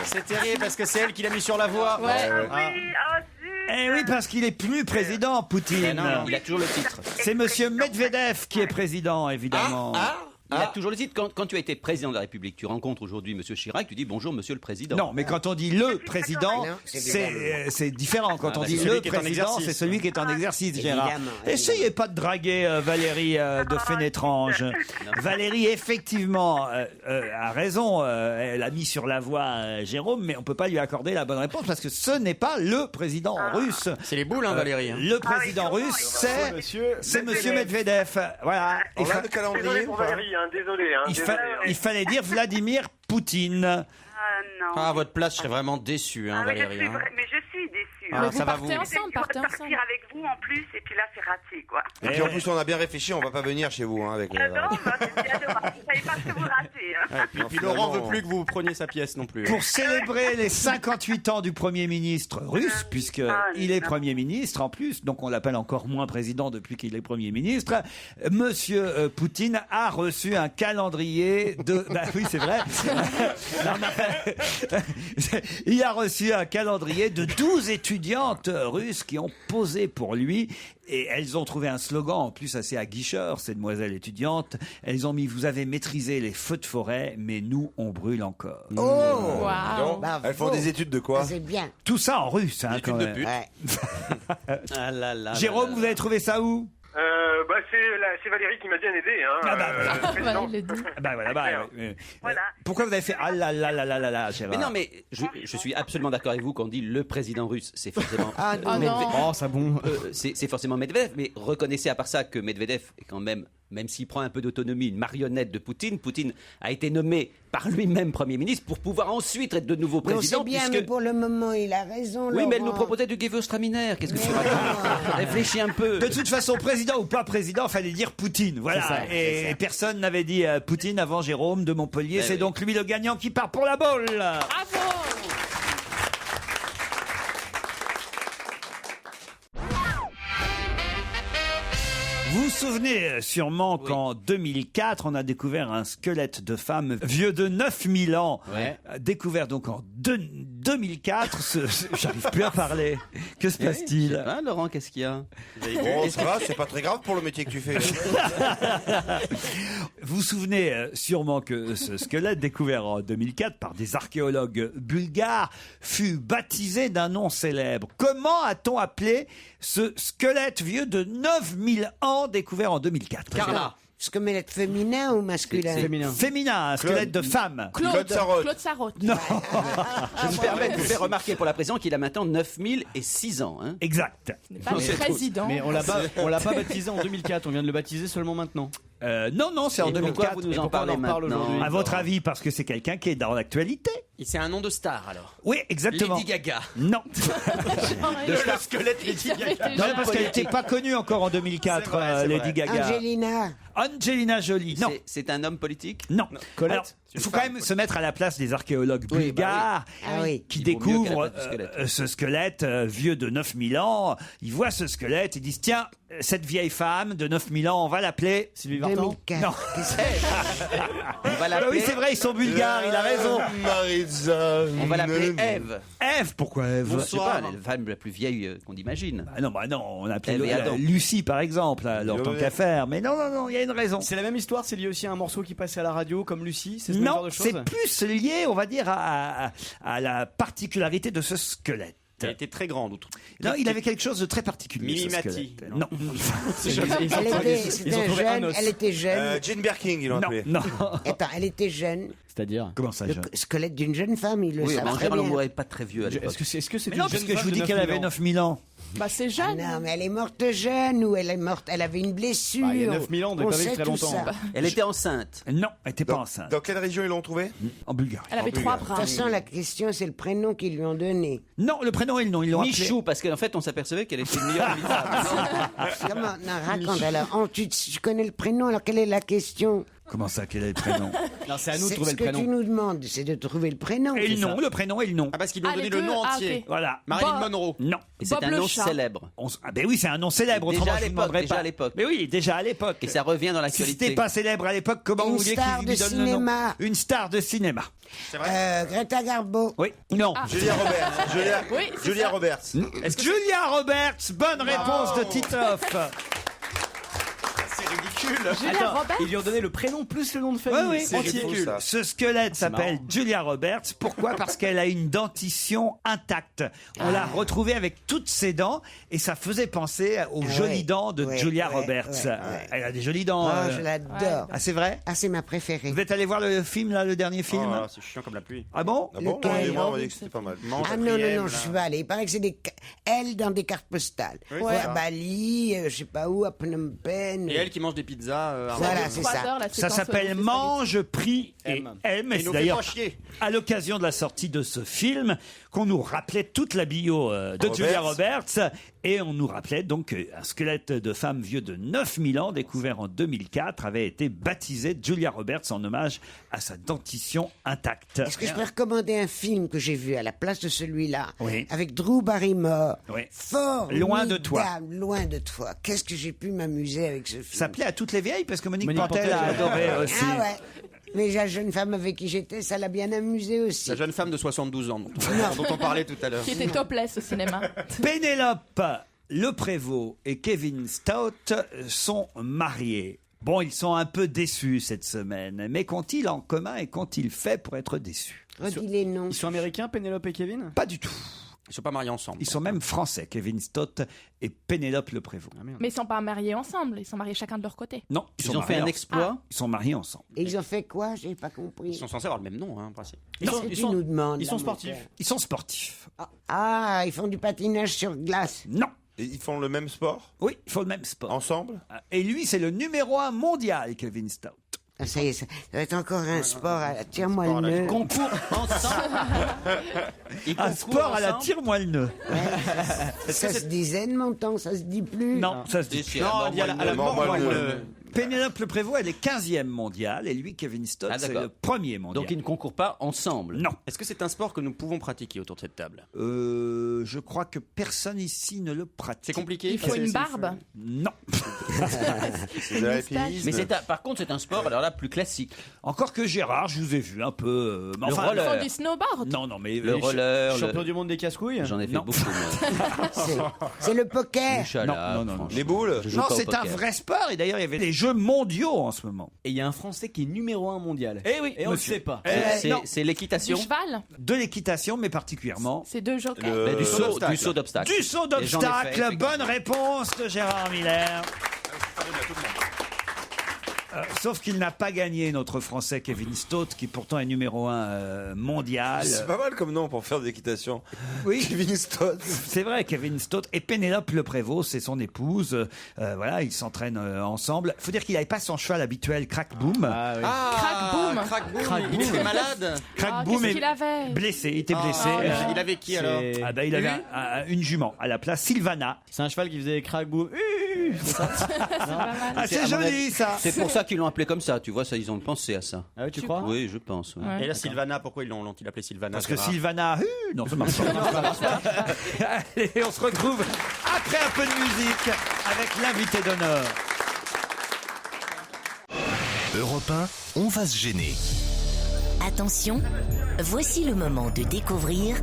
C'est terrible parce que c'est elle qui l'a mis sur la voie. Ouais. Ah. Oui, oh zut. Eh oui, parce qu'il est plus président, Poutine. Non, il a toujours le titre. C'est Monsieur Medvedev qui est président, évidemment. Il a toujours le titre. Quand tu as été président de la République, tu rencontres aujourd'hui Monsieur Chirac, tu dis bonjour Monsieur le Président. Non, mais quand on dit le président, Non, c'est c'est différent. Quand on dit c'est celui le qui est en président, exercice. c'est celui qui est en exercice, Gérard. Évidemment, Essayez pas de draguer Valérie de Fénétrange. Valérie, effectivement, a raison. Elle a mis sur la voie Jérôme, mais on peut pas lui accorder la bonne réponse parce que ce n'est pas le président russe. C'est les boules, hein, Valérie. Le président russe, c'est Monsieur Medvedev. Voilà. On a le calendrier Désolé ou pour pas? Valérie, hein, désolé. Hein, désolé. Il fallait dire Vladimir Poutine. Ah non. Ah, à votre place, je serais vraiment déçu, hein, Ah, mais Valérie. je suis déçue. Ah, Mais ça vous va partez vous. ensemble, partez partir ensemble. avec vous en plus, et puis là c'est raté quoi. Et puis en plus, on a bien réfléchi, on va pas venir chez vous. Hein, avec, Ah non, bah, c'est adorable. Je savais pas que vous ratez. Hein. Ouais, puis Laurent veut plus que vous preniez sa pièce non plus. Pour célébrer les 58 ans du Premier ministre russe, puisque il est Premier ministre en plus, donc on l'appelle encore moins président depuis qu'il est Premier ministre, Monsieur Poutine a reçu un calendrier de... Bah oui, c'est vrai. Il a reçu un calendrier de 12 étudiantes russes qui ont posé pour pour lui. Et elles ont trouvé un slogan, en plus assez aguicheur, ces demoiselles étudiantes. Elles ont mis « Vous avez maîtrisé les feux de forêt, mais nous, on brûle encore ». Oh Waouh. Elles font des études de quoi? C'est bien. Tout ça en russe, hein, quand même. Ah là là. Jérôme, vous avez trouvé ça où? C'est Valérie qui m'a bien aidé. Hein, Ah bah voilà. président. Voilà. Pourquoi vous avez fait ah là là là là là là, Gérard? Mais non, mais je suis absolument d'accord avec vous quand on dit le président russe, c'est forcément. Oh, ça bon. C'est forcément Medvedev, mais reconnaissez à part ça que Medvedev est quand même s'il prend un peu d'autonomie, une marionnette de Poutine. Poutine a été nommé par lui-même Premier ministre pour pouvoir ensuite être de nouveau président. Non, c'est bien, mais pour le moment, il a raison. Oui, mais elle nous proposait du Gewürztraminer. Qu'est-ce que tu racontes? Réfléchis un peu. De toute façon, président ou pas président, fallait dire Poutine. Voilà. C'est ça, et personne n'avait dit Poutine avant Jérôme de Montpellier. Eh C'est oui. donc lui le gagnant qui part pour la bolle. Bravo. Vous vous souvenez sûrement qu'en 2004, on a découvert un squelette de femme vieux de 9000 ans. Ouais. Découvert donc en 2004. J'arrive plus à parler. Que se passe-t-il? Laurent, qu'est-ce qu'il y a? Bon, ça va, c'est pas très grave pour le métier que tu fais. Vous vous souvenez sûrement que ce squelette découvert en 2004 par des archéologues bulgares fut baptisé d'un nom célèbre. Comment a-t-on appelé ce squelette vieux de 9000 ans découvert en 2004? Carla. Squelette féminin ou masculin? Féminin, un squelette de femme. Claude Sarraute. Non. Je me permets de vous faire remarquer pour la présidente qu'il a maintenant 9006 ans. Hein. Exact. Pas le président. Mais on l'a pas baptisé en 2004, on vient de le baptiser seulement maintenant. Non, c'est en Et pourquoi 2004. vous nous Et en pourquoi parlez on en parle maintenant? aujourd'hui? À votre avis, parce que c'est quelqu'un qui est dans l'actualité. Et c'est un nom de star alors. Oui, exactement. Lady Gaga. Non. Le squelette Lady Gaga. Non, parce qu'elle n'était pas connue encore en 2004, C'est vrai, Lady Gaga. Angelina Jolie. Non. C'est un homme politique? Non. Colette. Alors, il faut quand même se mettre à la place des archéologues bulgares qui Ils vaut mieux qu'à découvrent la place du squelette. ce squelette vieux de 9000 ans. Ils voient ce squelette et disent tiens, cette vieille femme de 9000 ans, on va Sylvie Vartan. Non. On va Ah l'appeler. oui, c'est vrai, ils sont bulgares, il a raison. On va l'appeler Ève. Ève, pourquoi Ève? Je sais pas, la femme la plus vieille qu'on imagine. Ah non, on appelait Ève et Adam. Lucie par exemple, alors tant qu'à faire. Mais non, il y a une raison. C'est la même histoire, c'est lié aussi à un morceau qui passait à la radio comme Lucie, c'est ce même genre Non, de choses. c'est plus lié, on va dire, à la particularité de ce squelette. Elle était très grande. Non, il avait quelque chose de très particulier. Mimi ce Mati. squelette. Non. Elle était jeune. Jane Birkin, ils l'ont appelé. Non. Attends, elle était jeune. C'est-à-dire Comment ça, Le jeune squelette d'une jeune femme, il le Oui, savait en très général, on bien. mourait pas très vieux à l'époque. Est-ce que c'est Mais une non, jeune parce que je femme vous de dis qu'elle 9000 avait ans 9000 ans. Bah c'est Ah jeune. non, mais elle est morte jeune ou elle est morte, elle avait une blessure. Bah, il y a 9000 ans, on devait On pas vivre sait très tout longtemps. ça. Elle était enceinte. Non, elle n'était pas enceinte. Dans quelle région ils l'ont trouvé? En Bulgarie. Elle avait 3 bras. De toute façon, la question, c'est le prénom qu'ils lui ont donné. Non, le prénom et le nom, ils l'ont appelé. Michou, parce qu'en fait, on s'apercevait qu'elle était une meilleure femme. Comment? Non, raconte alors. Oh, tu connais le prénom, alors quelle est la question? Comment ça, quel est le prénom? Non, c'est à nous de trouver Ce le que tu prénom. nous demandes, c'est de trouver le prénom. Et le c'est nom, ça. le prénom et le nom. Ah, parce qu'ils lui ont Ah, donné les le deux. nom Ah, entier. ok. Voilà. Marilyn Bob. Monroe. Non. Et c'est Bob un le nom chat. célèbre. Ah ben oui, c'est un nom célèbre. Déjà Autrement, à je ne l'époque, demanderais déjà pas. à l'époque. Mais oui, déjà à l'époque. Et ça revient dans Si l'actualité. c'était pas célèbre à l'époque, comment Une vous vouliez star qu'il de lui donne le nom? cinéma. Une star de cinéma. Greta Garbo. Oui. Non. Julia Roberts. Oui, c'est Julia ça. Roberts. Julia Roberts, bonne réponse de Titoff. C'est ridicule. Julia Attends, Roberts. ils lui ont donné le prénom plus le nom de Oui, famille. oui. C'est entier. ridicule, ça. Ce squelette s'appelle marrant. Julia Roberts. Pourquoi? Parce qu'elle a une dentition intacte. On l'a retrouvée avec toutes ses dents et ça faisait penser aux jolies ouais. dents de Ouais, Julia ouais, Roberts. ouais. Elle a des jolies dents. Ah, je l'adore. Ah, c'est vrai? Ah, c'est ma préférée. Vous êtes allé voir le film, là, le dernier film? Oh, c'est chiant comme la pluie. Ah bon? Ah bon? Lequel? Et moi, on m'a dit que c'était pas mal. Ah non, je suis pas allée. Il paraît que c'est des elle dans des cartes postales. Oui, Ouais, c'est ça. à Bali, je sais pas où, à Phnom Penh. Et elle qui mange des pizzas. Voilà, c'est 3 ça. heures, la Ça séquence s'appelle des Mange, Prie et M. aime. Et Il c'est nous fait d'ailleurs pas chier. à l'occasion de la sortie de ce film qu'on nous rappelait toute la bio de Roberts. Julia Roberts. Et on nous rappelait donc qu'un squelette de femme vieux de 9000 ans, découvert en 2004, avait été baptisé Julia Roberts en hommage à sa dentition intacte. Est-ce que je peux recommander un film que j'ai vu à la place de celui-là, Oui. avec Drew Barrymore? Oui. Fort. Loin de toi. Loin de toi. Qu'est-ce que j'ai pu m'amuser avec ce film? Ça plaît à toutes les vieilles parce que Monique Monique Pantel a Pantel, adoré aussi. Ah ouais. Mais la jeune femme avec qui j'étais, ça l'a bien amusé aussi. La jeune femme de 72 ans dont on parlait tout à l'heure. Qui était topless au cinéma. Pénélope Le Prévost et Kevin Stout sont mariés. Bon, ils sont un peu déçus cette semaine, mais qu'ont-ils en commun et qu'ont-ils fait pour être déçus? Redis les noms. Ils sont américains, Pénélope et Kevin? Pas du tout. Ils sont pas mariés ensemble. Ils sont même français, Kevin Stott et Pénélope Le Prévost. Mais ils sont pas mariés ensemble, ils sont mariés chacun de leur côté. Non, Ils ont fait un exploit. Ils sont mariés ensemble. Et ils ont fait quoi? J'ai pas compris. Ils sont censés avoir le même nom, hein, en principe. Nous demandes, ils sont là, sportifs. mon père. Ils sont sportifs. Ah, ils font du patinage sur glace. Non. Et ils font le même sport? Oui, ils font le même sport. Ensemble? Et lui, c'est le numéro 1 mondial, Kevin Stout. Ah, ça y est, ça va être encore un sport à la tire-moi le nœud. Concours ensemble. Un sport à la tire-moi le nœud. Ça se disait de mon temps, ça se dit plus. Non, ça se dit. Non, il y a la Pénélope Le Prévost, elle est 15e mondiale et lui, Kevin Stott, c'est le premier mondial. Donc ils ne concourent pas ensemble. Non. Est-ce que c'est un sport que nous pouvons pratiquer autour de cette table? Je crois que personne ici ne le pratique. C'est compliqué. Il faut une barbe. Non. C'est de l'alpinisme. Mais par contre, c'est un sport, alors là, plus classique. Encore que Gérard, je vous ai vu un peu. Le roller. Ils font du snowboard. Non, mais Le roller. Champion du monde des casse-couilles? J'en ai fait Non. beaucoup, moi. C'est le poker. Non. Les boules? Non, c'est un vrai sport et d'ailleurs il y avait les Jeux mondiaux en ce moment. Et il y a un Français qui est numéro 1 mondial. Eh oui, Et on le monsieur. sait pas. Non. C'est Du l'équitation. cheval. De l'équitation, mais particulièrement C'est deux jokers. Mais du saut d'obstacle. du saut Et j'en ai fait, d'obstacle. effectivement. Bonne réponse de Gérard Miller. Sauf qu'il n'a pas gagné notre Français Kevin Stott, qui pourtant est numéro 1 mondial. C'est pas mal comme nom pour faire de l'équitation. Oui, Kevin Stott. c'est vrai, Kevin Stott et Pénélope Le Prévost, c'est son épouse. Voilà, ils s'entraînent ensemble. Faut dire qu'il n'avait pas son cheval habituel, Crack Boom. Ah oui. Crack boom. Il était malade. Crack Boom Qu'est-ce est qu'il avait? blessé, il était blessé. Il avait qui alors? Ah bah, il avait une jument à la place, Sylvana. C'est un cheval qui faisait crack boom. Ah, c'est à mon joli avis, ça. C'est pour ça qu'ils l'ont appelé comme ça, tu vois, ça, ils ont pensé à ça. Ah oui, tu crois? Oui, je pense. ouais. Ouais. Et là, Sylvana, pourquoi ils l'ont-ils appelé Sylvana? Parce que Gérard Sylvana, non, ça marche pas. Allez, on se retrouve après un peu de musique avec l'invité d'honneur. Europe 1, on va se gêner. Attention, voici le moment de découvrir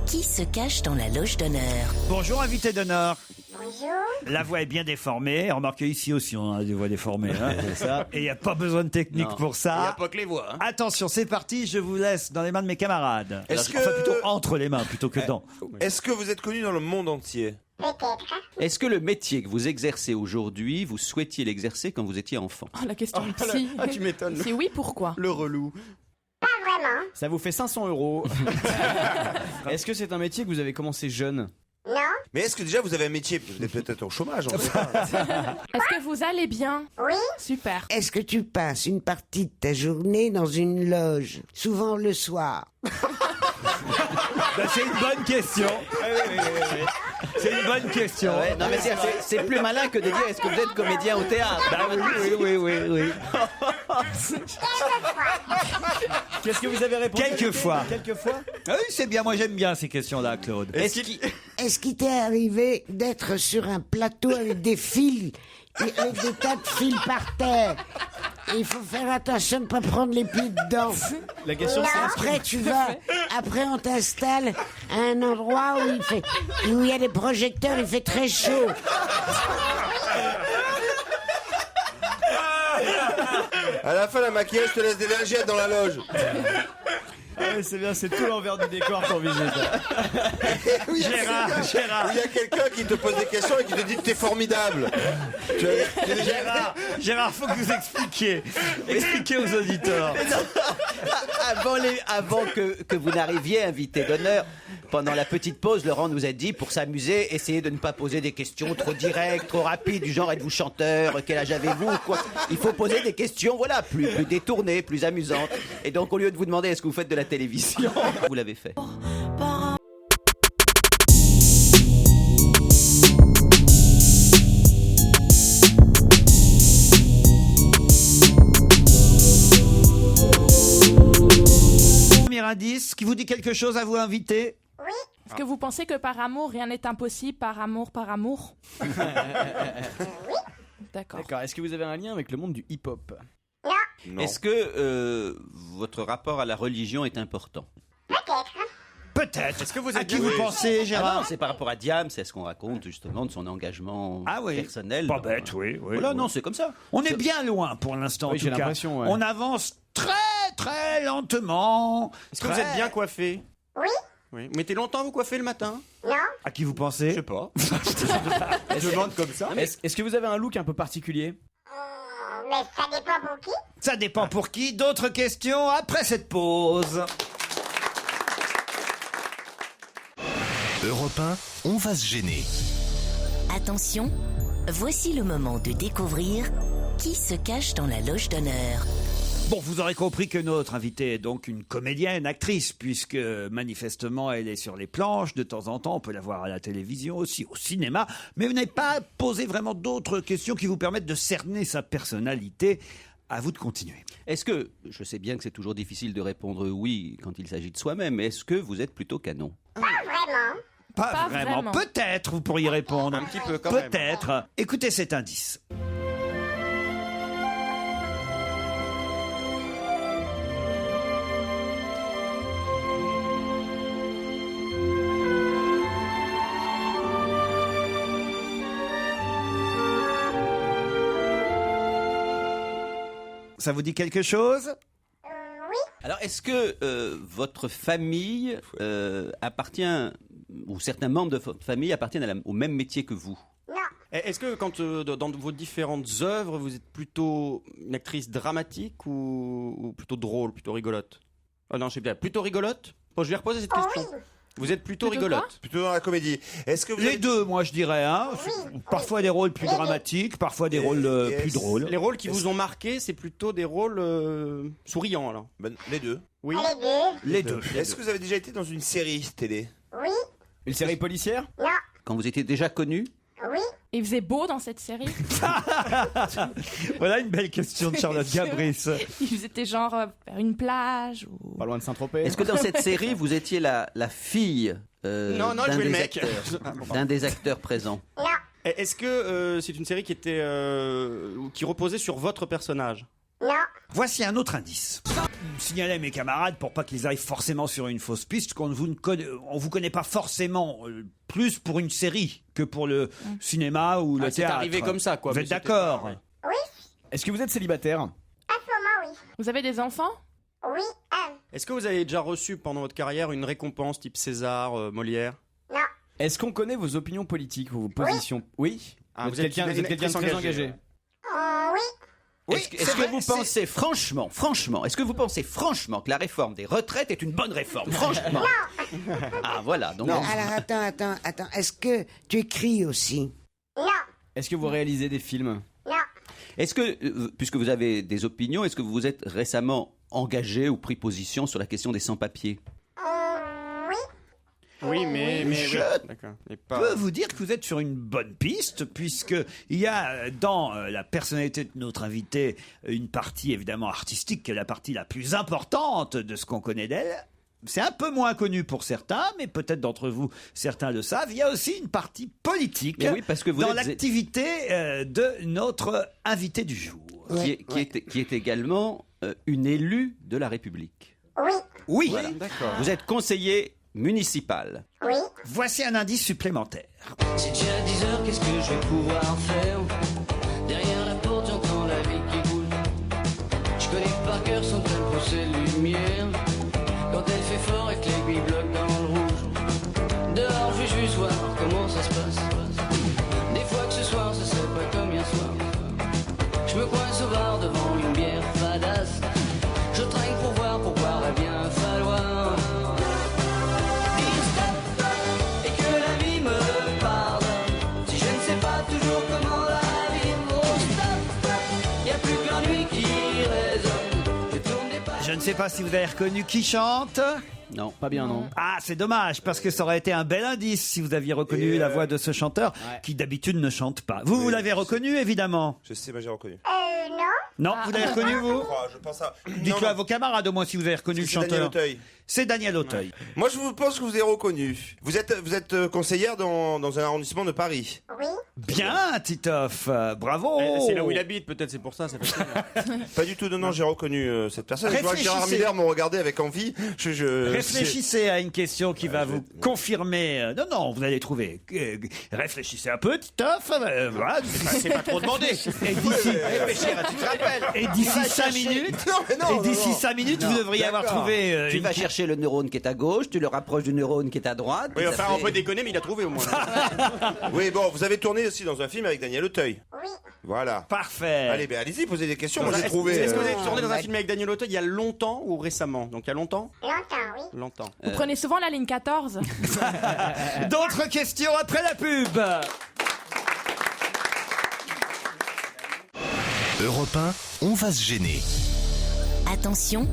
qui se cache dans la loge d'honneur. Bonjour, invité d'honneur. Bonjour. La voix est bien déformée. Remarquez, ici aussi, on a des voix déformées. Hein. C'est ça. Et il n'y a pas besoin de technique Non. pour Il n'y a ça. pas que les voix. hein. Attention, c'est parti. Je vous laisse dans les mains de mes camarades. Est-ce Enfin, que- plutôt entre les mains, plutôt que dans. Est-ce que vous êtes connu dans le monde entier? Peut-être. Est-ce que le métier que vous exercez aujourd'hui, vous souhaitiez l'exercer quand vous étiez enfant? Oh, la question de psy. Ah, tu m'étonnes. Si oui, pourquoi? Le relou. Pas vraiment. Ça vous fait 500 €. Est-ce que c'est un métier que vous avez commencé jeune? Non. Mais est-ce que déjà vous avez un métier? Vous êtes peut-être au chômage, on sait pas. Est-ce que vous allez bien? Oui. Super. Est-ce que tu passes une partie de ta journée dans une loge, souvent le soir? Ben, c'est une bonne question. C'est une bonne question. Ouais, non, mais c'est plus malin que de dire est-ce que vous êtes comédien au théâtre? Bah oui. Qu'est-ce que vous avez répondu? Quelquefois. Quelquefois. Ah oui, c'est bien. Moi, j'aime bien ces questions-là, Claude. Est-ce qu'il t'est arrivé d'être sur un plateau avec des fils, et avec des tas de fils par terre? Et il faut faire attention de ne pas prendre les pieds dedans. La question c'est Après on t'installe à un endroit où il y a des projecteurs, il fait très chaud. À la fin, la maquilleuse te laisse des lingettes dans la loge. Ah oui, c'est bien, c'est tout l'envers du décor qu'on visite. Oui, Gérard. Il y a quelqu'un qui te pose des questions et qui te dit que t'es formidable. Gérard, faut que vous expliquiez. Expliquez aux auditeurs. Avant que vous n'arriviez, invité d'honneur, pendant la petite pause, Laurent nous a dit, pour s'amuser, essayez de ne pas poser des questions trop directes, trop rapides, du genre êtes-vous chanteur, quel âge avez-vous, quoi. Il faut poser des questions, voilà, plus détournées, plus amusantes. Et donc, au lieu de vous demander est-ce que vous faites de la télévision, vous l'avez fait. Premier indice qui vous dit quelque chose à vous inviter. Oui. Est-ce que vous pensez que par amour, rien n'est impossible? Par amour, D'accord. D'accord. Est-ce que vous avez un lien avec le monde du hip-hop? Non. Est-ce que votre rapport à la religion est important? Peut-être. Peut-être. Est-ce que vous À êtes qui bien vous pensez, Ah Gérard? non, c'est par rapport à Diam, c'est ce qu'on raconte justement de son engagement personnel. Pas bête, oui. Voilà, non, c'est comme ça. On est bien loin pour l'instant, Oui, en tout j'ai cas. l'impression, ouais. On avance très, très lentement. Est-ce que vous êtes bien coiffé? Oui. Oui. Vous mettez longtemps à vous coiffer le matin? Non. À qui vous pensez? Je sais pas. Je demande comme ça. Est-ce que vous avez un look un peu particulier? Mais ça dépend pour qui. Ça dépend pour qui. D'autres questions après cette pause. Europe 1, on va se gêner. Attention, voici le moment de découvrir qui se cache dans la loge d'honneur. Bon, vous aurez compris que notre invitée est donc une comédienne, actrice, puisque manifestement elle est sur les planches de temps en temps. On peut la voir à la télévision aussi, au cinéma. Mais vous n'avez pas posé vraiment d'autres questions qui vous permettent de cerner sa personnalité. À vous de continuer. Est-ce que, je sais bien que c'est toujours difficile de répondre oui quand il s'agit de soi-même, mais est-ce que vous êtes plutôt canon? Pas vraiment. Pas vraiment. Peut-être, vous pourriez répondre. Un petit peu quand même. Peut-être. Écoutez cet indice. Ça vous dit quelque chose? Alors, est-ce que votre famille appartient, ou certains membres de votre famille appartiennent au même métier que vous? Est-ce que quand dans vos différentes œuvres, vous êtes plutôt une actrice dramatique ou plutôt drôle, plutôt rigolote? Oh non, je sais bien. Plutôt rigolote? Bon, je vais reposer cette question. Vous êtes plutôt rigolote? Plutôt dans la comédie. Est-ce que vous Les avez- deux, moi je dirais. Hein. Parfois des rôles plus dramatiques, parfois des rôles plus drôles. Les rôles qui vous ont marqué, c'est plutôt des rôles souriants alors? Les deux. Oui. Les deux. Est-ce que vous avez déjà été dans une série télé? Oui. Une série policière? Non. Quand vous étiez déjà connu? Oui. Il faisait beau dans cette série. Voilà une belle question de Charlotte Gabris. Ils étaient genre vers une plage ou... Pas loin de Saint-Tropez. Est-ce que dans cette série, vous étiez la fille Non, d'un je vais le des mec. acteurs, d'un des acteurs présents? Est-ce que c'est une série qui reposait sur votre personnage? Non. Voici un autre indice. Signaler à mes camarades pour pas qu'ils aillent forcément sur une fausse piste qu'on vous connaît pas forcément plus pour une série que pour le cinéma ou le c'est théâtre. arrivé comme ça, quoi. Vous Mais êtes c'était d'accord? pas- Oui. Est-ce que vous êtes célibataire? À ce moment, oui. Vous avez des enfants? Oui. Est-ce que vous avez déjà reçu pendant votre carrière une récompense type César, Molière? Non. Est-ce qu'on connaît vos opinions politiques ou vos positions? Oui. Ah, vous êtes quelqu'un de très engagé. Oui. Est-ce que vous pensez franchement, est-ce que vous pensez franchement que la réforme des retraites est une bonne réforme? Franchement. Ah voilà, donc. Non, alors attends. Est-ce que tu écris aussi? Non. Est-ce que vous réalisez des films? Non. Est-ce que, puisque vous avez des opinions, est-ce que vous vous êtes récemment engagé ou pris position sur la question des sans-papiers? Oui. Oui, mais Je d'accord. peux vous dire que vous êtes sur une bonne piste, puisque il y a dans la personnalité de notre invité une partie évidemment artistique, qui est la partie la plus importante de ce qu'on connaît d'elle. C'est un peu moins connu pour certains, mais peut-être d'entre vous, certains le savent. Il y a aussi une partie politique Mais oui, parce que vous dans êtes- l'activité de notre invité du jour. Qui est également une élue de la République. Oui. Oui. Voilà. Vous êtes conseiller municipal. Oui. Voici un indice supplémentaire. C'est déjà 10 heures, qu'est-ce que je vais pouvoir faire? Derrière la porte, j'entends la vie qui coule. Je connais par cœur son teint pour ses lumières. Quand elle fait fort et que l'aiguille bloque dans le rouge. Dehors, je vais juste voir comment ça se passe. Des fois que ce soir, ce serait pas comme hier soir. Je me coince au bar devant une bière fadasse. Je trinque pour voir pourquoi va bien falloir dire stop et que la vie me pardonne. Si je ne sais pas toujours comment la vivre, oh stop, y a plus que l'ennui qui résonne. Je tourne des pages. Je ne sais pas si vous avez reconnu qui chante. Non. Pas bien, non. Ah, c'est dommage, parce que ça aurait été un bel indice si vous aviez reconnu la voix de ce chanteur, qui d'habitude ne chante pas. Vous l'avez reconnu, évidemment. Je sais, moi j'ai reconnu. Non. Non, vous l'avez reconnu, vous Je pense à. Dites-le à vos camarades, au moins, si vous avez reconnu le C'est Daniel chanteur. Auteuil. C'est Daniel Auteuil. Moi, je vous pense que vous avez reconnu. Vous êtes conseillère dans un arrondissement de Paris. Oui. Bien, Titoff, bravo. C'est là où il habite, peut-être, c'est pour ça. Ça fait Pas du tout, non, j'ai reconnu cette personne. Je vois que Gérard Miller m'ont regardé avec envie. Réfléchissez à une question qui va vous confirmer. Non, vous allez trouver. Réfléchissez un peu, Titoff. Voilà. C'est pas trop demandé. Et d'ici, tu te rappelles. Et d'ici 5 minutes, 5 minutes, vous devriez avoir trouvé. Tu vas chercher le neurone qui est à gauche, tu le rapproches du neurone qui est à droite. Oui, enfin, on peut déconner, mais il a trouvé au moins. Oui, bon, vous avez tourné aussi dans un film avec Daniel Auteuil. Oui. Voilà. Parfait. Allez, allez-y, posez des questions. Moi, j'ai trouvé. Est-ce que vous avez tourné dans un film avec Daniel Auteuil il y a longtemps ou récemment? Donc, il y a longtemps? Longtemps, oui. Longtemps. Vous prenez souvent la ligne 14. D'autres questions après la pub. Europe 1, on va se gêner. Attention,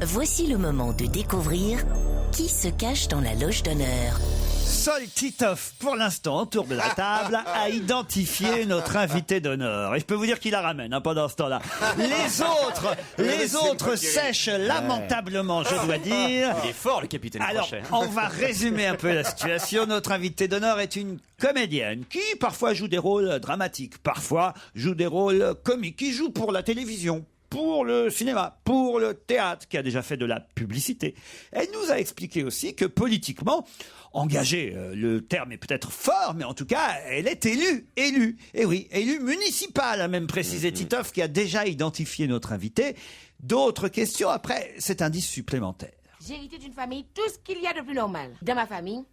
voici le moment de découvrir qui se cache dans la loge d'honneur. Seul Titoff, pour l'instant, autour de la table, a identifié notre invité d'honneur. Et je peux vous dire qu'il la ramène pendant ce temps-là. Les autres sèchent lamentablement, je dois dire. Il est fort, le capitaine Alors, Crochet. on va résumer un peu la situation. Notre invité d'honneur est une comédienne qui parfois joue des rôles dramatiques, parfois joue des rôles comiques, qui joue pour la télévision, pour le cinéma, pour le théâtre, qui a déjà fait de la publicité. Elle nous a expliqué aussi que politiquement, engagée, le terme est peut-être fort, mais en tout cas, elle est élue. Et oui, élue municipale, a même précisé Titoff, qui a déjà identifié notre invité. D'autres questions après cet indice supplémentaire. J'ai hérité d'une famille, tout ce qu'il y a de plus normal. Dans ma famille,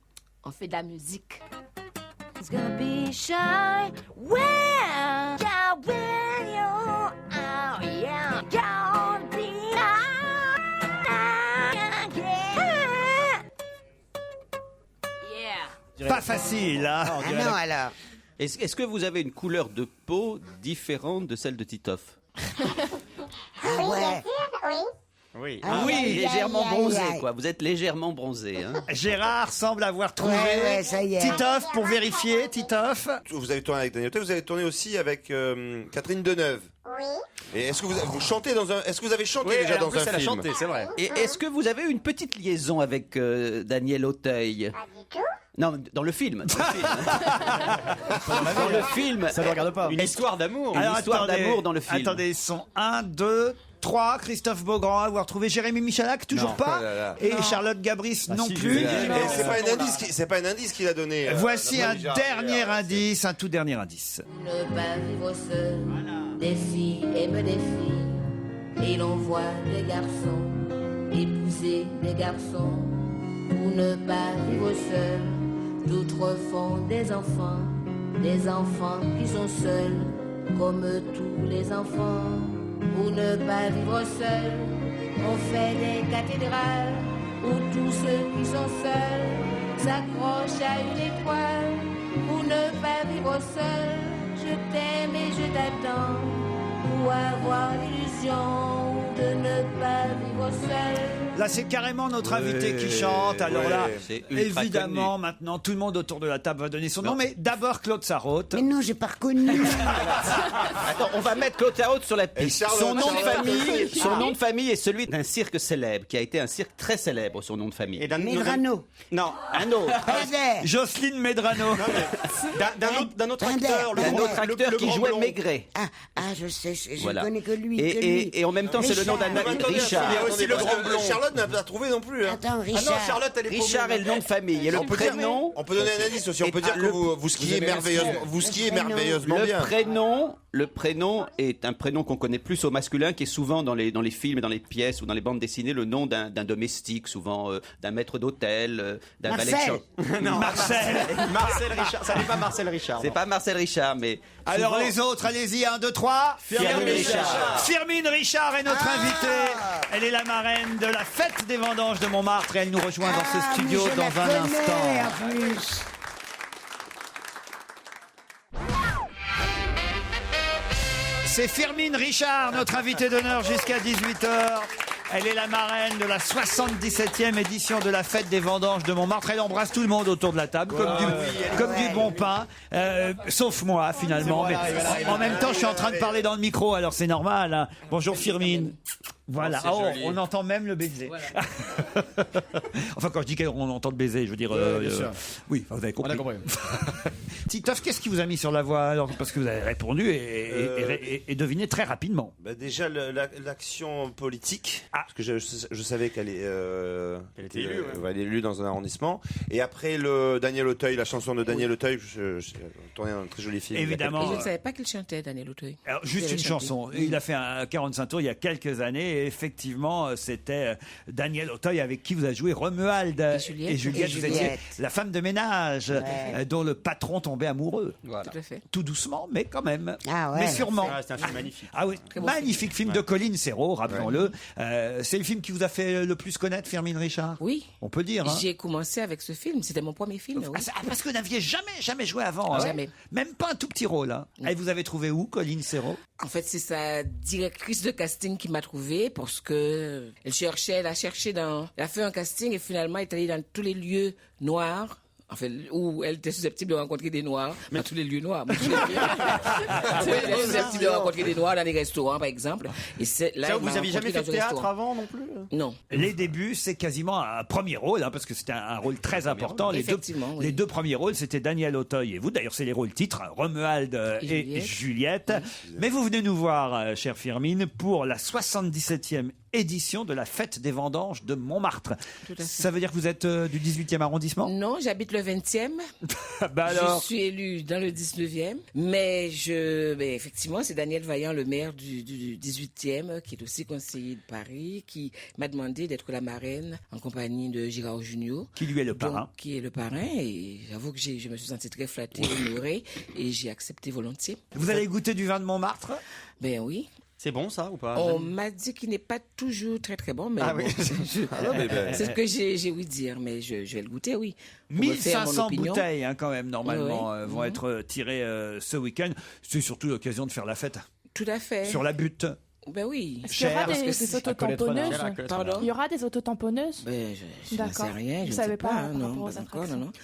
on fait de la musique. It's gonna be shy when you are, yeah, gonna be yeah. Pas facile, hein? Ah non, alors. Est-ce que vous avez une couleur de peau différente de celle de Titoff? Ah ouais. Oui, légèrement bronzé, quoi. Vous êtes légèrement bronzé. Hein. Gérard semble avoir trouvé. Ouais, ça y est. Titoff, pour vérifier, Titoff. Vous avez tourné avec Daniel Auteuil, vous avez tourné aussi avec Catherine Deneuve. Oui. Et est-ce que vous chantez dans un. Est-ce que vous avez chanté déjà dans un film? Elle a chanté, c'est vrai. Et est-ce que vous avez eu une petite liaison avec Daniel Auteuil? Pas du tout. Non, dans le film. Dans le film. Ça ne regarde pas. Une histoire d'amour. Alors, Une histoire attendez, d'amour dans le film. Attendez, ils sont 1, 2, 3. Christophe Beaugrand à avoir trouvé. Jérémy Michalak, toujours Non. pas. Oh là là. Et Charlotte Gabris non si, plus. je vais Et c'est pas un indice qu'il a donné. Voici un Gérard dernier Miller. indice, un tout dernier indice. Ne pas vivre seul, des filles aiment des filles, et l'on voit des garçons épouser des garçons. Pour ne pas vivre seul, d'autres font des enfants qui sont seuls, comme tous les enfants. Pour ne pas vivre seul, on fait des cathédrales, où tous ceux qui sont seuls s'accrochent à une étoile. Pour ne pas vivre seul, je t'aime et je t'attends, pour avoir l'illusion de ne pas vivre seul. Là, c'est carrément notre invité qui chante. Alors là, c'est ultra évidemment, maintenant, tout le monde autour de la table va donner son nom. Mais d'abord, Claude Sarraute. Mais non, j'ai pas reconnu. Attends, on va mettre Claude Sarraute sur la piste. Charlotte, Son Charlotte. nom de famille est celui d'un cirque célèbre, qui a été un cirque très célèbre, son nom de famille. Et Medrano. Non, Un autre. Jocelyne Medrano. d'un autre acteur. Un autre acteur qui grand jouait blond. Eh Maigret. Je sais, je Voilà. connais que lui. Et en même temps, c'est le nom d'un Richard. Il y a aussi le Attendez, Charlotte n'a pas trouvé non plus. Hein. Attends, Ah non, Richard. Charlotte, elle est Richard est le nom de famille. Et le prénom. On peut donner un indice aussi. On peut dire que vous skiez merveilleusement. Vous skiez merveilleusement bien. Le prénom est un prénom qu'on connaît plus au masculin, qui est souvent dans les films, dans les pièces ou dans les bandes dessinées, le nom d'un domestique, souvent d'un maître d'hôtel, d'un valet de Marcel. chambre. Non. Marcel. Marcel Richard. Ça n'est pas Marcel Richard. C'est pas Marcel Richard, mais. Alors souvent- les autres, allez-y, 1, 2, 3. Firmine Richard. Firmine Richard est notre invitée. Elle est la marraine de la fête des vendanges de Montmartre et elle nous rejoint dans ce studio mais je dans la un connais, instant. en plus. C'est Firmine Richard, notre invitée d'honneur jusqu'à 18h. Elle est la marraine de la 77e édition de la fête des vendanges de Montmartre. Elle embrasse tout le monde autour de la table, comme du bon pain, sauf moi finalement. Mais en même temps, je suis en train de parler dans le micro, alors c'est normal. Hein. Bonjour Firmine. Voilà, Oh, c'est joli. on entend même le baiser. Enfin, quand je dis qu'on entend le baiser, je veux dire... bien sûr. oui, vous avez compris. On a compris. Titoff, qu'est-ce qui vous a mis sur la voie alors? Parce que vous avez répondu et deviné très rapidement. Bah déjà l'action politique, parce que je savais qu'elle était élue, elle est élue dans un arrondissement. Et après le Daniel Auteuil, la chanson de Daniel Auteuil, je tourné un très joli film. Évidemment. Et je ne savais pas qu'il chantait, Daniel Auteuil. Alors, juste une chanson. Il a fait un 45 tours il y a quelques années et effectivement c'était Daniel Auteuil avec qui vous avez joué Romuald et Juliette. Vous étiez la femme de ménage dont le patron tombait amoureux. Voilà. Tout à fait. Tout doucement, mais quand même. Ah ouais. Mais sûrement. C'est un film magnifique. Ah oui, magnifique film de Colline Serrault, rappelons-le. C'est le film qui vous a fait le plus connaître, Firmin Richard? Oui. On peut dire. Hein. J'ai commencé avec ce film, c'était mon premier film. Oui. Parce que vous n'aviez jamais joué avant. Jamais. Même pas un tout petit rôle. Hein. Et vous avez trouvé où, Colline Serrault? En fait, c'est sa directrice de casting qui m'a trouvé parce que elle a cherché elle a fait un casting et finalement elle est allée dans tous les lieux noirs. Enfin, où elle était susceptible de rencontrer des Noirs, dans tous les lieux noirs. Elle était susceptible de rencontrer des Noirs dans des restaurants, par exemple. Et là, ça, vous aviez jamais fait de théâtre avant non plus? Non. Les débuts, c'est quasiment un premier rôle, hein, parce que c'était un rôle très important. Les deux premiers rôles, c'était Daniel Auteuil et vous. D'ailleurs, c'est les rôles titres, Romuald et Juliette. Mais vous venez nous voir, chère Firmin, pour la 77e édition de la Fête des Vendanges de Montmartre. Ça veut dire que vous êtes du 18e arrondissement? Non, j'habite le 20e. Bah alors... Je suis élu dans le 19e. Mais effectivement, c'est Daniel Vaillant, le maire du 18e, qui est aussi conseiller de Paris, qui m'a demandé d'être la marraine en compagnie de Girard Jugnot. Qui lui est le parrain. Qui est le parrain. Et j'avoue que je me suis sentie très flattée, honorée, et j'ai accepté volontiers. Vous allez goûter du vin de Montmartre? Ben oui. C'est bon ça ou pas? On m'a dit qu'il n'est pas toujours très très bon, mais oui. C'est ce que j'ai ouï dire, mais je vais le goûter, oui. 1500 bouteilles quand même normalement vont être tirées ce week-end. C'est surtout l'occasion de faire la fête. Tout à fait. Sur la butte. Ben oui. Il y aura des autotamponneuses. Il y aura des autotamponneuses. Je n'en sais rien. Je ne sais pas. Non.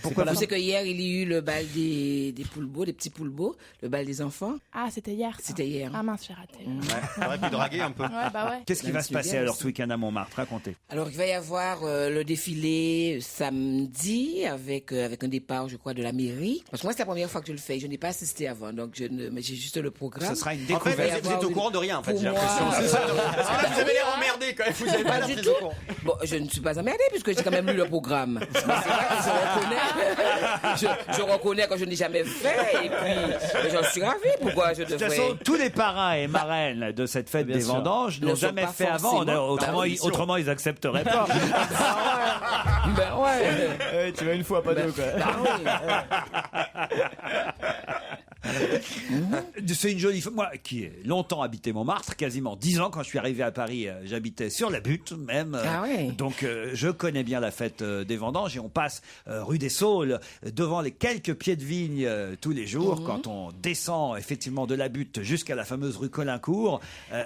Pourquoi vous savez que hier il y a eu le bal des poulbeaux, des petits poulbeaux, le bal des enfants. Ah, c'était hier. Ça. C'était hier. Ah mince, j'ai raté. On aurait pu draguer un peu. Ouais. Qu'est-ce qui va se passer alors ce week-end à Montmartre? Racontez. Alors il va y avoir le défilé samedi avec un départ, je crois, de la mairie. Parce que moi c'est la première fois que je le fais. Je n'ai pas assisté avant, donc mais j'ai juste le programme. Ce sera une découverte. En fait, vous êtes au courant de rien en fait. Parce que là, vous avez l'air emmerdé quand même. Vous n'avez pas l'air très au courant. Bon, je ne suis pas emmerdé puisque j'ai quand même lu le programme. Mais c'est vrai que je reconnais que je n'ai jamais fait et puis j'en suis ravi. Pourquoi je devrais... De toute façon, tous les parrains et marraines de cette fête des vendanges n'ont jamais fait avant. Autrement, ils n'accepteraient pas. Ben ouais. Tu vas une fois, pas deux quoi. C'est une jolie... Moi, qui ai longtemps habité Montmartre, quasiment 10 ans, quand je suis arrivé à Paris, j'habitais sur la butte même. Donc, je connais bien la fête des vendanges et on passe rue des Saules devant les quelques pieds de vigne tous les jours quand on descend effectivement de la butte jusqu'à la fameuse rue Colincourt.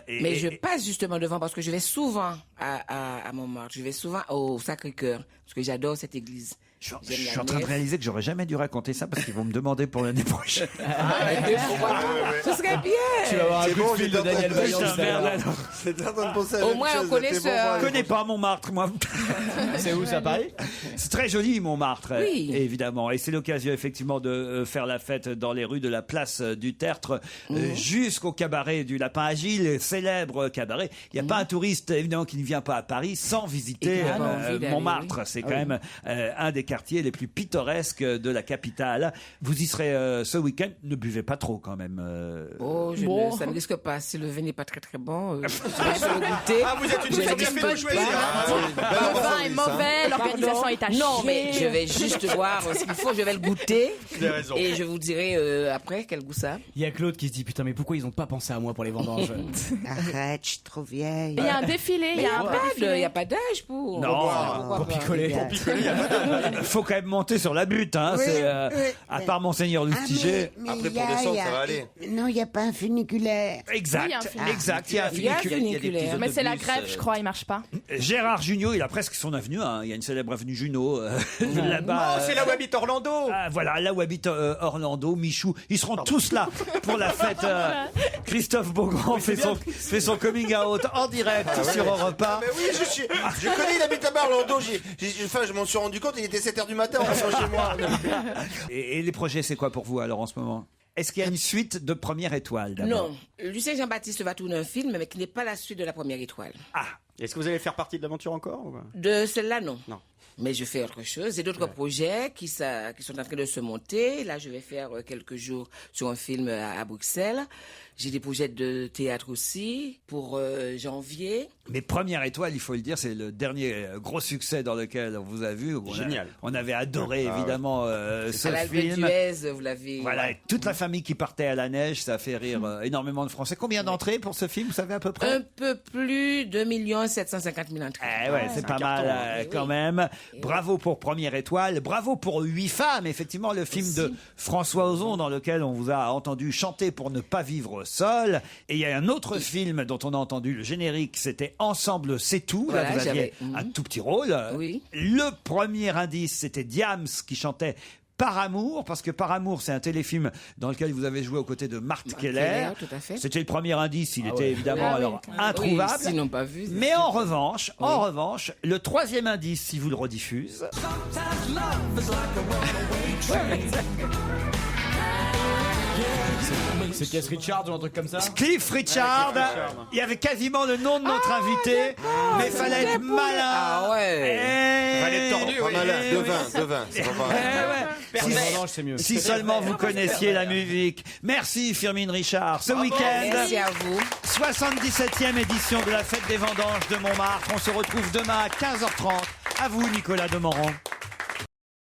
Mais je passe justement devant parce que je vais souvent à Montmartre, je vais souvent au Sacré-Cœur parce que j'adore cette église. Je suis en train de réaliser que j'aurais jamais dû raconter ça parce qu'ils vont me demander pour l'année prochaine. Ce serait bien. Tu vas avoir un coup de fil de Daniel Vaillant. C'est en train de penser à au moins on connaît ça. Je connais pas Montmartre, moi. C'est où, c'est à Paris? C'est très joli, Montmartre, oui. Évidemment. Et c'est l'occasion, effectivement, de faire la fête dans les rues de la place du Tertre jusqu'au cabaret du Lapin Agile, célèbre cabaret. Il n'y a pas un touriste, évidemment, qui ne vient pas à Paris sans visiter Montmartre. Oui. C'est quand même un des quartiers les plus pittoresques de la capitale. Vous y serez ce week-end. Ne buvez pas trop, quand même. Ça ne risque pas. Si le vin n'est pas très très bon, je vais le goûter. Ah, vous êtes une fête qui fait choisir. Le vin est mauvais, l'organisation est à chier. Non, mais je vais juste voir ce qu'il faut. Je vais le goûter. Et je vous dirai après quel goût ça. Il y a Claude qui se dit putain, mais pourquoi ils n'ont pas pensé à moi pour les vendanges? Arrête, je suis trop vieille. Il y a un défilé, il y a un il n'y a pas d'âge pour. Non, pour picoler. Pour picoler, il y a pas d'âge. faut quand même monter sur la butte, hein. Oui, C'est, oui, à oui. part Monseigneur Lustiger. Mais il y a- Non, il n'y a pas un funiculaire. Exact, Oui, il y a un funiculaire. exact. Il y a un Il y a un funiculaire. funiculaire. Mais c'est la grève, je crois, il marche pas. Gérard Jugnot, il a presque son avenue. Hein. Il y a une célèbre avenue Junot là-bas. Non, c'est là où habite Orlando. Voilà, là où habite Orlando, Michou. Ils seront tous là pour la fête. Christophe Beaugrand fait son coming out en direct sur Europe 1. Mais oui, je connais, il habite à Orlando. Je m'en suis rendu compte, il était 7h du matin en rentrant chez moi. Et les projets, c'est quoi pour vous alors en ce moment? Est-ce qu'il y a une suite de Première Étoile d'abord? Non, Lucien Jean-Baptiste va tourner un film, mais qui n'est pas la suite de la Première Étoile. Ah, est-ce que vous allez faire partie de l'aventure encore ou pas? De celle-là, non. Non. Mais je fais autre chose. J'ai d'autres projets qui sont en train de se monter. Là, je vais faire quelques jours sur un film à Bruxelles. J'ai des projets de théâtre aussi pour janvier. Mais Première Étoile, il faut le dire, c'est le dernier gros succès dans lequel on vous a vu. Génial. On avait adoré évidemment ce à l'Albert film. Duez, vous l'avez. Voilà, et toute la famille qui partait à la neige, ça a fait rire énormément de Français. Combien d'entrées pour ce film, vous savez à peu près? Un peu plus de 2 750 000 entrées. Ouais, c'est pas mal quand même. Bravo pour Première Étoile, bravo pour 8 femmes, effectivement, le film de François Ozon dans lequel on vous a entendu chanter pour ne pas vivre seul. Et il y a un autre film dont on a entendu le générique, c'était Ensemble c'est tout. Voilà, Là, vous aviez j'avais- un tout petit rôle. Oui. Le premier indice, c'était Diams qui chantait Par amour, parce que Par amour, c'est un téléfilm dans lequel vous avez joué aux côtés de Marthe Keller. Keller, tout à fait. C'était le premier indice, il était évidemment Ah oui. alors Oui, introuvable. s'ils n'ont pas vu, c'est Mais sûr. en revanche, le troisième indice, si vous le rediffuse. C'est Keith Richards ou un truc comme ça? Cliff Richard, il y avait quasiment le nom de notre invité, mais il fallait être malin. Ah ouais. Fallait être tordu, Pas oui. malin, devin, c'est pas pareil. C'est mieux. Si seulement vous connaissiez la musique. Merci Firmin Richard. Ce week-end, Merci à vous. 77e édition de la Fête des Vendanges de Montmartre. On se retrouve demain à 15h30. À vous Nicolas Demorand.